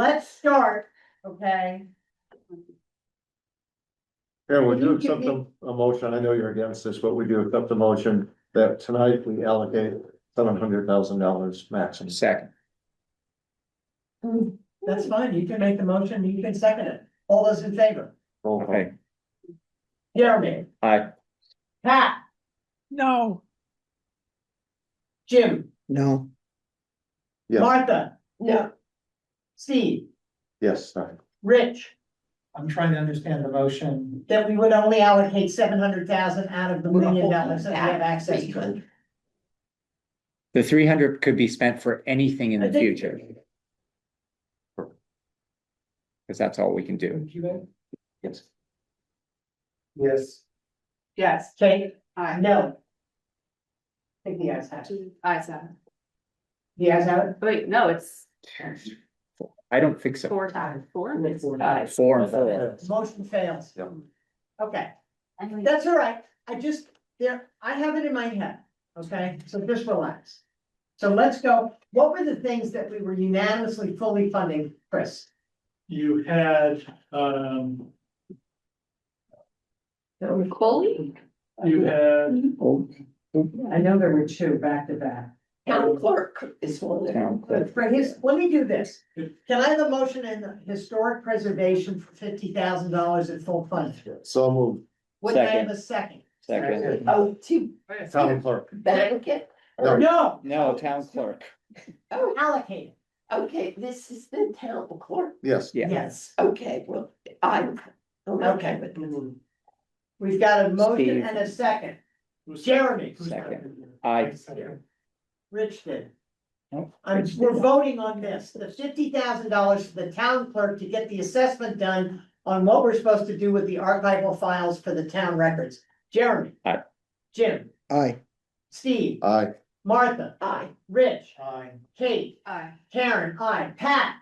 Yeah, would you accept a motion? I know you're against this, but would you accept a motion that tonight we allocate $700,000 maximum? second, That's fine, you can make the motion, you can second it, all those in favor? Roll call. okay, Jeremy, Aye. Pat, No, Jim, No, Yes, Martha, No, Steve, yes, sorry. Rich, I'm trying to understand the motion. that we would only allocate 700,000 out of the $1 million that we have access to. 300. The 300 could be spent for anything in I the think- future. Because that's all we can do. Yes. Yes. Yes. Kate? Aye. No. I think the ayes have it. I said. The ayes have it? Wait, no, it's I don't think so. 4 times. 4? Aye. 4 and 4. Motion fails. Yep. Okay, that's all right. I just, I have it in my head, okay? So just relax. So let's go. What were the things that we were unanimously fully funding, Chris? You had, Foley, you had, I know there were two back to back. town clerk is one of them. But for let me do this. Can I have a motion in historic preservation for $50,000 at full fund? So moved. Would I have a second? Second. Oh, to Town clerk. bank it? No. No. No, town clerk. Oh, Allocate. okay, this is the town clerk. Yes. Yeah. Yes. Okay, well, I'm okay with this. We've got a motion Steve. and a second. Jeremy. Second. Aye. Rich did. Nope. We're voting on this, the $50,000 for the town clerk to get the assessment done on what we're supposed to do with the archival files for the town records. Jeremy. Aye. Jim, aye. Steve, Aye. Martha, Aye. Rich, Aye. Kate, Aye. Karen, I, Pat.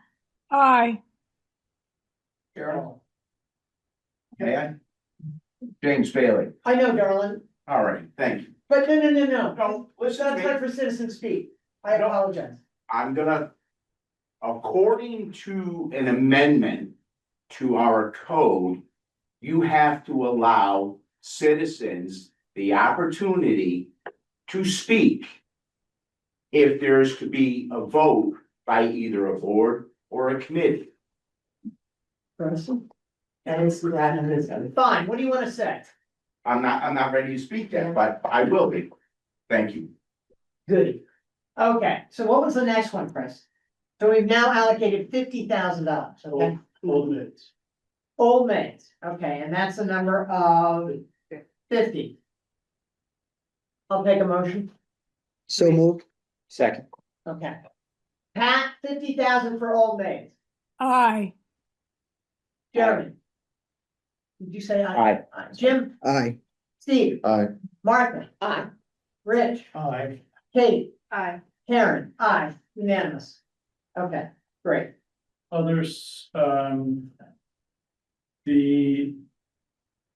aye. Carol. May I? James Bailey. I know, darling, All right, thank you. but no. No, It's listen not to time me. for citizen speak. I No. apologize. I'm gonna, according to an amendment to our code, you have to allow citizens the opportunity to speak if there's to be a vote by either a board or a committee. Fine, what do you want to say? I'm not ready to speak yet, but I will be. Thank you. Goody. Okay, so what was the next one, Chris? So we've now allocated $50,000, okay? old minutes. Old maids, okay, and that's the number of 50. I'll take a motion, So moved. Second. okay. Pat, 50,000 for old maids. Aye. Jeremy. Did you say aye? Aye. Jim, Aye. Steve, Aye. Martha, Aye. Rich, Aye. Kate, Aye. Karen, aye, unanimous. Okay, great. Others, the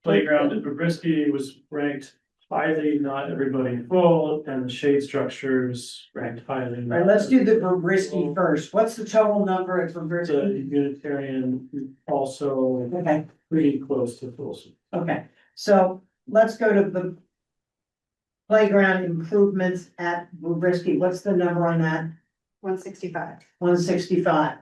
playground at Babrisky was ranked highly, not everybody full, and the shade structures ranked highly. All right, let's do the Babrisky first. What's the total number at The Babrisky? Unitarian also Okay, pretty close to full. okay, so let's go to the playground improvements at Babrisky. What's the number on that? 165. 165.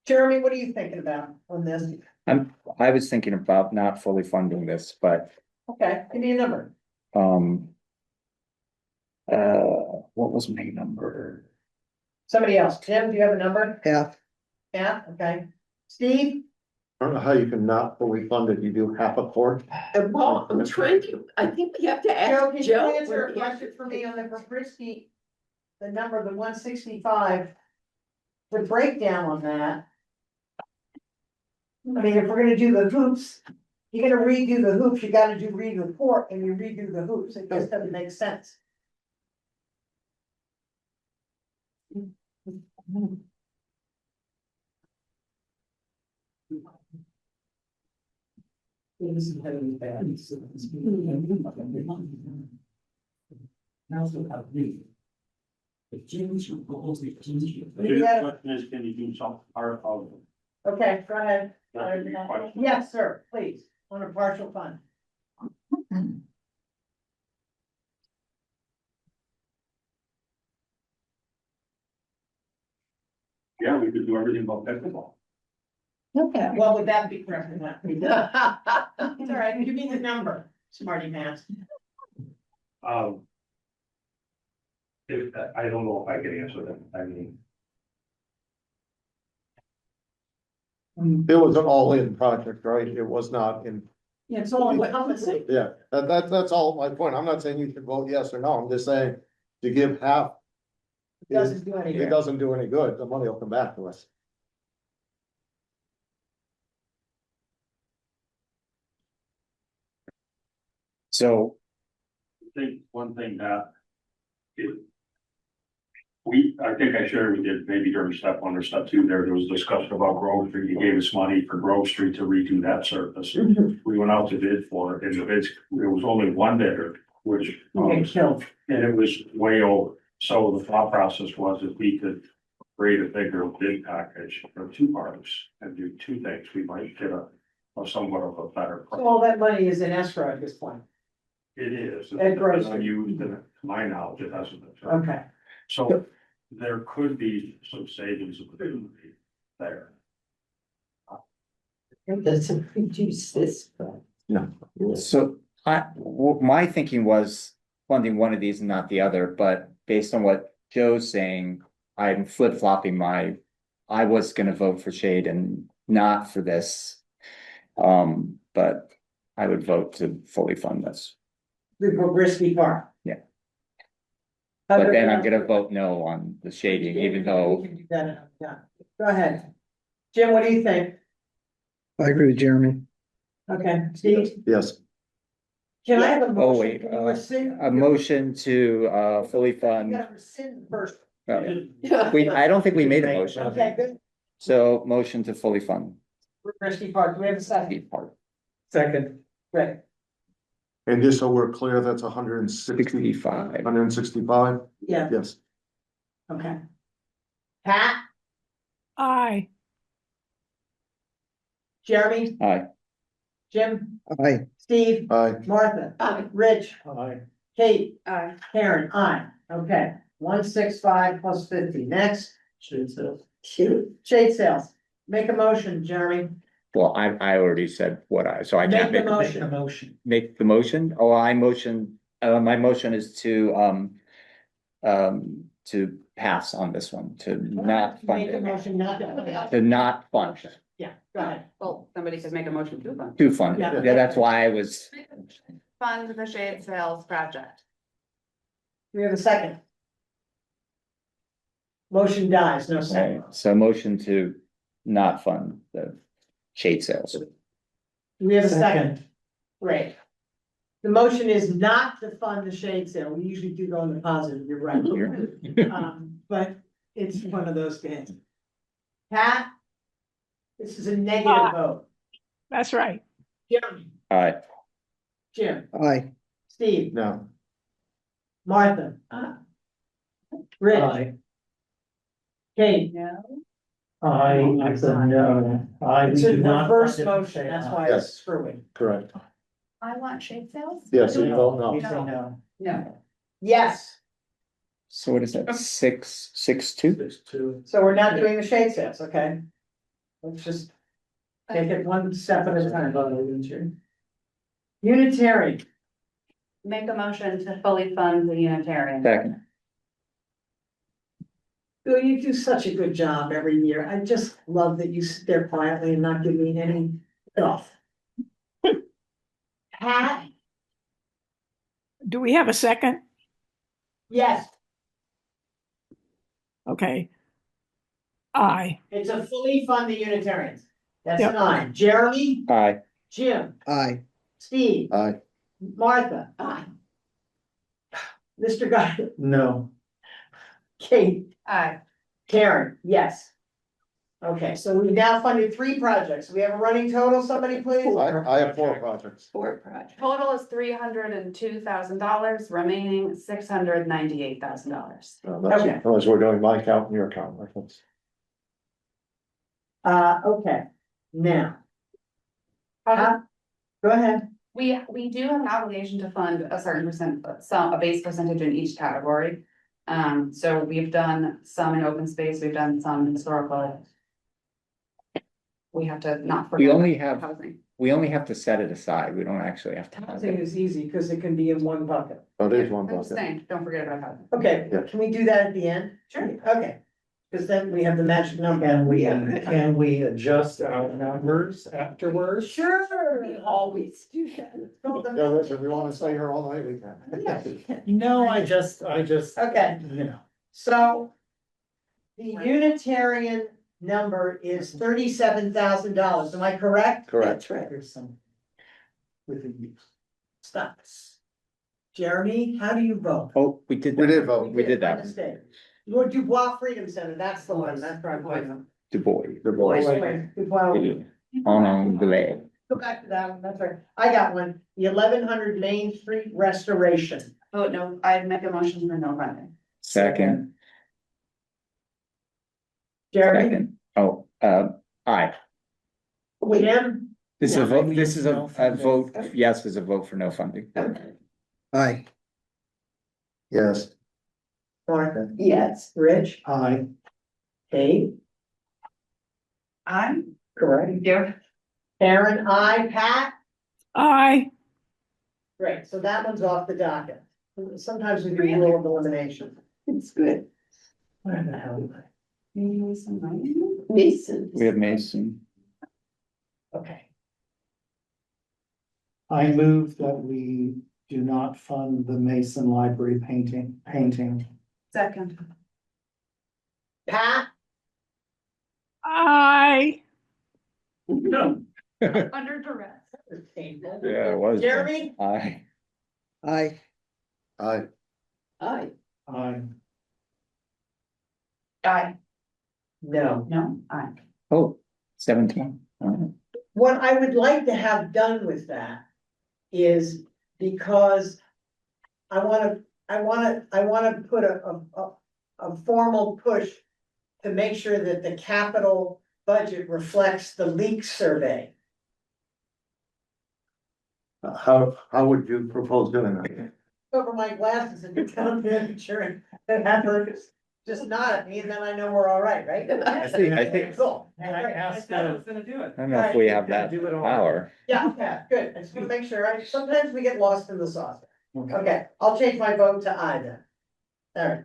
Jeremy, what are you thinking about on this? I was thinking about not fully funding this, but, Okay, give me a number. um. What was my number? Somebody else. Tim, do you have a number? Half. Yeah, okay. Steve? I don't know how you can not fully fund it. You do half a court. Well, I'm trying to, I think we have to Joe, ask can you Joe. answer a question for me on the Babrisky? The number, the 165. The breakdown on that. I mean, if we're gonna do the hoops, you're gonna redo the hoops, you gotta redo the court and you redo the hoops. It just doesn't make sense. The question is, can you do some part of? Okay, go ahead. Yes, sir, please, on a partial fund. Yeah, we could do everything but pickleball. Okay. What would that be? Correct. It's All all right, give me the number, smarty pants. I don't know if I can answer that, I mean, It was an all-in project, right? It was not in, Yeah, it's all encompassing. yeah, that's all my point. I'm not saying you should vote yes or no. I'm just saying to give half. Doesn't do any It good. doesn't do any good. The money will come back to us. So, I think one thing that. I think I shared with you, maybe during step one or step two, there was discussion about Grove Street. You gave us money for Grove Street to redo that surface. We went out to bid for it, and the bids, there was only one bidder, which. Killed. And it was way over. So the thought process was if we could create a bigger bid package for two parts and do two things, we might get a somewhat of a better price. All that money is in escrow at this point. It is. At Grove It's Street. unused, and to my knowledge, it hasn't been. Okay. So there could be some savings opportunity there. Doesn't reduce this. so my thinking was funding one of these and not the other, but based on what Joe's saying, I'm flip-flopping I was gonna vote for shade and not for this. But I would vote to fully fund this, The risky part. Yeah. but then I'm gonna vote no on the shading, even though. We can do that another time. Go ahead. Jim, what do you think? I agree with Jeremy. Okay, Steve, Yes. can I have a Oh, motion? wait, Can you rescind? a motion to fully You fund. gotta rescind first. Oh, I don't think we made a motion, Okay, good. so motion to fully fund Risky part, do we have a second? the part. Second, Great. And just so we're clear, that's 65. 165? Yeah, Yes. okay. Pat, Aye. Jeremy, Aye. Jim, Aye. Steve, Aye. Martha, Aye. Rich, aye. Kate, Aye. Karen, aye. Okay, 165 plus 50. Next, Should say. shade sales. Make a motion, Jeremy. Well, I already said so I can't Make the make, Make a motion. make the motion. Oh, my motion is to pass on this one, to not fund Make a it, motion, not to not fund, Yeah, go ahead. Well, somebody could make a motion to fund. to fund. Yeah. Yeah, that's why I was, Fund the shade sales project. We have a second. Motion dies, no second. so motion to not fund the shade sales. We have a second. Great. The motion is not to fund the shade sale. We usually do go in the positive, you're right. But it's one of those things. Pat? This is a negative Aye. vote. That's right. Jeremy, All right, Jim, Aye. Steve, No. Martha. Rich, Aye. Kate. No. It's a no. I It's do a not. reverse find it- motion, that's why Yes. it's screwing. Correct. I want shade sales? Yes, you vote You no. say no. No. Yes, so what is that, 662? 6-2. so we're not doing the shade sales, okay? Let's just take it one step at a time. Unitary, Make a motion to fully fund the Unitarian. Second, Bill, you do such a good job every year. I just love that you sit there quietly and not give me any stuff. Pat? Do we have a second? Yes, Okay. Aye. it's a fully fund the Unitarians. That's Yep. 9. Jeremy, aye, Jim, Aye. Steve, Aye. Martha. Aye. Mr. Guy, No. Kate, Aye. Karen, yes. Okay, so we've now funded 3 projects. We have a running total, somebody please? I have 4 projects. Four projects. Total is $302,000, remaining $698,000. Okay. Unless we're doing my count and your count, I think. Okay, now. Go ahead. We do have an obligation to fund a certain a base percentage in each category. So we've done some in open space, we've done some historical. we have to not We forget. only about have- Housing. We only have to set it aside. We don't actually have to have Housing it. is easy because it can be in one bucket. Oh, there's one I'm just bucket. saying, don't forget about housing. Okay, Yeah. can we do that at the end? Sure. Okay, because then we have the magic number. Can we adjust our numbers afterwards? Sure. We always do that. Yeah, listen, if we wanna stay here all night, we can. No, I just, Okay, you know. so the Unitarian number is $37,000, am I correct? Correct. That's right. There's some. With the use. Stop. Jeremy, how do you vote? Oh, we did. We that. did vote. We did My that. mistake. Lord Dubois Freedom Center, that's the one, that's right. Du Bois. The boys. Dubois. En anglais. Go back to that one, that's right. I got one, the 1100 Main Street restoration. Oh, no, I'd make a motion for no funding. Second, Jeremy, second. Oh, aye. Jim, This is a Yeah, vote, maybe this is a no funding. vote, yes, is a vote for no funding. Aye. Yes. Martha, Yes. Rich, Aye. Kate, I'm, correct. yeah, Aaron, I, Pat, Aye. great, so that one's off the docket. Sometimes we do a rule of elimination. It's good. Where the hell am I? Mason. We have Mason. Okay, I move that we do not fund the Mason Library painting. second. Pat, Aye. No, Under duress. Yeah, it was. Jeremy, Aye. Aye. Aye. Aye. Aye. Aye. no. No, aye. Oh, 7:20. All right. What I would like to have done with that is because I wanna put a formal push to make sure that the capital budget reflects the leak survey. How would you propose doing that? Over my glasses and you town manager and have her just nod at me and then I know we're all right, right? I think, Cool. And I Great. asked, gonna do it. I don't know if we have that Do it all. power. Yeah, okay, good. I just wanna make sure. Sometimes we get lost in the sauce. Okay, I'll change my vote to aye then. All right.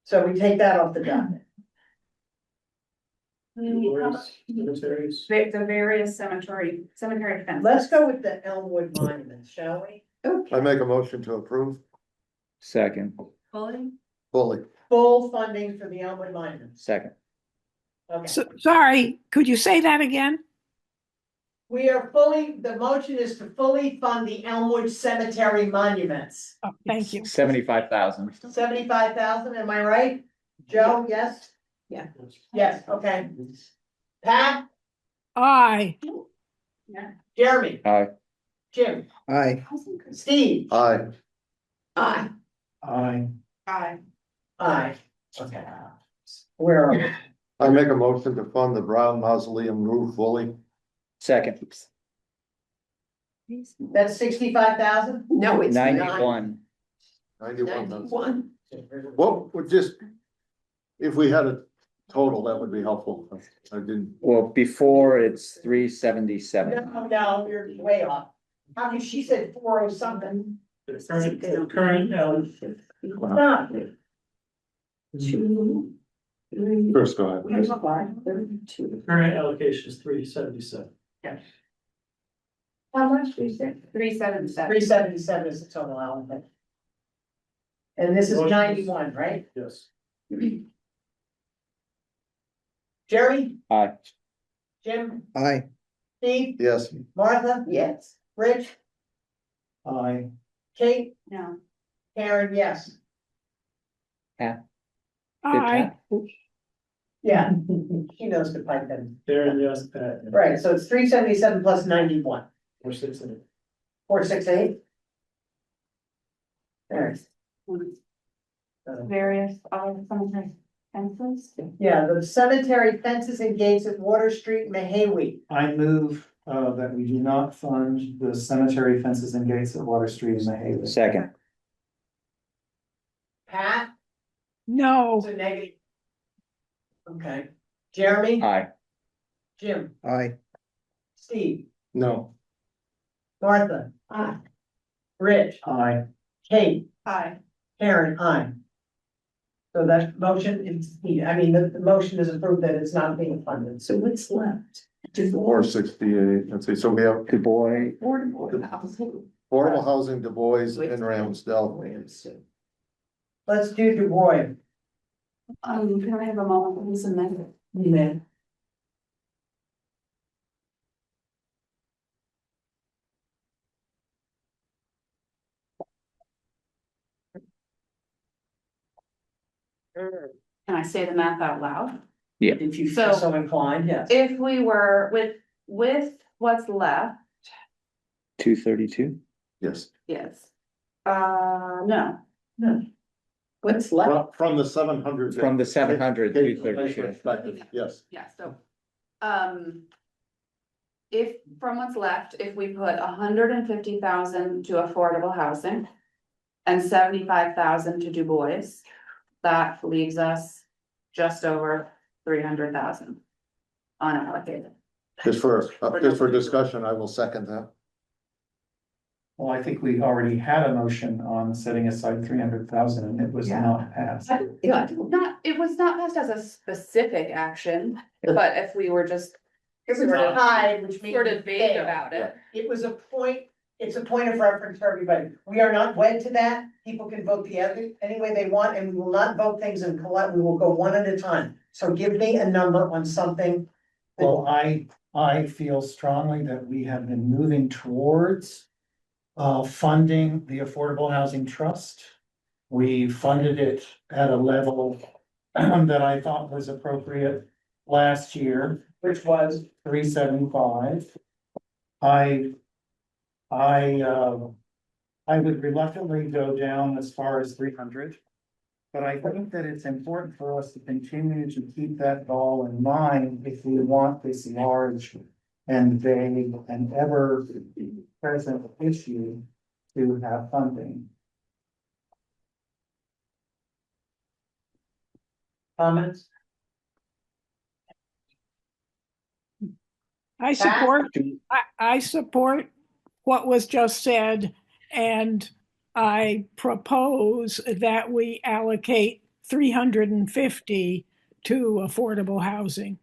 So we take that off the docket. The various cemetery fences. Let's go with the Elmwood monuments, shall we? I make a motion to approve Second, Fully? fully. Full funding for the Elmwood monuments. second. Okay, So, sorry, could you say that again? we are fully, the motion is to fully fund the Elmwood Cemetery monuments. Oh, thank you. 75,000. 75,000, am I right? Joe, yes? Yeah. Yes, okay. Pat, Aye. Jeremy, Aye. Jim, Aye. Steve, Aye. Aye. Aye. Aye. aye. Okay. Where are we? I make a motion to fund the Brown Mausoleum roof fully. Second, That's 65,000? No, it's 91. 91. 91. Well, would just, if we had a total, that would be helpful. I didn't, Well, before it's 377. No, you're way off. How come she said 40 something? the current, Stop. 2, 3, first go ahead. where's 532? current allocation is 377. How much do you say? 377. 377 is the total element. And this is 91, right? Yes. Jerry, Aye. Jim, Aye. Steve, Yes. Martha, Yes. Rich, Aye. Kate, No. Karen, yes. Did Aye. Pat? Yeah, she knows to pipe in. Darren, yes, Pat. Right, so it's 377 plus 91, 468. 468. There. Various other cemetery fences. Yeah, the cemetery fences and gates at Water Street, Mahawi. I move that we do not fund the cemetery fences and gates at Water Street in the Haven. Second, Pat, No. it's a negative. Okay, Jeremy, aye. Jim, Aye. Steve, No. Martha. Aye. Rich, Aye. Kate, Hi. Karen, aye. So that motion is, the motion is approved that it's not being funded. So what's left? 468, let's see, so we have Du Bois, Affordable housing. affordable housing, Du Bois and Ramsdale. Let's do Du Bois. Can I have a moment, please, a minute? Amen. Can I say the math out loud? If you feel so inclined, yes. If we were with what's left, 232. Yes. yes. No, What's left? From the 700. From the 700, 232. Perspective, yes. yeah, so, if, from what's left, if we put 150,000 to affordable housing and 75,000 to Du Bois, that leaves us just over 300,000 unallocated. Just for discussion, I will second that. Well, I think we already had a motion on setting aside 300,000 and it was Yeah. not passed. It was not passed as a specific action, but if we were just It was tied, which means. sort of it vague failed. about it. It was a point, it's a point of reference for everybody. We are not wed to that. People can vote any way they want, and we will not vote things in collect, we will go one at a time. So give me a number on something. Well, I feel strongly that we have been moving towards funding the Affordable Housing Trust. We funded it at a level that I thought was appropriate last year, Which was, 375. I would reluctantly go down as far as 300. But I think that it's important for us to continue to keep that goal in mind if we want this large and vague and ever present issue to have funding. comments? I support what was just said, and I propose that we allocate 350 to affordable housing.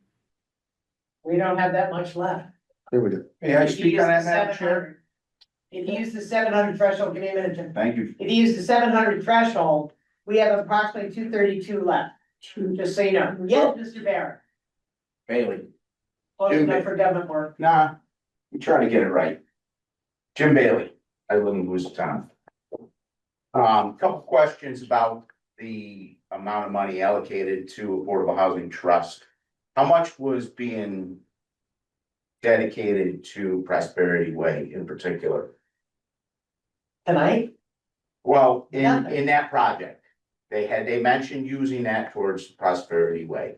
We don't have that much left. Here we go. May I If you speak use on the that, Madam 700 Chair? If you use the 700 threshold, give me a minute, Jim. Thank you. If you use the 700 threshold, we have approximately 232 left. Just so you know. Yes, Mr. Barrett. Bailey. Close enough for government work. Nah, we try to get it right. Jim Bailey, I live in Lewiston. Couple questions about the amount of money allocated to Affordable Housing Trust. How much was being dedicated to Prosperity Way in particular? Tonight? Well, in Nothing. that project, they mentioned using that towards Prosperity Way.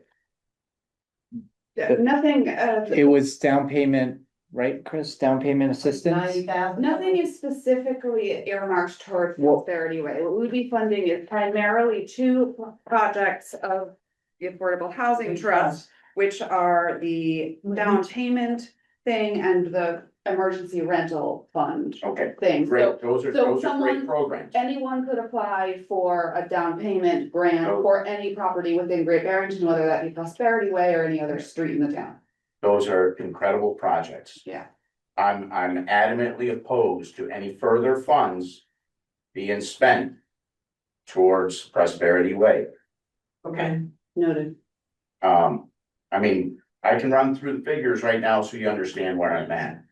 Nothing, It was down payment, right, Chris? Down payment assistance? 90,000? nothing is specifically earmarked toward Prosperity Way. What we'd be funding is primarily two projects of the Affordable Housing Trust, which are the down payment thing and the emergency rental fund Okay, thing. great, those are great someone- programs. Anyone could apply for a down payment grant for any property within Great Barrington, whether that be Prosperity Way or any other street in the town. Those are incredible projects. Yeah. I'm adamantly opposed to any further funds being spent towards Prosperity Way. Okay. Noted. I mean, I can run through the figures right now so you understand where I'm at.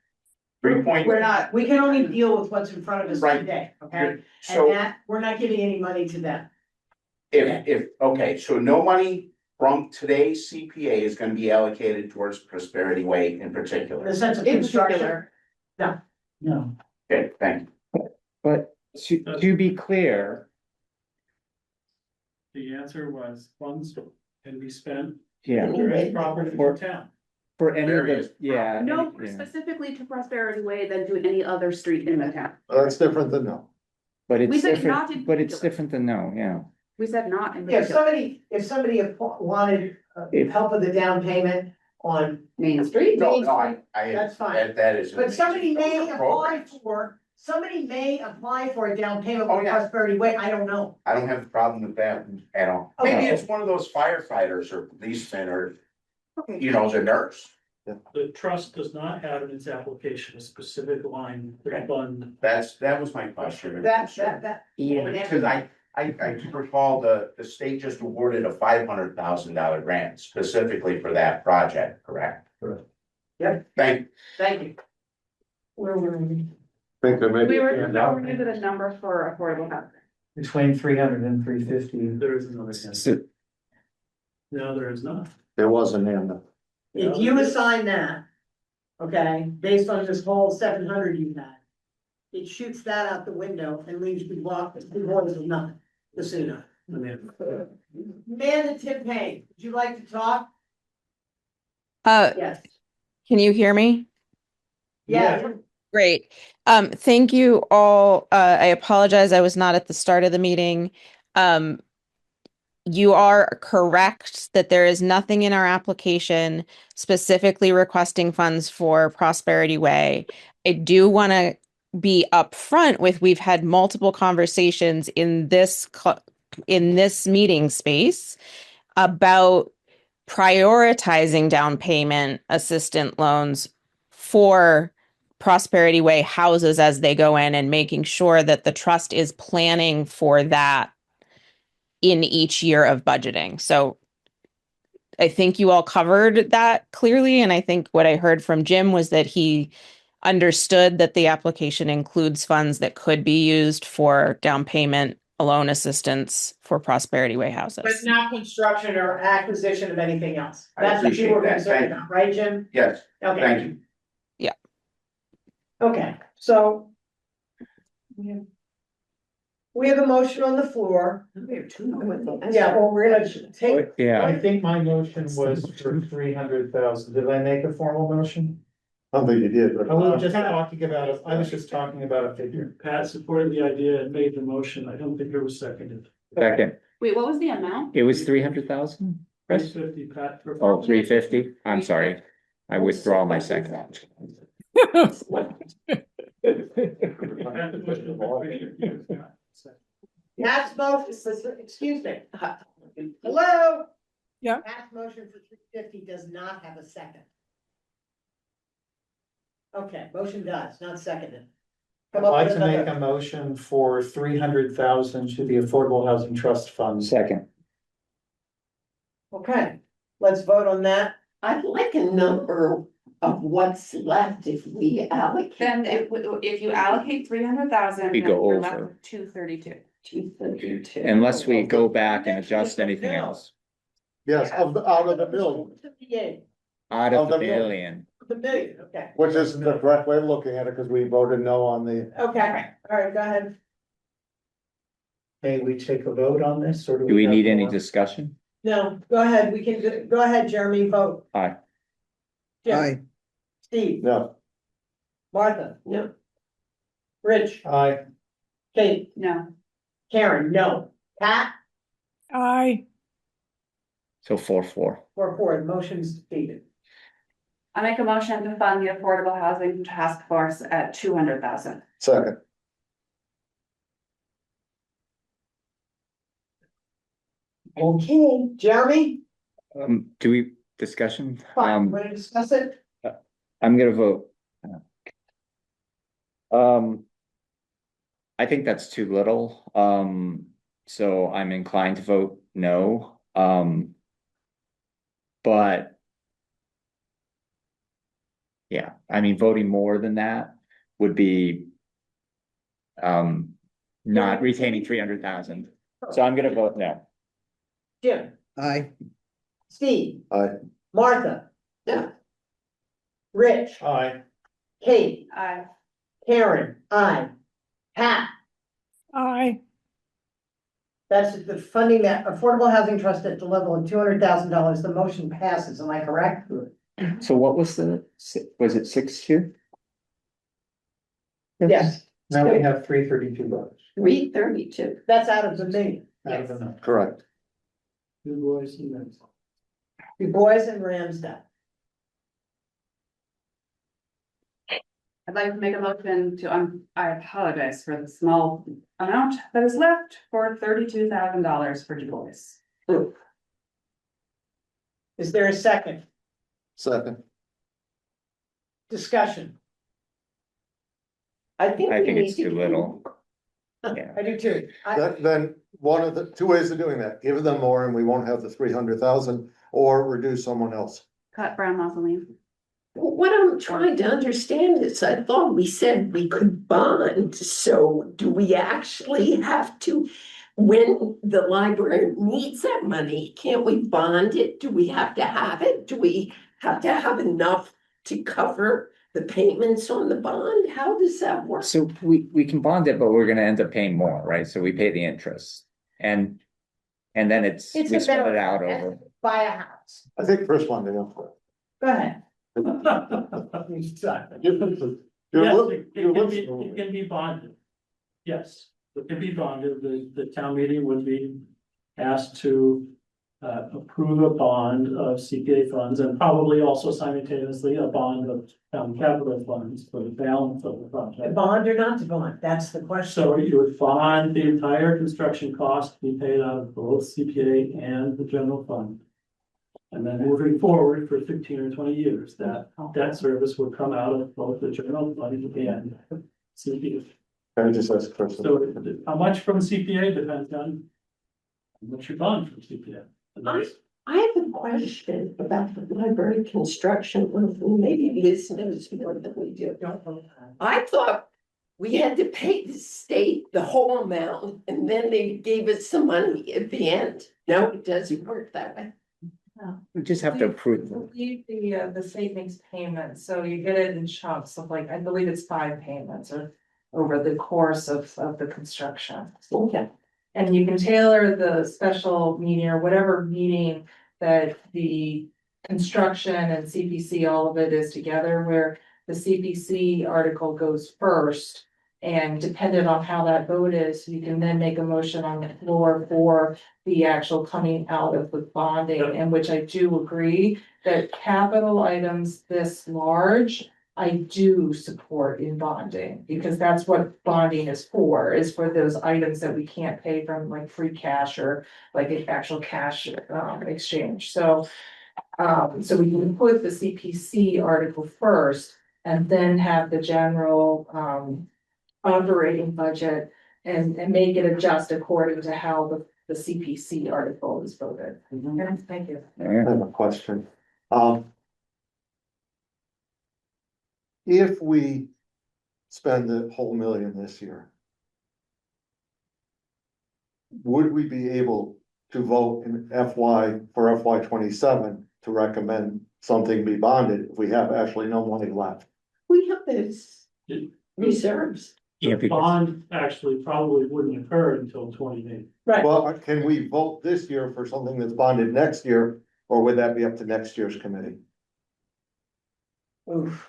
3 point. We're not, We can only deal with what's in front of us Right. today, okay? And So that, we're not giving any money to them. okay, so no money from today's CPA is gonna be allocated towards Prosperity Way in In particular. the sense of in construction. particular, No. Okay, thank you. But to be clear, The answer was funds can be spent yeah, for any property in For- town. for any of Various the, yeah. no, any- yeah. specifically to Prosperity Way than to any other street in the town. That's different than no. But We it's said not in different, but it's particular. different than no, yeah. We said not in If particular. somebody wanted If- help with the down payment, on, Main Street. No, Main no, Street, I, that's fine. that is. But somebody may apply for a down payment Oh, with yeah. Prosperity Way, I don't know. I don't have a problem with that at all. Okay. Maybe it's one of those firefighters or policemen or, you know, the nurse. The trust does not have in its application a specific line to fund. That was my question. That. Yeah, because I recall the state just awarded a $500,000 grant specifically for that project, correct? Correct. Yep. Thank you. Where were we? Think there may be. We were given a number for affordable housing. Between 300 and 350. There is another. hand. So, No, there is not. There was an end. If you assign that, okay, based on this whole 700 you had, it shoots that out the window and leaves the block, the boys with nothing, the casino. I mean, Amanda Tim Payne, would you like to talk? Yes. Can you hear me? Yeah. Great. Thank you all. I apologize. I was not at the start of the meeting. You are correct that there is nothing in our application specifically requesting funds for Prosperity Way. I do want to be upfront with, we've had multiple conversations in this meeting space about prioritizing down payment assistant loans for Prosperity Way houses as they go in, and making sure that the trust is planning for that in each year of budgeting. So I think you all covered that clearly. And I think what I heard from Jim was that he understood that the application includes funds that could be used for down payment loan assistance for Prosperity Way houses. But not construction or acquisition of anything else. I That's what you were appreciate that. concerned Thank you. about, right, Jim? Yes, Okay. thank you. Okay, so. We have a motion on the floor. Yeah, well, we're gonna take. yeah. I think my motion was for 300,000. Did I make a formal motion? I don't think you did, but. I was just talking about it. I was just talking about a figure. Pat supported the idea and made the motion. I don't think it was seconded. Second, Wait, what was the amount? it was 300,000? Chris? 350, Pat. Oh, 350? I'm sorry. I withdraw my second. Pat's motion, excuse me. Hello? Yeah. Pat's motion for 350 does not have a second. Okay, motion does, not seconded. I'd Come up like with to make another. a motion for 300,000 to the Affordable Housing Trust Fund. Second, Okay, let's vote on that. I'd like a number of what's left if we allocate. Then if you allocate 300,000. We go over. 232. 232. unless we go back and adjust anything else. Yes, out of the million, Out of the billion. The million, okay. which is the correct way of looking at it, because we voted no on the. Okay, all right, go ahead. May we take a vote on this or Do we have need any more? discussion? No, go ahead, we can, go ahead, Jeremy, vote. Aye. Jim, Aye. Steve, No, Martha, No, Rich, Aye. Kate, No. Karen, no. Pat, Aye. So 4-4. the motion's defeated. I make a motion to fund the Affordable Housing Task Force at 200,000. second, Okay, Jeremy, Do we discussion? fine, want to discuss it? I'm gonna vote. I think that's too little, so I'm inclined to vote no, but. Yeah, I mean, voting more than that would be. Not retaining 300,000, so I'm gonna vote no. Jim, Aye. Steve, aye, Martha. Yeah. Rich, Aye. Kate, Aye. Karen, I. Pat, Aye. that's the funding that Affordable Housing Trust at the level of $200,000, the motion passes, am I correct? So what was was it 6-2? Yes, Now we have $332 332. that's out of the million. out of the number. correct. Du Bois and then- Du Bois and Ramsdale. I'd like to make a motion to, I apologize for the small amount that is left for $32,000 for Du Bois. Is there a second Second. discussion? I think I we think need it's to too give little. Yeah, I do too. Then one of the two ways of doing that, give them more and we won't have the 300,000, or reduce someone else. Cut Brown Mausoleum. What I'm trying to understand is, I thought we said we could bond, so do we actually have to? When the library needs that money, can't we bond it? Do we have to have it? Do we have to have enough to cover the payments on the bond? How does that work? so we can bond it, but we're gonna end up paying more, right? So we pay the interest. And then we spread it out over. Buy a house. I think first one, they go. Go ahead. Exactly. You're Yes, li- it you're can be, listening. it can be bonded. Yes, it can be bonded. The town meeting would be asked to approve a bond of CPA funds and probably also simultaneously a bond of town capital funds for the balance of the To project. bond or not to bond, that's the question. So you would bond the entire construction cost to be paid out of both CPA and the general fund. And then moving forward for 15 or 20 years, that debt service would come out of both the general fund and CPA. Can I just ask a question? So how much from CPA depends on what you bond from CPA. And that's- I have a question about the library construction, maybe Liz knows more than we do. I thought we had to pay the state the whole amount and then they gave us some money at the end. No, it doesn't work that way. We just have to approve I them. believe the state makes payments, so you get it in chunks of like, I believe it's 5 payments or over the course of the construction. Okay. And you can tailor the special meeting or whatever meeting that the construction and CPC, all of it is together, where the CPC article goes first. And depending on how that vote is, you can then make a motion on the floor for the actual coming out of the bonding, and which I do agree that capital items this large, I do support in bonding, because that's what bonding is for those items that we can't pay from like free cash or like an actual cash exchange. So we can put the CPC article first and then have the general operating budget and make it adjust according to how the CPC article is voted. Okay, thank you. I have a question. If we spend the whole million this year, would we be able to vote in for FY 27 to recommend something be bonded if we have actually no money left? We have those reserves. Yeah, The because bond actually probably wouldn't occur until 28. Right. Well, can we vote this year for something that's bonded next year, or would that be up to next year's committee? Oof.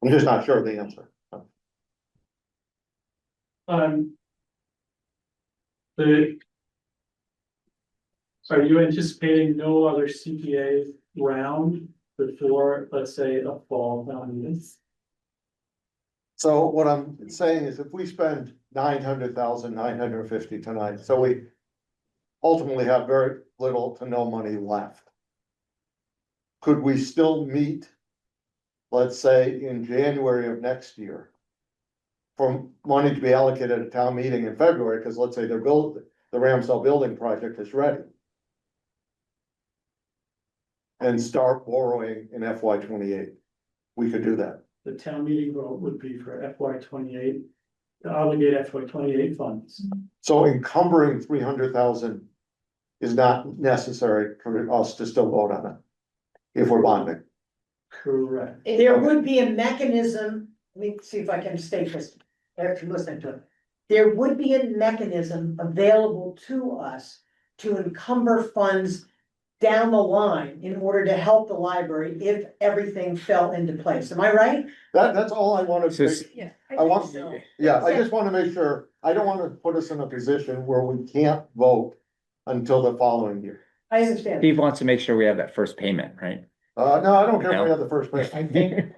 I'm just not sure of the answer. Are you anticipating no other CPA round before, let's say, a fall town meeting? So what I'm saying is if we spend 900,950 tonight, so we ultimately have very little to no money left. Could we still meet, let's say, in January of next year? For money to be allocated at a town meeting in February, because let's say the Ramsdale building project is ready. And start borrowing in FY 28. We could do that. The town meeting vote would be for FY 28, to obligate FY 28 funds. So encumbering 300,000 is not necessary for us to still vote on it. If we're bonding. Correct. There would be a mechanism, let me see if I can state this after listening to it. There would be a mechanism available to us to encumber funds down the line in order to help the library if everything fell into place. Am I right? That's all I wanted to. Yeah. I just wanna make sure, I don't wanna put us in a position where we can't vote until the following year. I understand. Steve wants to make sure we have that first payment, right? No, I don't care if we No. have the first question. I think,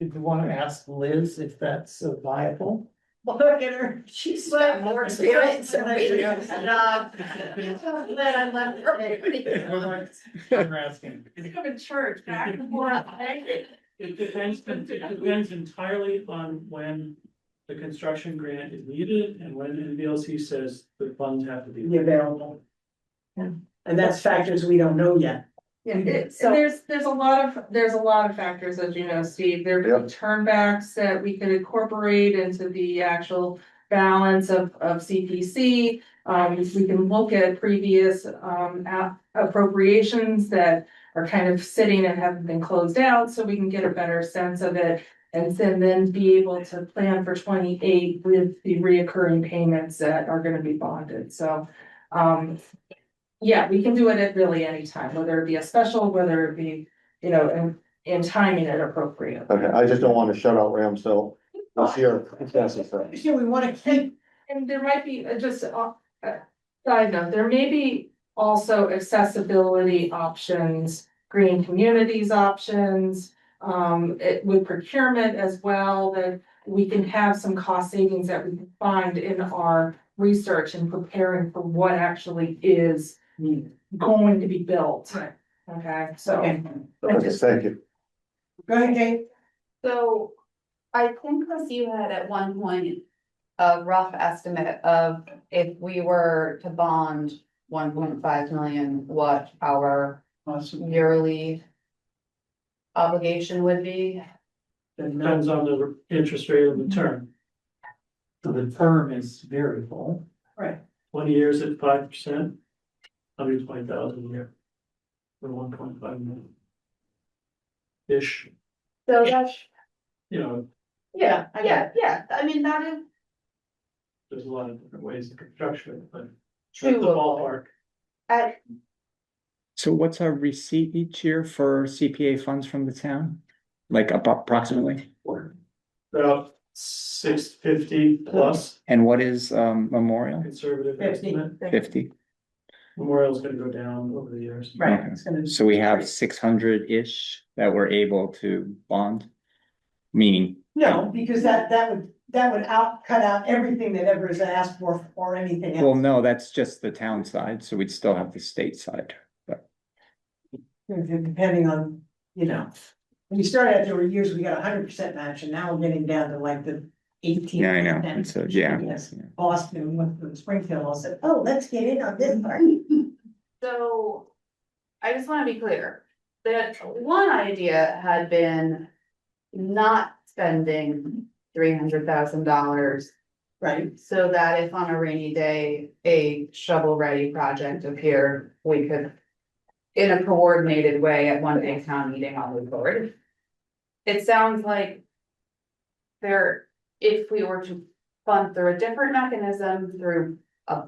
did you wanna ask Liz if that's viable? Look at her, she's got more experience than I do. Then I left her. I'm asking. Come in church, back and forth. It depends entirely on when the construction grant is needed and when NBLC says the funds have to be. Be available. Yeah. And that's factors we don't know yet. Yeah, So- there's a lot of factors, as you know, Steve, there could be turnbacks that we could incorporate into the actual balance of CPC. We can look at previous appropriations that are kind of sitting and haven't been closed out, so we can get a better sense of it. And then be able to plan for 28 with the reoccurring payments that are gonna be bonded, so. Yeah, we can do it at really any time, whether it be a special, whether it be, in timing it appropriate. Okay, I just don't want to shut out Ramsdale this year. If necessary. Yeah, we wanna keep, And there might be side note, there may be also accessibility options, green communities options. With procurement as well, that we can have some cost savings that we can find in our research and preparing for what actually is going to be built. Right. Okay, so. Okay. Okay, thank you. Go ahead, Kate. So I think Chris, you had at one point a rough estimate of if we were to bond 1.5 million, what our yearly obligation would be. It depends on the interest rate of the term. So the term is variable. 20 years at 5%, 120,000 a year. For 1.5 million. Ish, So that's, yeah, I mean, that is there's a lot of different ways to construct it, but that's the doable. ballpark. At So what's our receipt each year for CPA funds from the town? Like approximately? About 650 plus And what is Memorial? conservative 50. estimate. 50? Memorial's gonna go down over the years. Right, Okay. it's gonna. So we have 600-ish that we're able to bond? Meaning, No, because that would cut out everything that ever is asked for or anything well, else. no, that's just the town side, so we'd still have the state side. But Depending on, when we started out, there were years we got 100% match, and now we're getting down to like the 18. yeah, I know, it's a, yeah. Yes, Boston went to Springfield, all said, oh, let's get in on this part. So I just want to be clear that one idea had been not spending $300,000 Right, so that if on a rainy day, a shovel-ready project appeared, we could, in a coordinated way at one big town meeting, I'll move forward. It sounds like if we were to fund through a different mechanism, through a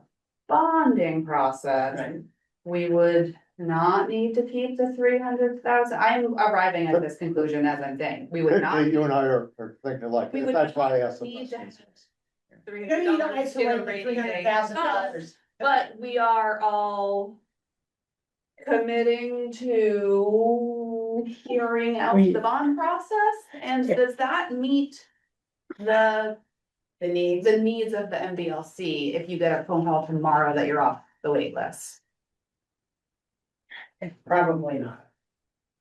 bonding process, right. we would not need to keep the 300,000. I'm arriving at this conclusion as I'm saying, we would not. You and I are thinking like, We would that's why I asked. the need to questions. You're gonna need to $300 isolate in a the rainy day. $300,000. But we are all committing to hearing out the bond process, and does that meet the needs of the MBLC if you get a phone call tomorrow that you're off the wait list? Probably not.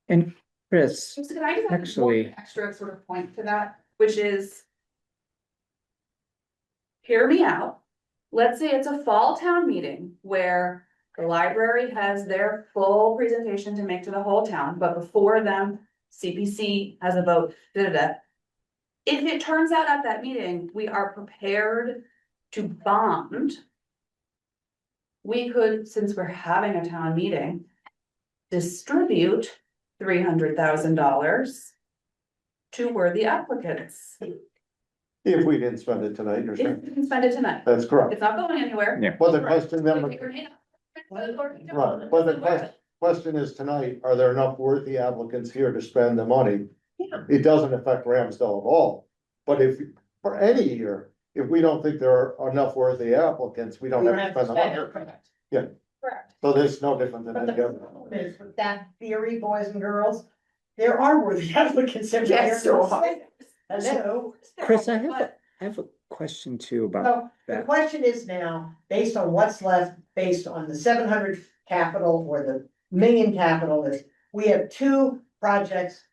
And Chris, So can I just add Actually- one extra sort of point to that, which is. Hear me out. Let's say it's a fall town meeting where the library has their full presentation to make to the whole town, but before them, CPC has a vote, If it turns out at that meeting, we are prepared to bond. We could, since we're having a town meeting, distribute $300,000 to worthy applicants. If we didn't spend it tonight, you're If saying, we can spend it tonight, that's correct. it's not going anywhere. Yeah. But the question then, Take your hand out. right, but the question is tonight, are there enough worthy applicants here to spend the money? Yeah. It doesn't affect Ramsdale at all, but if, for any year, if we don't think there are enough worthy applicants, we don't have to spend the money. Correct. Yeah. Correct. So there's no different than But the any other. problem is with that theory, boys and girls, there are worthy applicants every year. Yes, there are. Hello. Chris, I have a question too about So the that. question is now, based on what's left, based on the 700 capital or the million capital is, we have three projects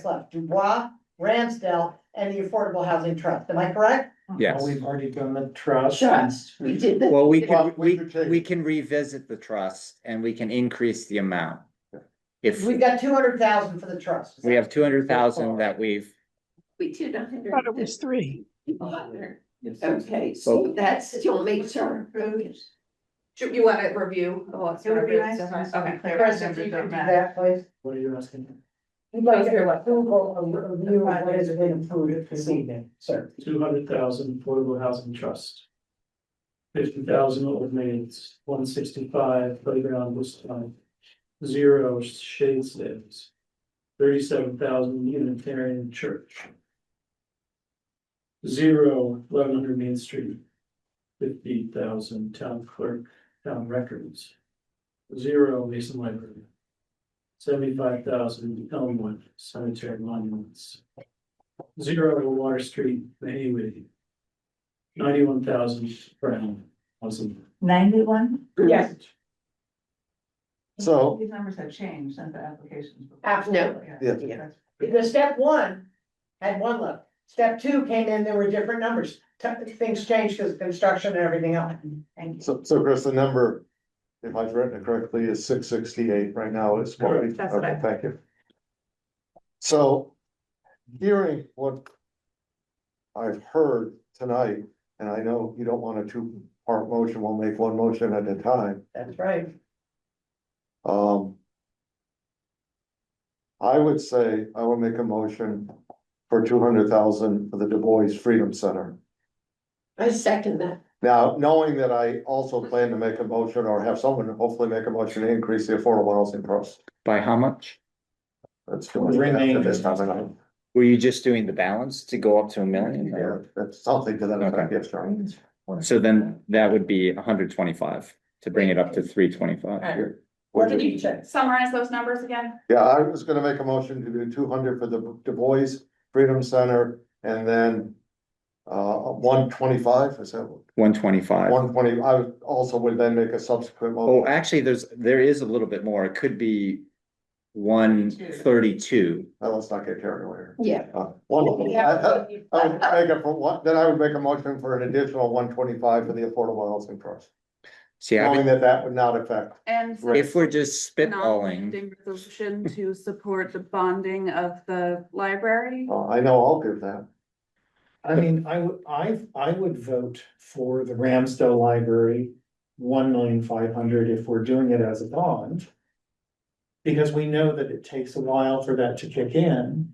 left, Dubois, Ramsdale, and the Affordable Housing Trust. Am I correct? Yes. We've already done the trust. Trust, we did that. Well, Well, we could change we it. can revisit the trust and we can increase the amount. If We've got 200,000 for the trust. we have 200,000 that we've, We did a hundred. Thought it was 3. Okay, so that's still makes our. You want a review of what's. It would be nice so to far? have some Okay. clear Chris, if numbers you could on do that. that, please. What are you asking? We'd like to hear approval of review of what has been approved this evening, sir. 200,000 affordable housing trust. 50,000 old maids, 165 playground this time. 0 shade stays. 37,000 Unitarian church. 0 1100 Main Street. 50,000 town clerk, town records. 0 Mason Library. 75,000 Elmwood Cemetery monuments. 0 Water Street, Mayway. 91,000 Brown housing. 91? Yes. So, These numbers have changed since the applications. Absolutely. yeah. The step one had one level. Step two came in, there were different numbers. Things changed because of construction and everything else. Thank you. So Chris, the number, if I've written it correctly, is 668 right now, is what we, That's what I okay, thank you. So, hearing what I've heard tonight, and I know you don't want a two-part motion, we'll make one motion at a time. That's right. I would say, I will make a motion for 200,000 for the Du Bois Freedom Center. I second that. Now, knowing that I also plan to make a motion or have someone hopefully make a motion to increase the affordable housing trust. by how much? That's too much after this time of night. Were you just doing the balance to go up to 1 million? Yeah, that's something to that effect, yes, Charlie. So then that would be 125 to bring it up to 325. What did you say? Summarize those numbers again? Yeah, I was gonna make a motion to do 200 for the Du Bois Freedom Center and then 125, is that 125. 120? I also would then make a subsequent Oh, motion. actually, there is a little bit more. It could be 132. Now, let's not get carried away. Yeah. I would make it for one, then I would make a motion for an additional 125 for the affordable housing trust. See, Knowing that would not affect. And. if we're just spitballing, Resolution to support the bonding of the library. I know I'll give that. I mean, I would vote for the Ramsdale Library, 1,500,000 if we're doing it as a bond. Because we know that it takes a while for that to kick in.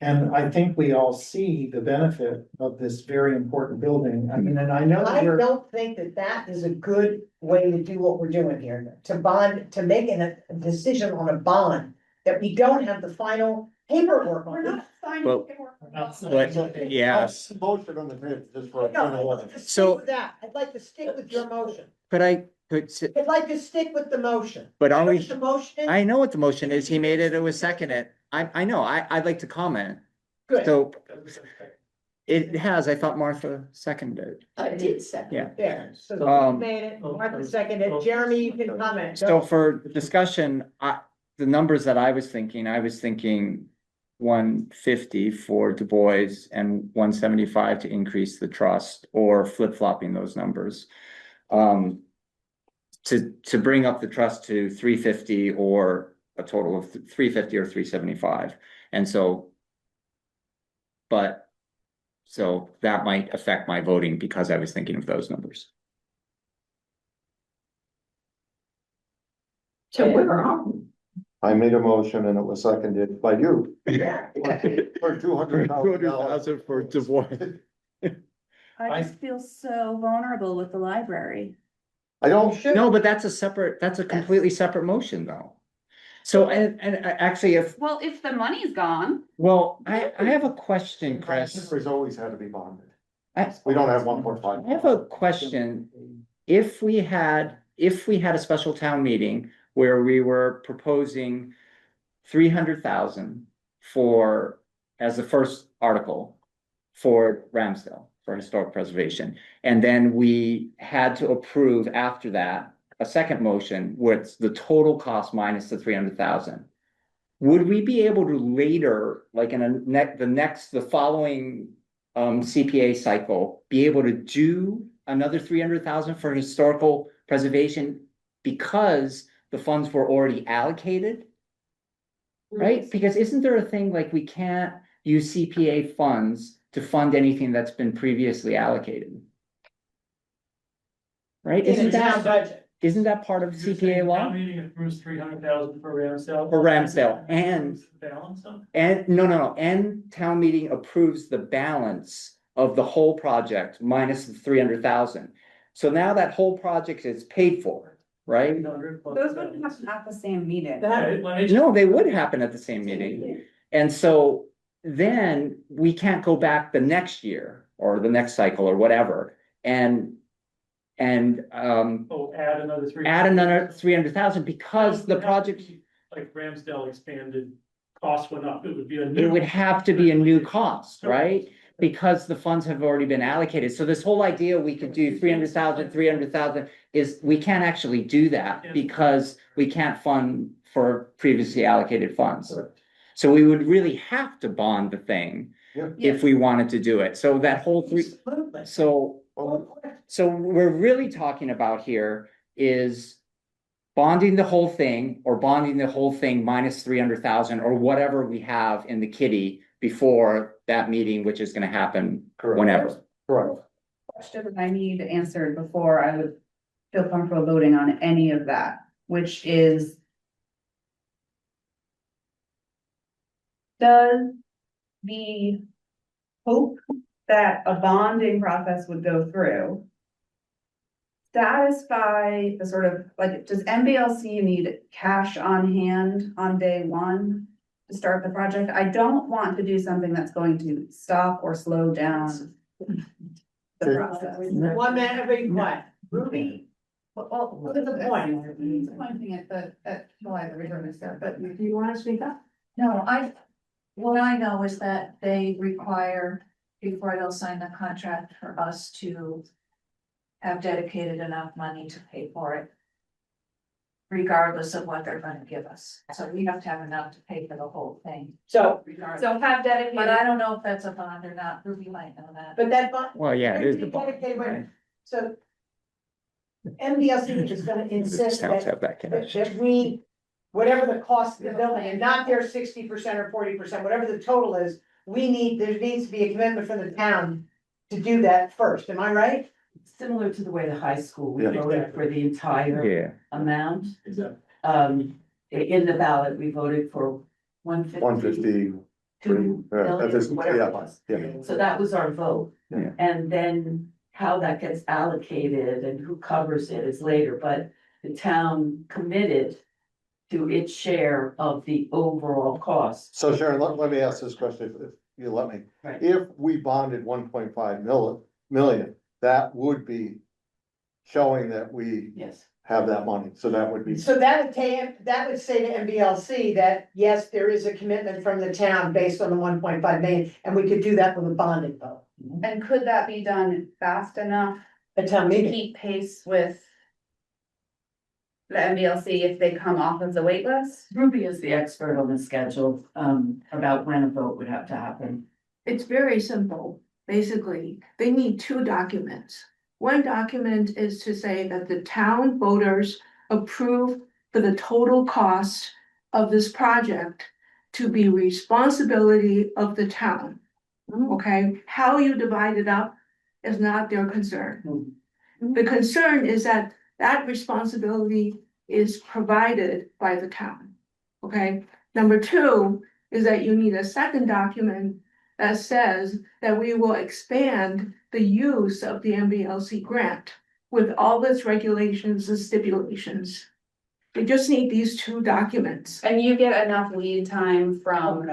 And I think we all see the benefit of this very important building. I mean, and I know I we're, don't think that that is a good way to do what we're doing here, to bond, to make a decision on a bond. That we don't have the final paperwork We're on. not signing Well, paperwork. but yes, Motion on the table, just for. No, I'd like to stick So- with that. I'd like to stick with your motion. but I'd like to stick with the motion. But are we- What's the motion? I know what the motion is. He made it, it was seconded. I know, I'd like to comment. Good. So it has, I thought Martha seconded. I did second. Yeah. Yeah, so you Um, made it, Martha seconded, Jeremy, you can comment. So for discussion, the numbers that I was thinking 150 for Du Bois and 175 to increase the trust, or flip-flopping those numbers. To bring up the trust to 350 or a total of 350 or 375. And so that might affect my voting because I was thinking of those numbers. So where are we? I made a motion and it was seconded by you. Yeah. For $200,000 for Du Bois. I just feel so vulnerable with the library. I don't, No, but that's a completely separate motion though. So, and actually, Well, if the money's gone. I have a question, Chris. Library's always had to be bonded. I We don't have 1.5. have a question. If we had if we had a special town meeting where we were proposing 300,000 for, as the first article for Ramsdale, for historic preservation. And then we had to approve after that, a second motion with the total cost minus the 300,000. Would we be able to later, like in the following CPA cycle, be able to do another 300,000 for historical preservation because the funds were already allocated? Right? Because isn't there a thing like we can't use CPA funds to fund anything that's been previously allocated? Right? In a town budget. Isn't that part of You're saying CPA law? town meeting approves 300,000 for Ramsdale. For Ramsdale and Balance of? and town meeting approves the balance of the whole project minus the 300,000. So now that whole project is paid for, right? 300 plus Those balance. wouldn't happen at the same meeting. Right, let me- No, they would happen at the same meeting. And so then we can't go back the next year or the next cycle or whatever and Oh, add another 300. add another 300,000 because the project, Like Ramsdale expanded, costs went up, it would be a it new. would have to be a new cost, right? Because the funds have already been allocated. So this whole idea we could do 300,000 is we can't actually do that because we can't fund for previously allocated funds. So we would really have to bond the thing Yeah. if we wanted to do it. So that whole Absolutely. So we're really talking about here is bonding the whole thing or bonding the whole thing minus 300,000 or whatever we have in the kitty before that meeting, which is gonna happen Correct. whenever. Correct. Question that I need answered before I would feel comfortable voting on any of that, which is. Does the hope that a bonding process would go through satisfy the sort of, like, does MBLC need cash on hand on day one to start the project? I don't want to do something that's going to stop or slow down the process. 1 minute, every what? Ruby? Well, Look at the point. Pointing at the library and stuff, but Do you wanna speak up? No, what I know is that they require, before they'll sign the contract, for us to have dedicated enough money to pay for it, regardless of what they're gonna give us. So we have to have enough to pay for the whole thing, So, regardless. so have dedicated. But I don't know if that's a bond or not. Ruby might know that. but that bond. Well, yeah, it is the bond. Dedicated, but- right? So. MBLC is gonna The insist towns that, have that cash. that we, whatever the cost of the building, and not their 60% or 40%, whatever the total is, there needs to be a commitment from the town to do that first, am I right? Similar to the way the high school, we Yeah. voted for the entire Yeah, amount. Exactly. In the ballot, we voted for 150. 150. At this, Whatever it yeah, was. yeah. So that was our vote. Yeah. And then how that gets allocated and who covers it is later, but the town committed to its share of the overall cost. So Sharon, let me ask this question, if you let me. Right. If we bonded 1.5 million, that would be showing that we Yes. have that money, so that would be. So that would say to MBLC that, yes, there is a commitment from the town based on the 1.5 million, and we could do that with a bonding vote. And could that be done fast enough A town to meeting. keep pace with the MBLC if they come off of the wait list? Ruby is the expert on the schedule, about when a vote would have to happen. It's very simple. Basically, they need two documents. One document is to say that the town voters approve for the total cost of this project to be responsibility of the town. Okay, how you divide it up is not their concern. The concern is that that responsibility is provided by the town. Okay, number two is that you need a second document that says that we will expand the use of the MBLC grant with all its regulations and stipulations. We just need these two documents. And you get enough lead time from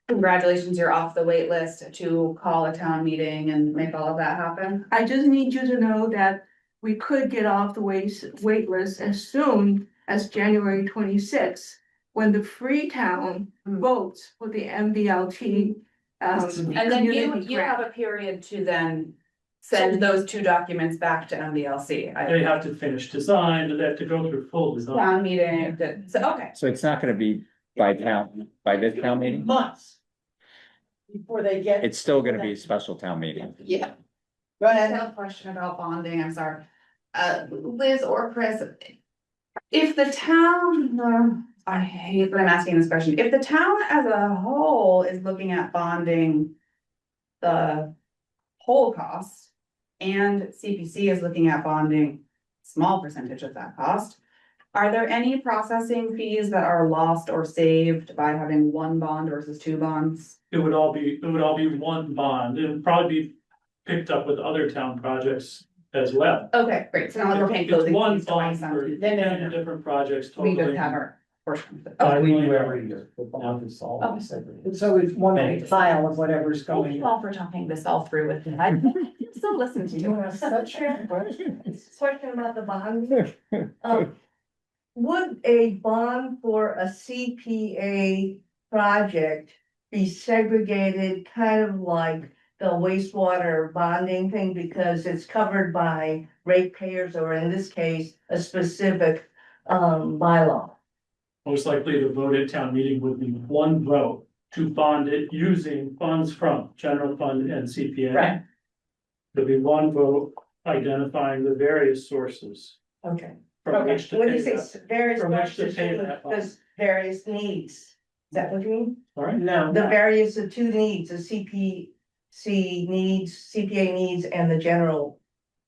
congratulations, you're off the wait list to call a town meeting and make all of that happen? I just need you to know that we could get off the wait list as soon as January 26th, when the Freetown votes for the MBLT. And then you community have grant. a period to then send those two documents back to MBLC. They have to finish design, they have to go through full design. Town meeting, so, okay. So it's not gonna be by this town meeting? Months. Before they get. It's still gonna be a special town meeting. Yeah. Go I ahead. have a question about bonding, I'm sorry. Liz or Chris, if the town, I hate that I'm asking this question, if the town as a whole is looking at bonding the whole cost, and CPC is looking at bonding small percentage of that cost, are there any processing fees that are lost or saved by having one bond versus two bonds? It would all be one bond, it would probably be picked up with other town projects as well. Okay, great, so now we're paying It's closing one fees to my bond for son. 10 different projects We totaling. just have our portion of it. I Okay. do every year, the bond is all segregated. It's always one big file of whatever's Thank going you on. all for talking this all through with me. I still listen to you. Question about the bond. Would a bond for a CPA project be segregated kind of like the wastewater bonding thing because it's covered by ratepayers or in this case, a specific bylaw? Most likely the vote at town meeting would be one vote to bond it using funds from general fund and CPA. Right. There'd be one vote identifying the various sources. Okay. From which to When pay you say that. various From which to questions, pay that bond. there's various needs. Is that what you mean? Sorry? No. The various, the two needs, the CPC needs, CPA needs and the general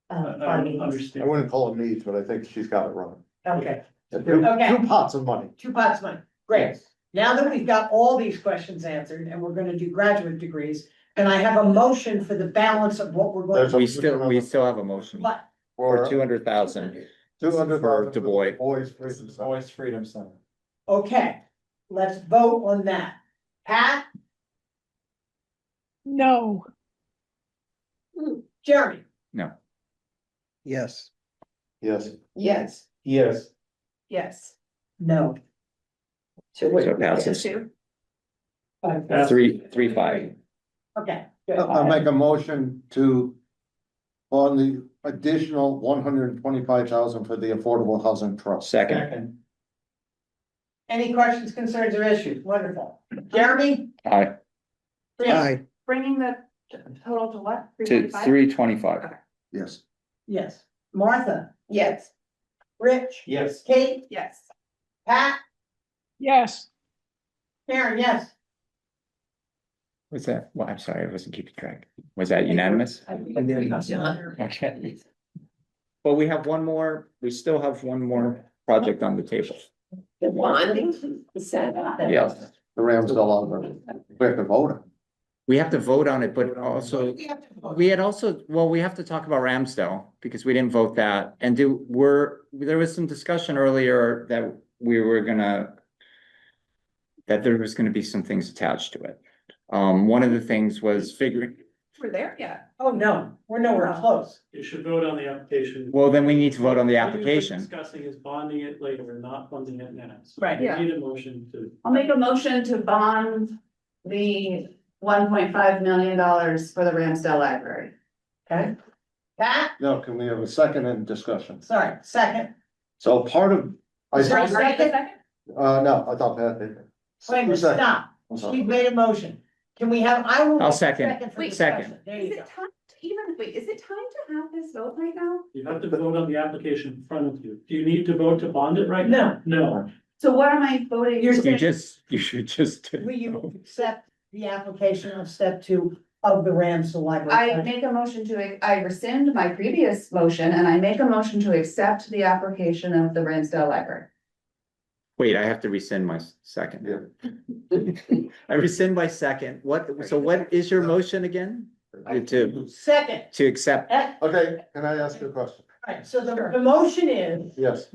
I fund don't needs. I understand. wouldn't call it needs, but I think she's got it wrong. Okay, Two Okay. pots of money. two pots of money. Great. Now that we've got all these questions answered and we're gonna do graduate degrees, and I have a motion for the balance of what we're going There's to. a- We still have a motion What? for 200,000. 200,000 Du Bois. Voice Freedom Center. Okay, let's vote on that. Pat, No, Jeremy, No, Yes. Yes. Yes. Yes. Yes. no. so it passes. Two. 3-5. Okay, good. I'll make a motion to on the additional 125,000 for the Affordable Housing Trust. Second. Any questions, concerns, or issues? Wonderful. Jeremy? Aye. Aye. Bringing the total to what? To 345? 325. Yes. Yes. Martha? Yes. Rich? Yes. Kate? Yes. Pat? yes, Karen, yes. Was that, well, I'm sorry, I wasn't keeping track. Was that unanimous? Okay. Well, we have one more, we still have one more project on the table. The bonding, is that? Yes. The Rams still on there. We have to vote on. We have to vote on it, but also, we had also, well, we have to talk about Ramsdale because we didn't vote that. And there was some discussion earlier that we were gonna, that there was gonna be some things attached to it. One of the things was figuring, We're there yet. Oh, no, we're nowhere close. You should vote on the application. well, then we need to vote on the What you're application. Discussing is bonding it later, not funding it now. So Right. you Yeah. Need a motion to. I'll make a motion to bond the $1.5 million for the Ramsdale Library. Okay. Pat? No, can we have a second in discussion? Sorry, second. So part of. Is there a Are you the second? second? No, I thought Pat did. Wait a minute, Second. stop. I'm sorry. She made a motion. Can we have, I will. I'll make a second. for Wait, discussion. second. There Is you go. it time is it time to have this vote right now? You have to vote on the application in front of you. Do you need to vote to bond it right now? No. So what am I voting? You're You should just. Will you accept the application of step 2 of the Ramsdale Library? I make a motion I rescind my previous motion and I make a motion to accept the application of the Ramsdale Library. Wait, I have to rescind my second. I rescind my second. So what is your motion again? Second. To accept, Okay, can I ask you a question? Right, so the motion is Yes.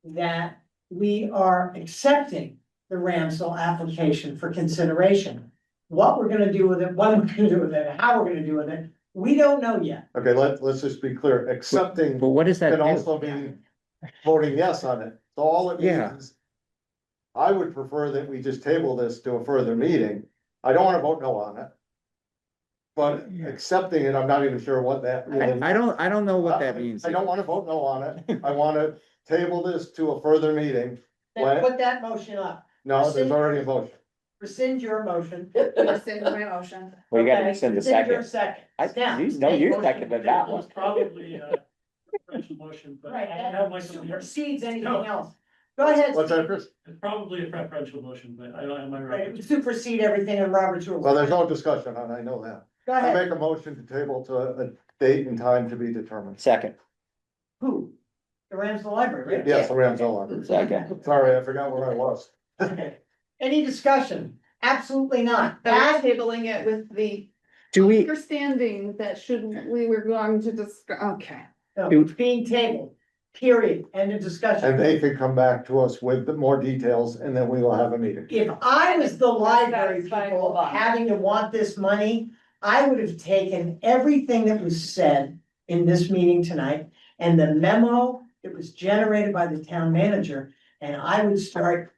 that we are accepting the Ramsdale application for consideration. What we're gonna do with it, when we're gonna do with it, and how we're gonna do with it, We don't know yet. Okay, let's just be clear, accepting But what does that can do? also mean voting yes on it. So all it Yeah. means is I would prefer that we just table this to a further meeting. I don't wanna vote no on it. But accepting it, I'm not even sure what that really. I don't know what that means. I don't wanna vote no on it. I wanna table this to a further meeting. Then When- put that motion up. No, there's already a motion. Rescind your motion. Rescind my motion. Well, you gotta Okay, rescind the rescind your second. second. Now, You know, you seconded that It was one. probably a preferential motion, but I Right, have that Michael here. supersedes anything No. else. Go ahead. What's that, Chris? It's probably a preferential motion, but I don't, am I Right, right? it would supersede everything in Robert's rules. Well, there's no discussion on it, I know that. Go I ahead. make a motion to table to a date and time to be determined. Second, Who? The Ramsdale Library, right? Yes, the Rams on. second. Sorry, I forgot where I was. Okay. Any discussion? Absolutely not. That was tabling it with the Do we, understanding that we were going to discuss, okay. No, it's being tabled, period, end of discussion. And they could come back to us with more details and then we will have a meeting. If I was the library Satisfied. people having to want this money, I would have taken everything that was said in this meeting tonight and the memo that was generated by the town manager, and I would start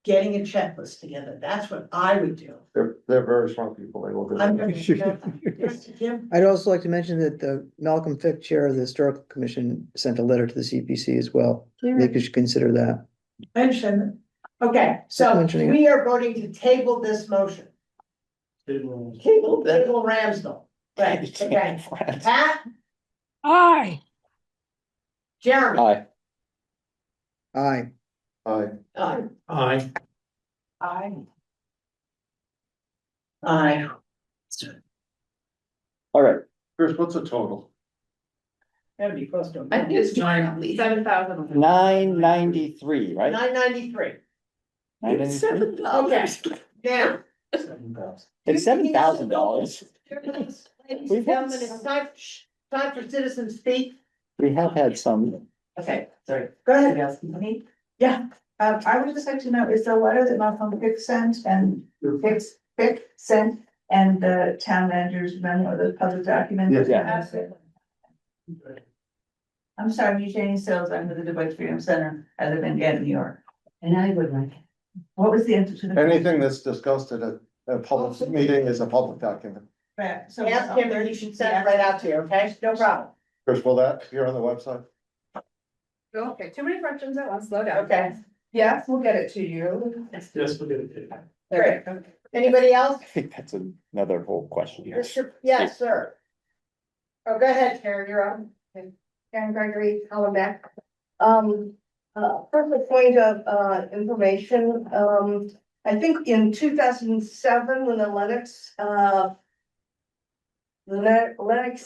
getting a checklist together. That's what I would do. They're very smart people, they will do I'm that. gonna, yes, Jim? I'd also like to mention that the Malcolm Fick, chair of the Historical Commission, sent a letter to the CPC as well. They could consider that. I understand that. Okay, so mentioning it. we are voting to table this motion. Table. Table Ramsdale. Right, okay. Pat, Aye. Jeremy. Aye. Aye. Aye. Aye. Aye. All right. Chris, what's the total? That'd be close to. I think it's 7,000. 993, right? 993. 993? Okay, now. It's $7,000. We've had- Gentlemen, it's time for citizen speak. We have had some. Okay, sorry. Go ahead. Yeah. I would just like to know, is the letter that Malcolm Fick sent and Fick sent and the town manager's memo, the public document? Yes. Yeah. I'm sorry, Eugenie Sills, I'm with the Du Bois Freedom Center, I live in Gannon, New York. And I would like. What was the answer to the? Anything that's discussed at a public meeting is a public document. Right, so. Ask him and he should send it right out to you, okay? No problem. Chris, will that appear on the website? Okay, too many questions at once, slow down. Okay, Yes, we'll get it to you. Yes, we'll get it. great. Anybody else? I think that's another whole question here. Yes, sir. Oh, go ahead, Karen, you're up. Karen Gregory, Hollenbeck. First, a point of, information, I think in 2007, when the Lennox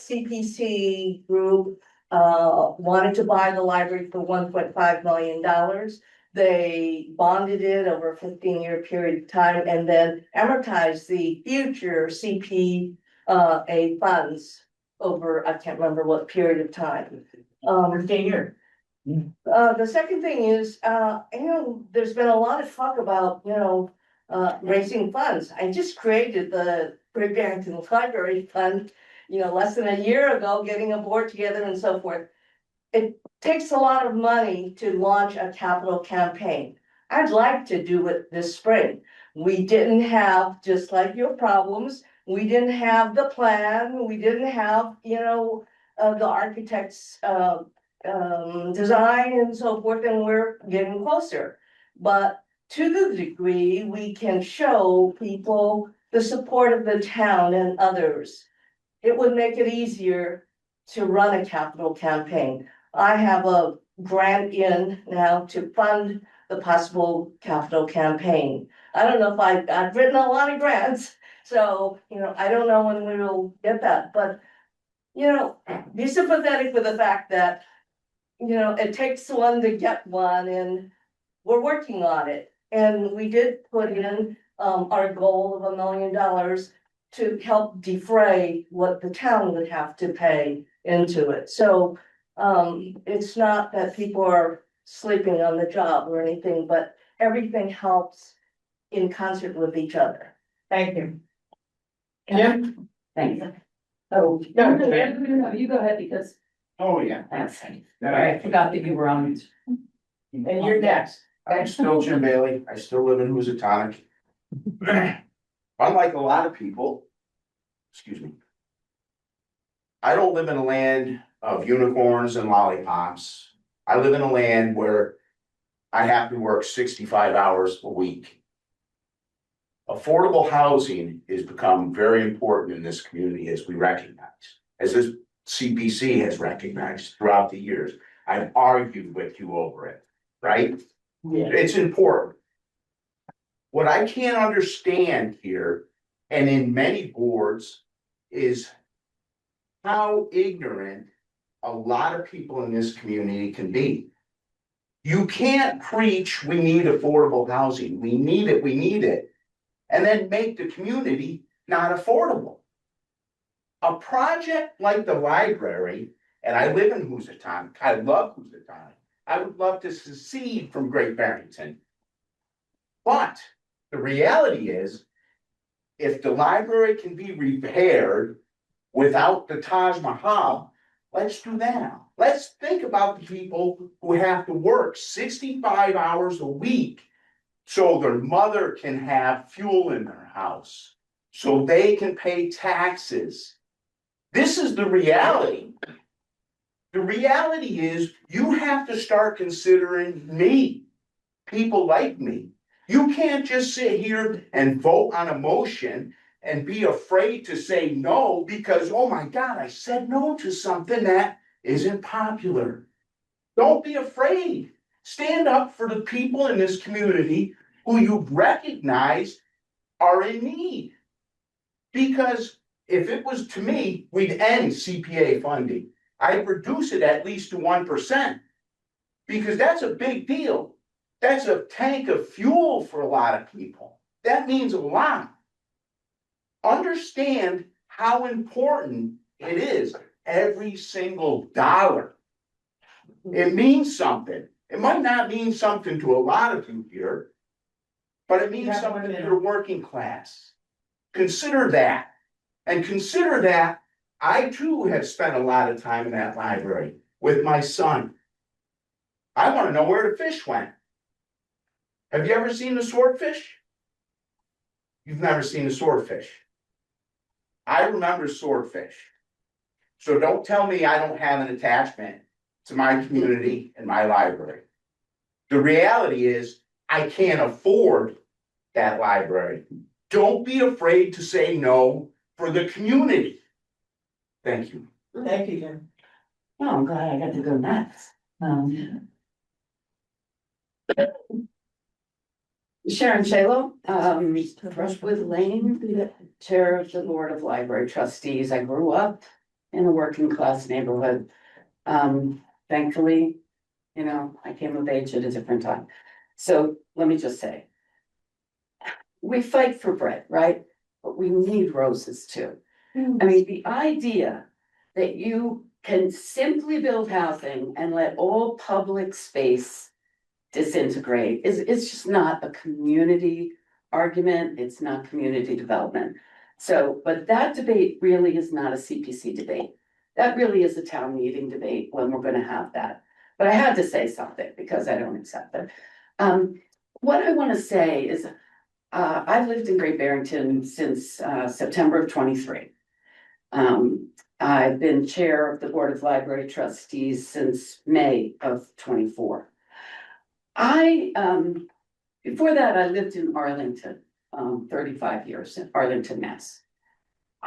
CPC group, wanted to buy the library for $1.5 million. They bonded it over a 15-year period of time and then amortized the future CPA funds over, I can't remember what period of time. 15 years. The second thing is, there's been a lot of talk about, raising funds. I just created the Great Barrington Library Fund, less than a year ago, getting a board together and so forth. It takes a lot of money to launch a capital campaign. I'd like to do it this spring. We didn't have, just like your problems, we didn't have the plan, we didn't have, the architect's, design and so forth, and we're getting closer. But to the degree we can show people the support of the town and others, it would make it easier to run a capital campaign. I have a grant in now to fund the possible capital campaign. I don't know if I've written a lot of grants, so, I don't know when we will get that, but, be sympathetic with the fact that, it takes one to get one, and we're working on it. And we did put in, our goal of $1 million to help defray what the town would have to pay into it. So, it's not that people are sleeping on the job or anything, but everything helps in concert with each other. Thank you. Jim? Thanks. Oh, no, you go ahead because. Oh, yeah. That's, I forgot that you were on. And you're next. I'm still Jim Bailey. I still live in Housatonic. Unlike a lot of people, excuse me. I don't live in a land of unicorns and lollipops. I live in a land where I have to work 65 hours a week. Affordable housing has become very important in this community, as we recognize, as this CPC has recognized throughout the years. I've argued with you over it, right? Yeah. It's important. What I can't understand here, and in many boards, is how ignorant a lot of people in this community can be. You can't preach, we need affordable housing, we need it, and then make the community not affordable. A project like the library, and I live in Housatonic, I love Housatonic, I would love to secede from Great Barrington. But the reality is, if the library can be repaired without the Taj Mahal, let's do that. Let's think about the people who have to work 65 hours a week so their mother can have fuel in their house, so they can pay taxes. This is the reality. The reality is you have to start considering me, people like me. You can't just sit here and vote on a motion and be afraid to say no because, oh my God, I said no to something that isn't popular. Don't be afraid. Stand up for the people in this community who you recognize are in need. Because if it was to me, we'd end CPA funding. I'd reduce it at least to 1%. Because that's a big deal. That's a tank of fuel for a lot of people. That means a lot. Understand how important it is. Every single dollar. It means something. It might not mean something to a lot of you here, but it means something to the working class. Consider that. And consider that I too have spent a lot of time in that library with my son. I want to know where the fish went. Have you ever seen the swordfish? You've never seen a swordfish. I remember swordfish. So don't tell me I don't have an attachment to my community and my library. The reality is I can't afford that library. Don't be afraid to say no for the community. Thank you. Thank you, Jim. Oh, I'm glad I got to go next. Sharon Shalo, Brushwood Lane, Chair of the Board of Library Trustees. I grew up in a working class neighborhood. Thankfully, you know, I came of age at a different time. So let me just say, we fight for bread, right? But we need roses too. I mean, the idea that you can simply build housing and let all public space disintegrate it's just not a community argument. It's not community development. So, but that debate really is not a CPC debate. That really is a town meeting debate when we're gonna have that. But I had to say something because I don't accept it. What I wanna say is, I've lived in Great Barrington since September of 23. I've been chair of the Board of Library Trustees since May of 24. Before that, I lived in Arlington, 35 years in Arlington, Mass.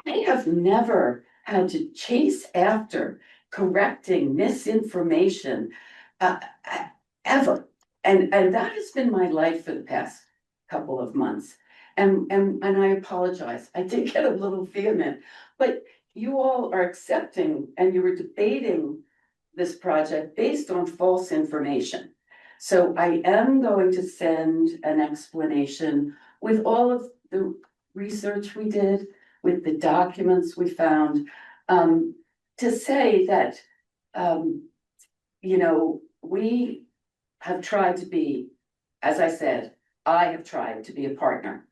I have never had to chase after correcting misinformation, ever. And that has been my life for the past couple of months. And I apologize. I did get a little vehement, but you all are accepting and you were debating this project based on false information. So I am going to send an explanation with all of the research we did, with the documents we found, to say that, you know, we have tried to be, as I said, I have tried to be a partner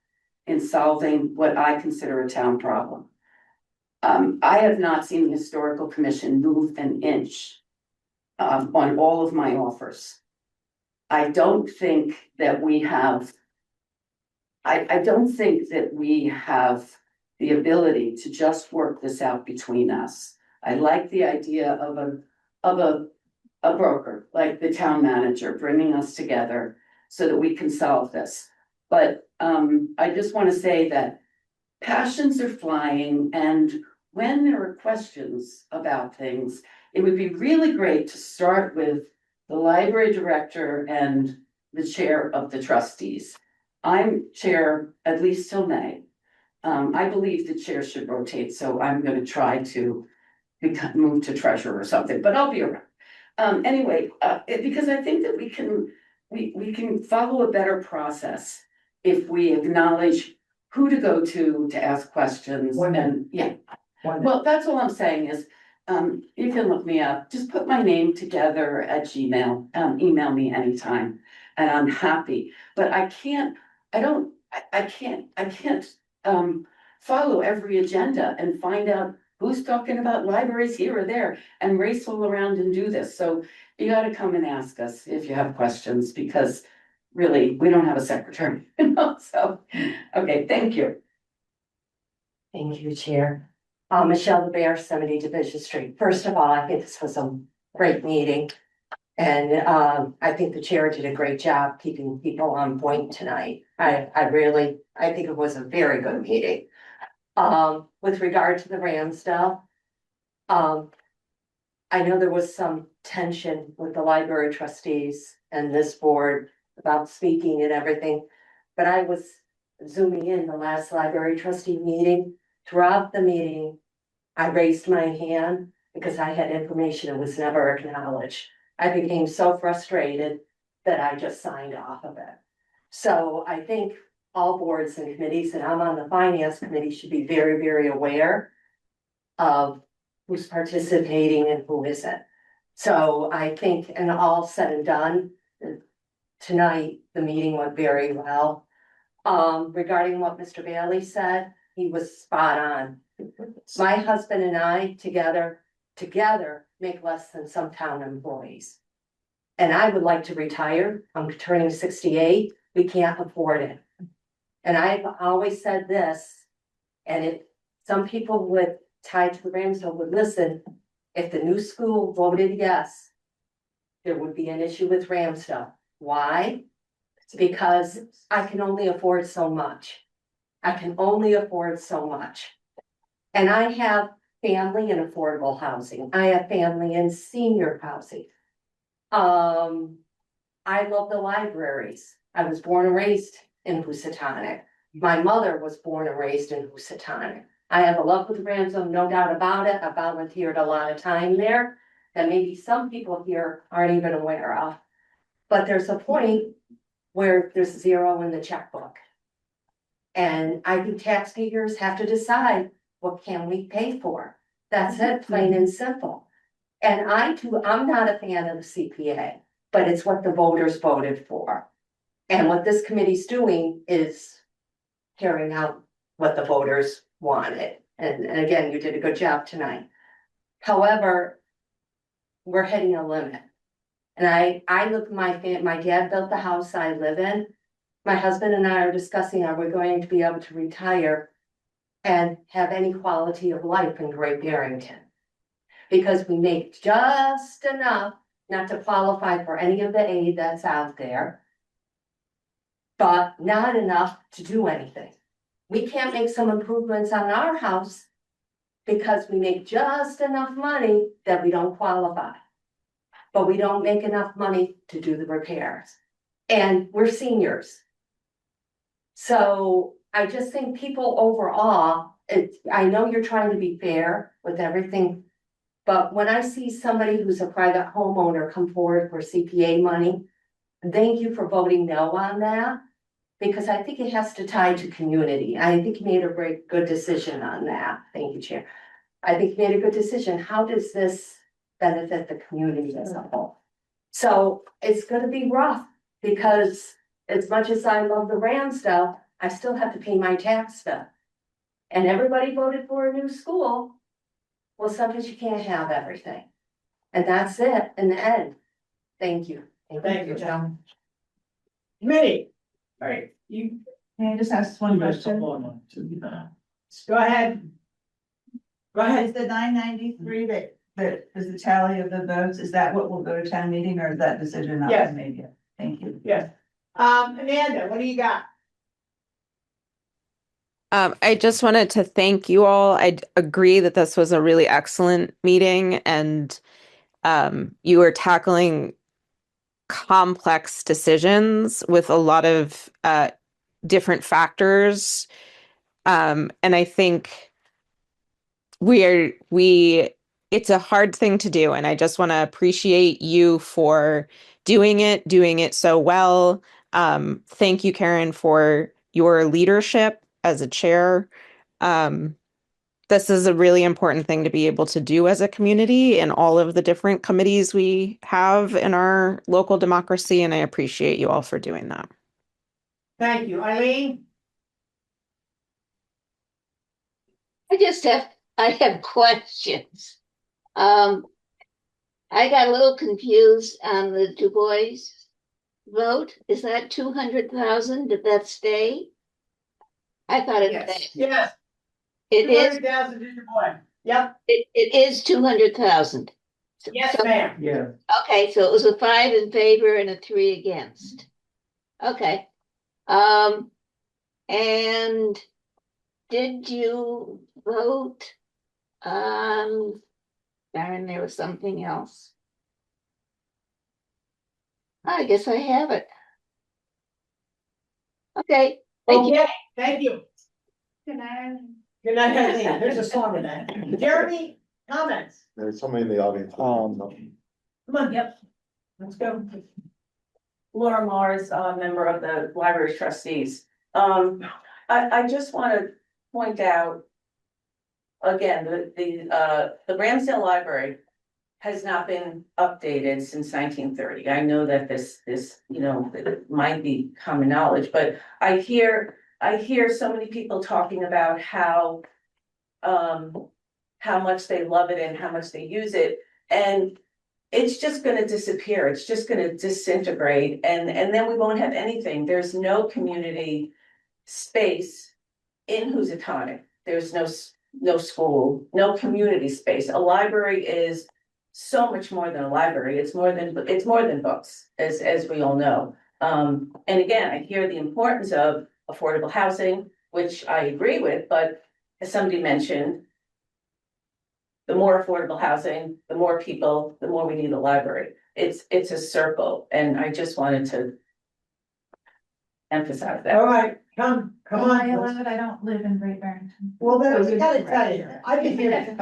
in solving what I consider a town problem. I have not seen the historical commission move an inch on all of my offers. I don't think that we have. I don't think that we have the ability to just work this out between us. I like the idea of a broker, like the town manager, bringing us together so that we can solve this. But I just want to say that passions are flying, and when there are questions about things, it would be really great to start with the library director and the chair of the trustees. I'm chair at least till May. I believe the chair should rotate, so I'm gonna try to move to treasurer or something, but I'll be around. Anyway, because I think that we can follow a better process if we acknowledge who to go to ask questions and, yeah. Well, that's all I'm saying is, you can look me up, just put my name together at Gmail, email me anytime, and I'm happy. But I can't follow every agenda and find out who's talking about libraries here or there and race all around and do this. So you gotta come and ask us if you have questions, because really, we don't have a secretary, you know, so, okay, thank you. Thank you, Chair. Michelle the Bear, 70 Division Street. First of all, I think this was a great meeting. And I think the chair did a great job keeping people on point tonight. I think it was a very good meeting. With regard to the RAM stuff, I know there was some tension with the library trustees and this board about speaking and everything, but I was zooming in the last library trustee meeting. Throughout the meeting, I raised my hand because I had information that was never acknowledged. I became so frustrated that I just signed off of it. So I think all boards and committees, and I'm on the finance committee, should be very, very aware of who's participating and who isn't. So I think, and all said and done, tonight, the meeting went very well. Regarding what Mr. Bailey said, he was spot on. My husband and I together make less than some town employees. And I would like to retire. I'm turning 68. We can't afford it. And I've always said this, and if some people would tie to the Ramsdale would listen, if the new school voted yes, there would be an issue with Ramsdale. Why? Because I can only afford so much. I can only afford so much. And I have family in affordable housing. I have family in senior housing. I love the libraries. I was born and raised in Housatonic. My mother was born and raised in Housatonic. I have a love with Ramsdale, no doubt about it. I volunteered a lot of time there that maybe some people here aren't even aware of. But there's a point where there's zero in the checkbook. And I think taxpayers have to decide, what can we pay for? That's it, plain and simple. And I'm not a fan of the CPA, but it's what the voters voted for. And what this committee's doing is carrying out what the voters wanted. And again, you did a good job tonight. However, we're hitting a limit. And I look, my dad built the house I live in. My husband and I are discussing, are we going to be able to retire and have any quality of life in Great Barrington? Because we make just enough not to qualify for any of the aid that's out there, but not enough to do anything. We can't make some improvements on our house because we make just enough money that we don't qualify. But we don't make enough money to do the repairs. And we're seniors. So I just think people overall, I know you're trying to be fair with everything, but when I see somebody who's a private homeowner come forward for CPA money, thank you for voting no on that, because I think it has to tie to community. I think you made a very good decision on that. Thank you, Chair. I think you made a good decision. How does this benefit the community as a whole? So it's gonna be rough, because as much as I love the RAM stuff, I still have to pay my tax bill. and everybody voted for a new school, well, sometimes you can't have everything. And that's it in the end. Thank you. Thank you, Joan. Committee. All right, you, May I just ask one question? go ahead. Go Is ahead. the 993 that is the tally of the votes, is that what will go to town meeting, or is that decision not Yes. been made yet? Thank you. Yes. Amanda, what do you got? I just wanted to thank you all. I agree that this was a really excellent meeting, and you were tackling complex decisions with a lot of different factors. And I think it's a hard thing to do, and I just want to appreciate you for doing it so well. Thank you, Karen, for your leadership as a chair. This is a really important thing to be able to do as a community in all of the different committees we have in our local democracy, and I appreciate you all for doing that. Thank you. Eileen? I have questions. I got a little confused on the Du Bois vote. Is that 200,000? Did that stay? I thought it. Yes. It is. 200,000 is your boy. Yep. It is 200,000. Yes, ma'am. Yeah. Okay, so it was a 5 in favor and a 3 against. Okay. And did you vote on, Baron, there was something else. I guess I have it. Okay. Okay, thank you. Good night. Good night, Eileen. There's a song with that. Jeremy, comments? There's somebody in the audience. Come on, yep. Let's go. Laura Mars, member of the library trustees. I just want to point out. Again, the Ramsdale Library has not been updated since 1930. I know that this, it might be common knowledge, but I hear so many people talking about how much they love it and how much they use it. And it's just gonna disappear. It's just gonna disintegrate, and then we won't have anything. There's no community space in Housatonic. There's no school, no community space. A library is so much more than a library. It's more than books, as we all know. And again, I hear the importance of affordable housing, which I agree with, but as somebody mentioned, the more affordable housing, the more people, the more we need a library. It's a circle, and I just wanted to emphasize that. All right, come on. I don't live in Great Barrington. Well, then I gotta tell you, I've been here,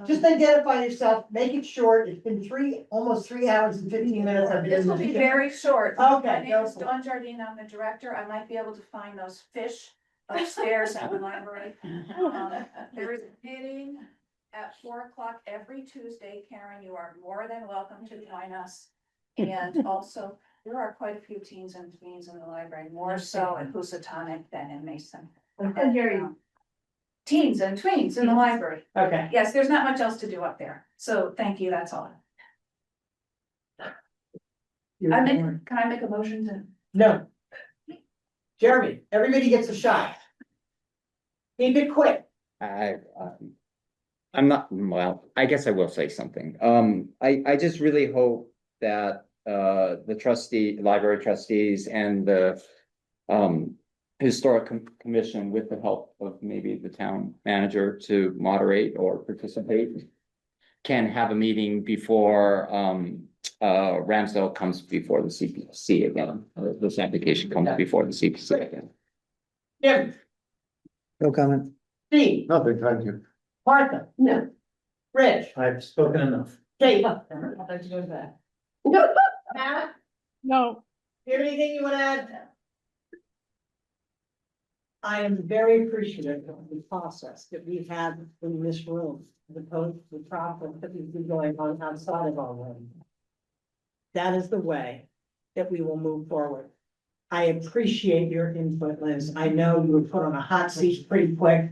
just identify yourself, make it short, it's been almost 3 hours and 15 minutes. I've been This will be very short. Okay, My name go is for it. Dawn Jardine, I'm the director, I might be able to find those fish upstairs at the library. There is a meeting at 4 o'clock every Tuesday. Karen, you are more than welcome to join us. And also, there are quite a few teens and tweens in the library, more so in Housatonic than in Mason. can hear you. Teens and tweens in the library. Okay. Yes, there's not much else to do up there, so thank you, that's all. Can I make a motion to? No. Jeremy, everybody gets a shot. Keep it quick. I'm not, well, I guess I will say something. I just really hope that the library trustees and the historic commission, with the help of maybe the town manager to moderate or participate, can have a meeting before Ramsdale comes before the CPC again. This application comes before the CPC again. Jim, No comment. Steve, Nothing, thank you. Martha. No. Rich. I've spoken enough. Kate. I'd like to go to that. Matt, No, do you have anything you want to add? I am very appreciative of the process that we've had in this room, as opposed to the process that we've been going on outside of our room. That is the way that we will move forward. I appreciate your input, Liz. I know you were put on a hot seat pretty quick,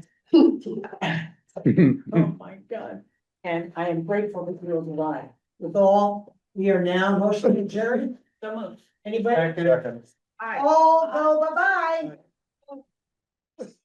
Oh, my God. And I am grateful that you will alive. With all, we are now motion adjourned. Anybody? Second. All go bye-bye.